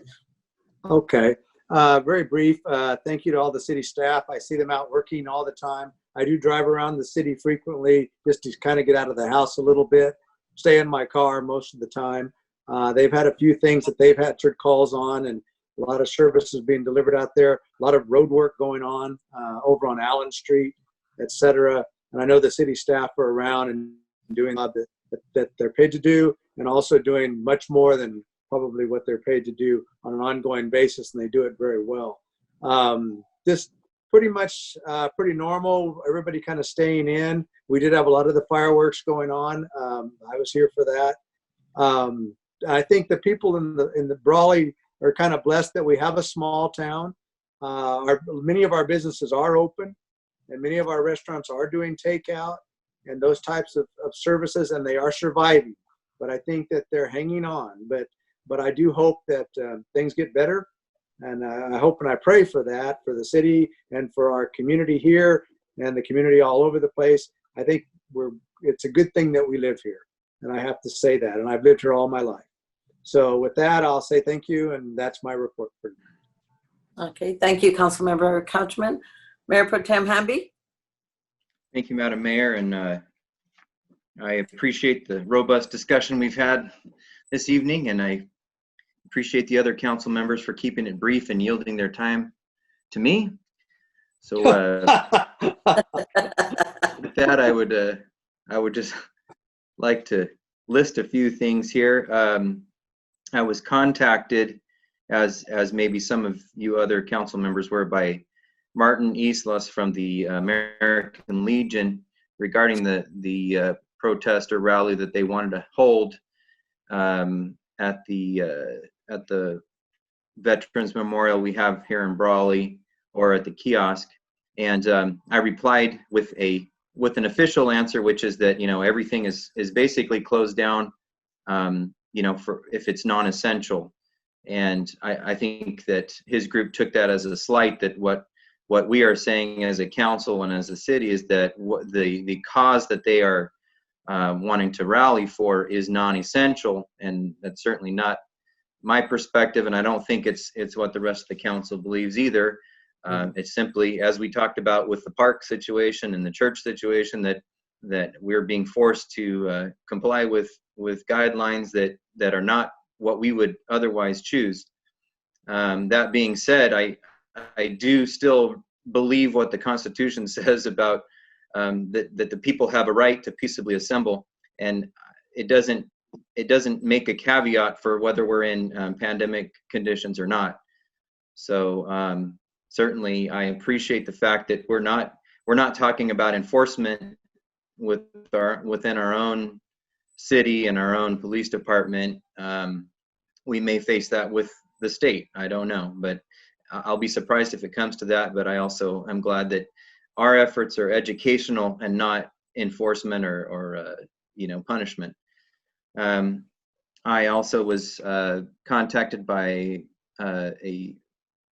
Okay, very brief. Thank you to all the city staff. I see them out working all the time. I do drive around the city frequently just to kind of get out of the house a little bit, stay in my car most of the time. They've had a few things that they've had calls on, and a lot of services being delivered out there, a lot of road work going on over on Allen Street, etc. And I know the city staff are around and doing that they're paid to do, and also doing much more than probably what they're paid to do on an ongoing basis, and they do it very well. Just pretty much pretty normal, everybody kind of staying in. We did have a lot of the fireworks going on. I was here for that. I think the people in the Brawley are kind of blessed that we have a small town. Many of our businesses are open, and many of our restaurants are doing takeout and those types of services, and they are surviving. But I think that they're hanging on. But I do hope that things get better, and I hope and I pray for that, for the city and for our community here and the community all over the place. I think it's a good thing that we live here, and I have to say that, and I've lived here all my life. So with that, I'll say thank you, and that's my report for you. Okay, thank you, Councilmember Couchman. Mayor Pro Tem Hamby. Thank you, Madam Mayor, and I appreciate the robust discussion we've had this evening, and I appreciate the other council members for keeping it brief and yielding their time to me. So with that, I would just like to list a few things here. I was contacted, as maybe some of you other council members were, by Martin Islas from the American Legion regarding the protest or rally that they wanted to hold at the Veterans Memorial we have here in Brawley, or at the kiosk. And I replied with an official answer, which is that, you know, everything is basically closed down, you know, for if it's non-essential. And I think that his group took that as a slight, that what we are saying as a council and as a city is that the cause that they are wanting to rally for is non-essential, and that's certainly not my perspective, and I don't think it's what the rest of the council believes either. It's simply, as we talked about with the park situation and the church situation, that we're being forced to comply with guidelines that are not what we would otherwise choose. That being said, I do still believe what the Constitution says about that the people have a right to peaceably assemble, and it doesn't make a caveat for whether we're in pandemic conditions or not. So certainly, I appreciate the fact that we're not talking about enforcement within our own city and our own police department. We may face that with the state. I don't know, but I'll be surprised if it comes to that. But I also am glad that our efforts are educational and not enforcement or punishment. I also was contacted by a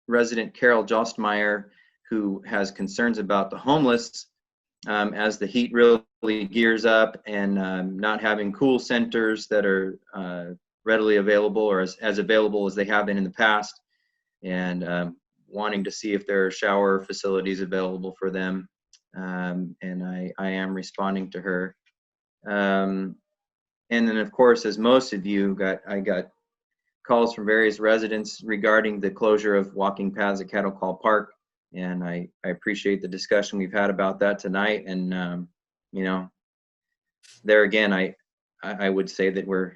resident, Carol Jostmeyer, who has concerns about the homeless as the heat really gears up, and not having cool centers that are readily available or as available as they have been in the past, and wanting to see if there are shower facilities available for them. And I am responding to her. And then, of course, as most of you I got calls from various residents regarding the closure of walking paths at Cattle Call Park. And I appreciate the discussion we've had about that tonight. And, there again, I would say that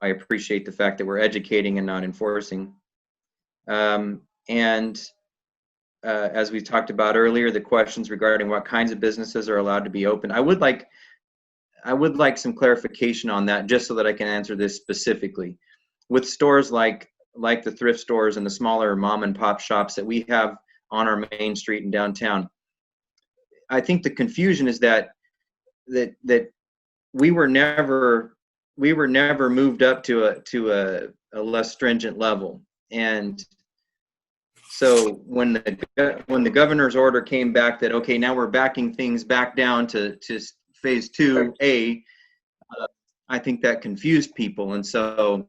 I appreciate the fact that we're educating and not enforcing. As we talked about earlier, the questions regarding what kinds of businesses are allowed to be open. I would like some clarification on that, just so that I can answer this specifically. With stores like the thrift stores and the smaller mom and pop shops that we have on our main street in downtown, I think the confusion is that we were never moved up to a less stringent level. And so when the governor's order came back that, okay, now we're backing things back down to phase 2A, I think that confused people. And so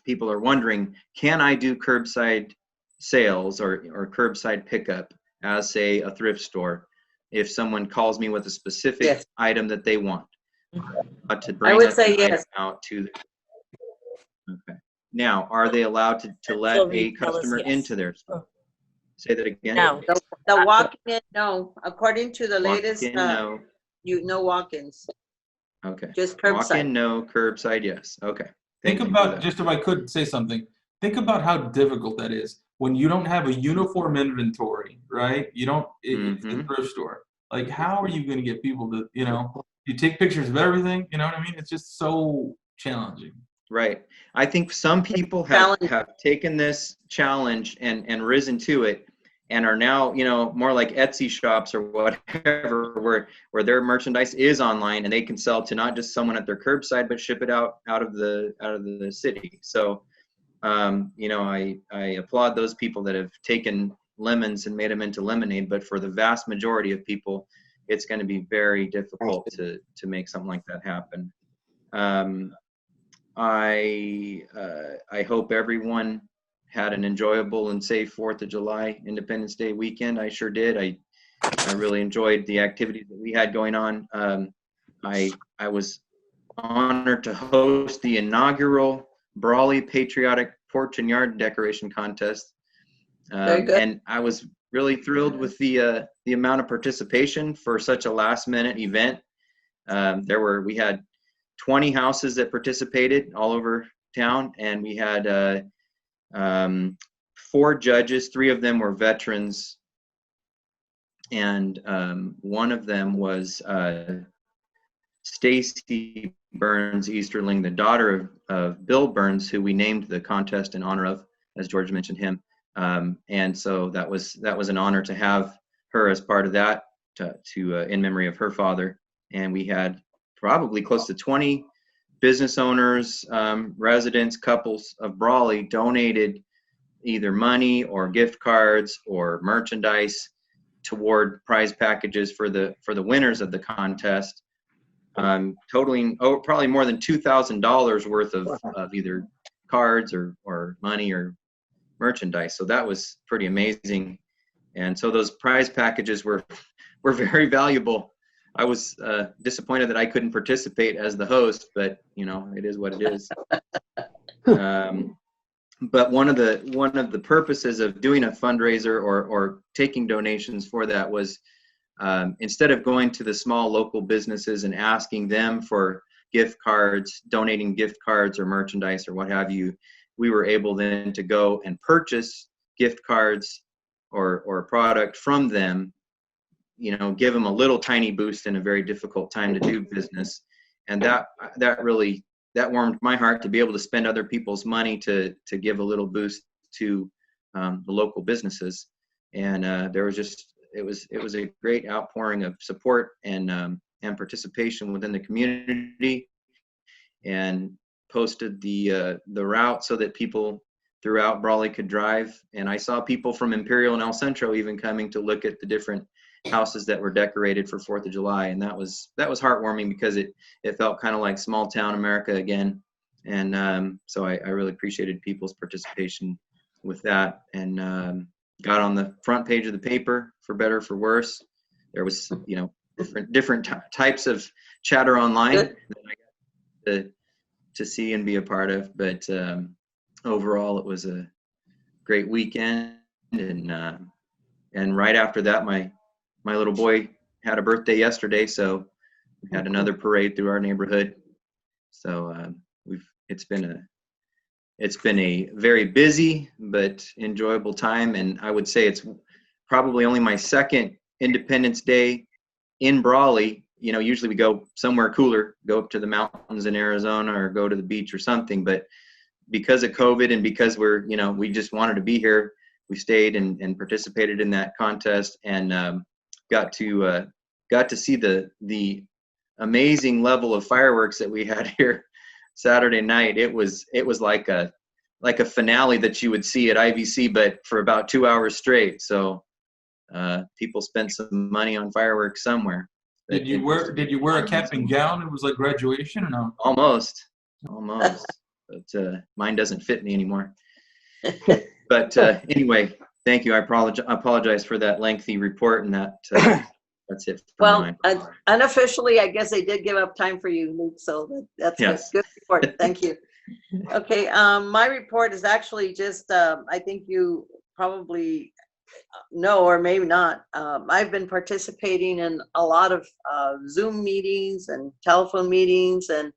people are wondering, can I do curbside sales or curbside pickup as, say, a thrift store if someone calls me with a specific item that they want? To bring I would say yes. Out to okay. Now, are they allowed to let a customer into their store? Say that again. No. The walk-in, no. According to the latest, Walk-in, no. No walk-ins. Okay. Just curbside. Walk-in, no. Curbside, yes. Okay. Think about, just if I could say something, think about how difficult that is when you don't have a uniform inventory, right? You don't, it's a thrift store. Like, how are you going to get people to, you take pictures of everything, you know what I mean? It's just so challenging. Right. I think some people have taken this challenge and risen to it, and are now, more like Etsy shops or whatever, where their merchandise is online and they can sell to not just someone at their curbside, but ship it out of the city. So, I applaud those people that have taken lemons and made them into lemonade, but for the vast majority of people, it's going to be very difficult to make something like that happen. I hope everyone had an enjoyable and safe 4th of July Independence Day weekend. I sure did. I really enjoyed the activities that we had going on. I was honored to host the inaugural Brawley Patriotic Porch and Yard Decoration Contest. Very good. And I was really thrilled with the amount of participation for such a last-minute event. We had 20 houses that participated all over town, and we had 4 judges. 3 of them were veterans, and one of them was Stacy Burns Easterling, the daughter of Bill Burns, who we named the contest in honor of, as George mentioned him. And so that was an honor to have her as part of that, in memory of her father. And we had probably close to 20 business owners, residents, couples of Brawley donated either money or gift cards or merchandise toward prize packages for the winners of the contest, totaling probably more than $2,000 worth of either cards or money or merchandise. So that was pretty amazing. And so those prize packages were very valuable. I was disappointed that I couldn't participate as the host, but it is what it is. But one of the purposes of doing a fundraiser or taking donations for that was instead of going to the small local businesses and asking them for gift cards, donating gift cards or merchandise or what have you, we were able then to go and purchase gift cards or product from them, give them a little tiny boost in a very difficult time to do business. And that really warmed my heart to be able to spend other people's money to give a little boost to the local businesses. And it was a great outpouring of support and participation within the community, and posted the route so that people throughout Brawley could drive. And I saw people from Imperial and El Centro even coming to look at the different houses that were decorated for 4th of July. And that was heartwarming because it felt kind of like small town America again. And so I really appreciated people's participation with that, and got on the front page of the paper, for better or for worse. There was, different types of chatter online that I got to see and be a part of. But overall, it was a great weekend. And right after that, my little boy had a birthday yesterday, so we had another parade through our neighborhood. So it's been a very busy but enjoyable time, and I would say it's probably only my second Independence Day in Brawley. Usually we go somewhere cooler, go up to the mountains in Arizona or go to the beach or something. But because of COVID and because we just wanted to be here, we stayed and participated in that contest, and got to see the amazing level of fireworks that we had here Saturday night. It was like a finale that you would see at IVC, but for about 2 hours straight. So people spent some money on fireworks somewhere. Did you wear a cap and gown? It was like graduation, or no? Almost. But mine doesn't fit me anymore. But anyway, thank you. I apologize for that lengthy report, and that's it. Well, unofficially, I guess they did give up time for you, Luke, so that's yes. Good report. Thank you. Okay, my report is actually just, I think you probably know, or maybe not. I've been participating in a lot of Zoom meetings and telephone meetings, and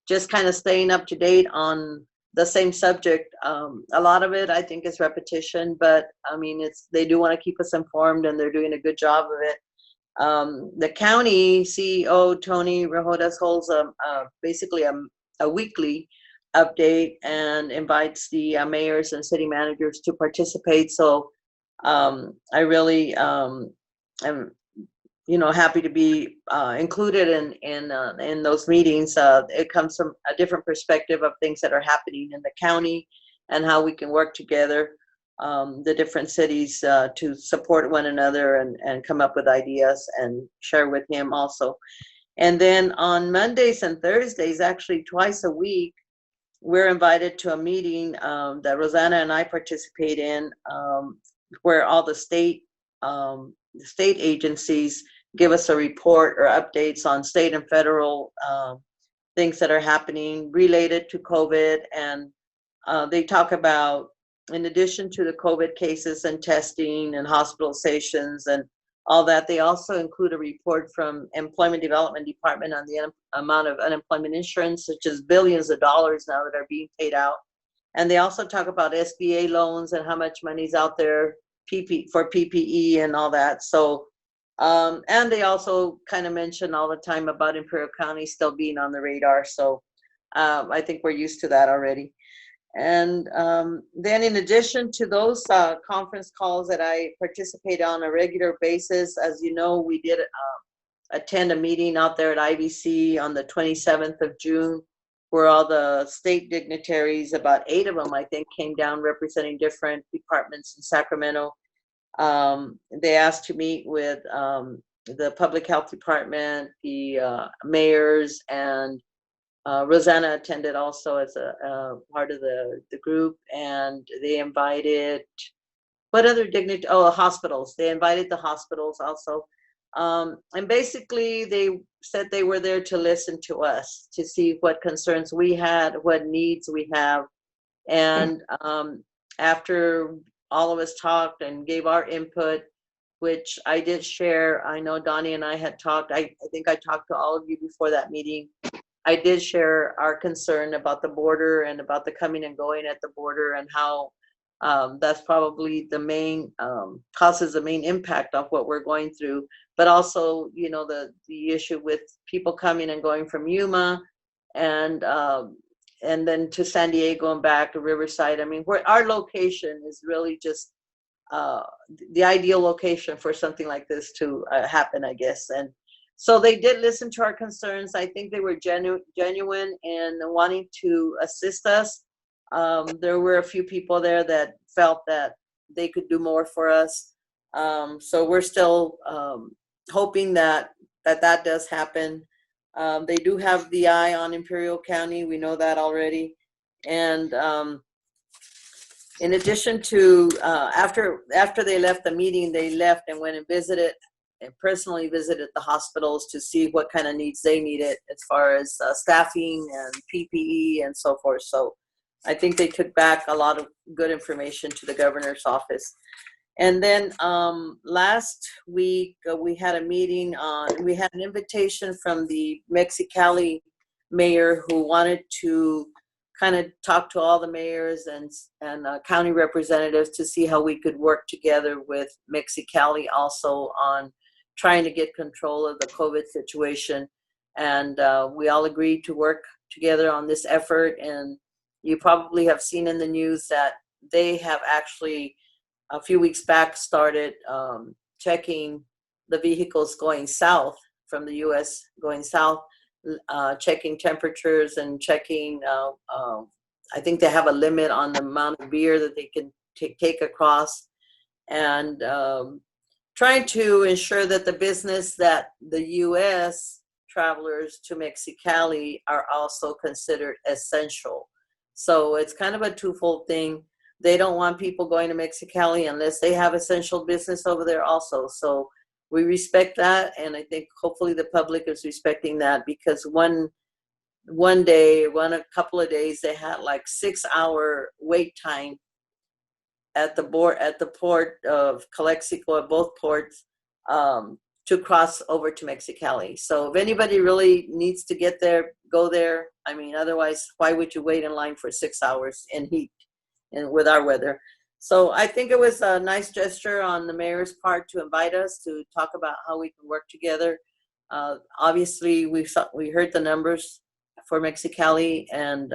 just kind of staying up to date on the same subject. A lot of it, I think, is repetition, but I mean, they do want to keep us informed, and they're doing a good job of it. The county CEO, Tony Rejodas, holds basically a weekly update and invites the mayors and city managers to participate. So I really am, happy to be included in those meetings. It comes from a different perspective of things that are happening in the county and how we can work together, the different cities, to support one another and come up with ideas and share with him also. And then on Mondays and Thursdays, actually twice a week, we're invited to a meeting that Rosanna and I participate in, where all the state agencies give us a report or updates on state and federal things that are happening related to COVID. And they talk about, in addition to the COVID cases and testing and hospitalizations and all that, they also include a report from Employment Development Department on the amount of unemployment insurance, which is billions of dollars now that are being paid out. And they also talk about SBA loans and how much money's out there for PPE and all that. So, and they also kind of mention all the time about Imperial County still being on the radar. So I think we're used to that already. And then in addition to those conference calls that I participate on a regular basis, as you know, we did attend a meeting out there at IVC on the 27th of June, where all the state dignitaries, about 8 of them, I think, came down representing different departments in Sacramento. They asked to meet with the Public Health Department, the mayors, and Rosanna attended also as a part of the group, and they invited, what other dignity? Oh, hospitals. They invited the hospitals also. And basically they said they were there to listen to us, to see what concerns we had, what needs we have, And after all of us talked and gave our input, which I did share, I know Donnie and I had talked, I think I talked to all of you before that meeting. I did share our concern about the border and about the coming and going at the border, and how that's probably the main, causes the main impact of what we're going through. But also, you know, the issue with people coming and going from Yuma and then to San Diego and back to Riverside. I mean, where our location is really just the ideal location for something like this to happen, I guess. And so they did listen to our concerns. I think they were genuine in wanting to assist us. There were a few people there that felt that they could do more for us. So we're still hoping that does happen. They do have the eye on Imperial County. We know that already. And in addition to, after they left the meeting, they left and went and visited and personally visited the hospitals to see what kind of needs they needed as far as staffing and PPE and so forth. So I think they took back a lot of good information to the governor's office. And then last week we had a meeting we had an invitation from the Mexicali mayor, who wanted to kind of talk to all the mayors and county representatives to see how we could work together with Mexicali also on trying to get control of the COVID situation. And we all agreed to work together on this effort. And you probably have seen in the news that they have actually a few weeks back started checking the vehicles going south from the US going south, checking temperatures and checking, I think they have a limit on the amount of beer that they can take across, and trying to ensure that the business that the US travelers to Mexicali are also considered essential. So it's kind of a twofold thing. They don't want people going to Mexicali unless they have essential business over there also. So we respect that, and I think hopefully the public is respecting that, because a couple of days, they had like 6-hour wait time at the port of Calexico at both ports to cross over to Mexicali. So if anybody really needs to get there, go there. I mean, otherwise, why would you wait in line for 6 hours in heat and with our weather? So I think it was a nice gesture on the mayor's part to invite us to talk about how we can work together. Obviously, we heard the numbers for Mexicali, and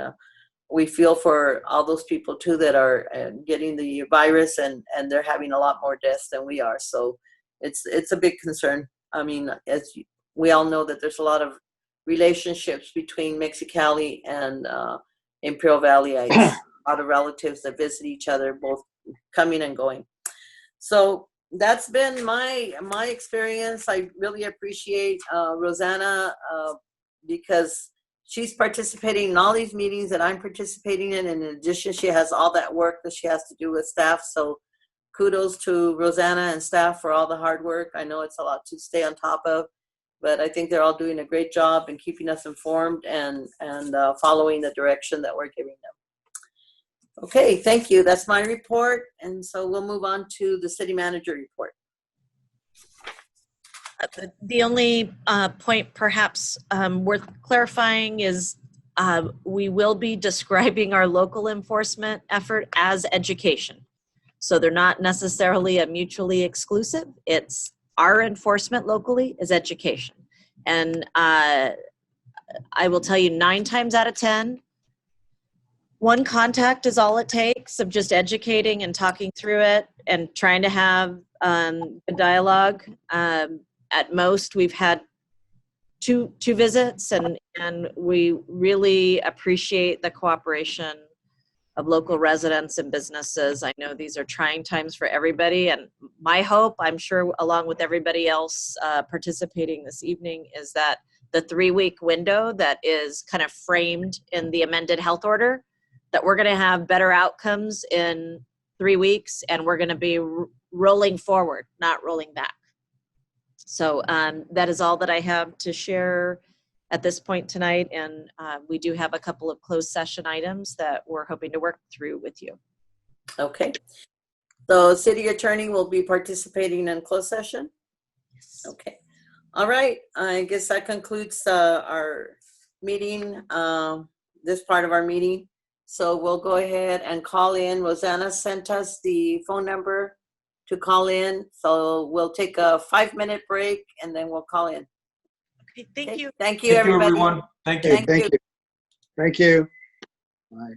we feel for all those people too that are getting the virus, and they're having a lot more deaths than we are. So it's a big concern. I mean, as we all know, that there's a lot of relationships between Mexicali and Imperial Valleyites. A lot of relatives that visit each other, both coming and going. So that's been my experience. I really appreciate Rosanna because she's participating in all these meetings that I'm participating in. And in addition, she has all that work that she has to do with staff. So kudos to Rosanna and staff for all the hard work. I know it's a lot to stay on top of, but I think they're all doing a great job in keeping us informed and following the direction that we're giving them. Okay, thank you. That's my report. And so we'll move on to the city manager report. The only point perhaps worth clarifying is we will be describing our local enforcement effort as education. So they're not necessarily a mutually exclusive. It's our enforcement locally is education. And I will tell you 9 times out of 10, one contact is all it takes of just educating and talking through it and trying to have a dialogue. At most, we've had two visits, and we really appreciate the cooperation of local residents and businesses. I know these are trying times for everybody, and my hope, I'm sure along with everybody else participating this evening, is that the 3-week window that is kind of framed in the amended health order, that we're going to have better outcomes in 3 weeks, and we're going to be rolling forward, not rolling back. So that is all that I have to share at this point tonight, and we do have a couple of closed session items that we're hoping to work through with you. Okay. So city attorney will be participating in closed session? Yes. Okay. All right. I guess that concludes our meeting, this part of our meeting. So we'll go ahead and call in. Rosanna sent us the phone number to call in. So we'll take a 5-minute break and then we'll call in. Okay, thank you. Thank you, Thank you, everybody. everyone. Thank you. Okay, thank you. Thank you. Bye.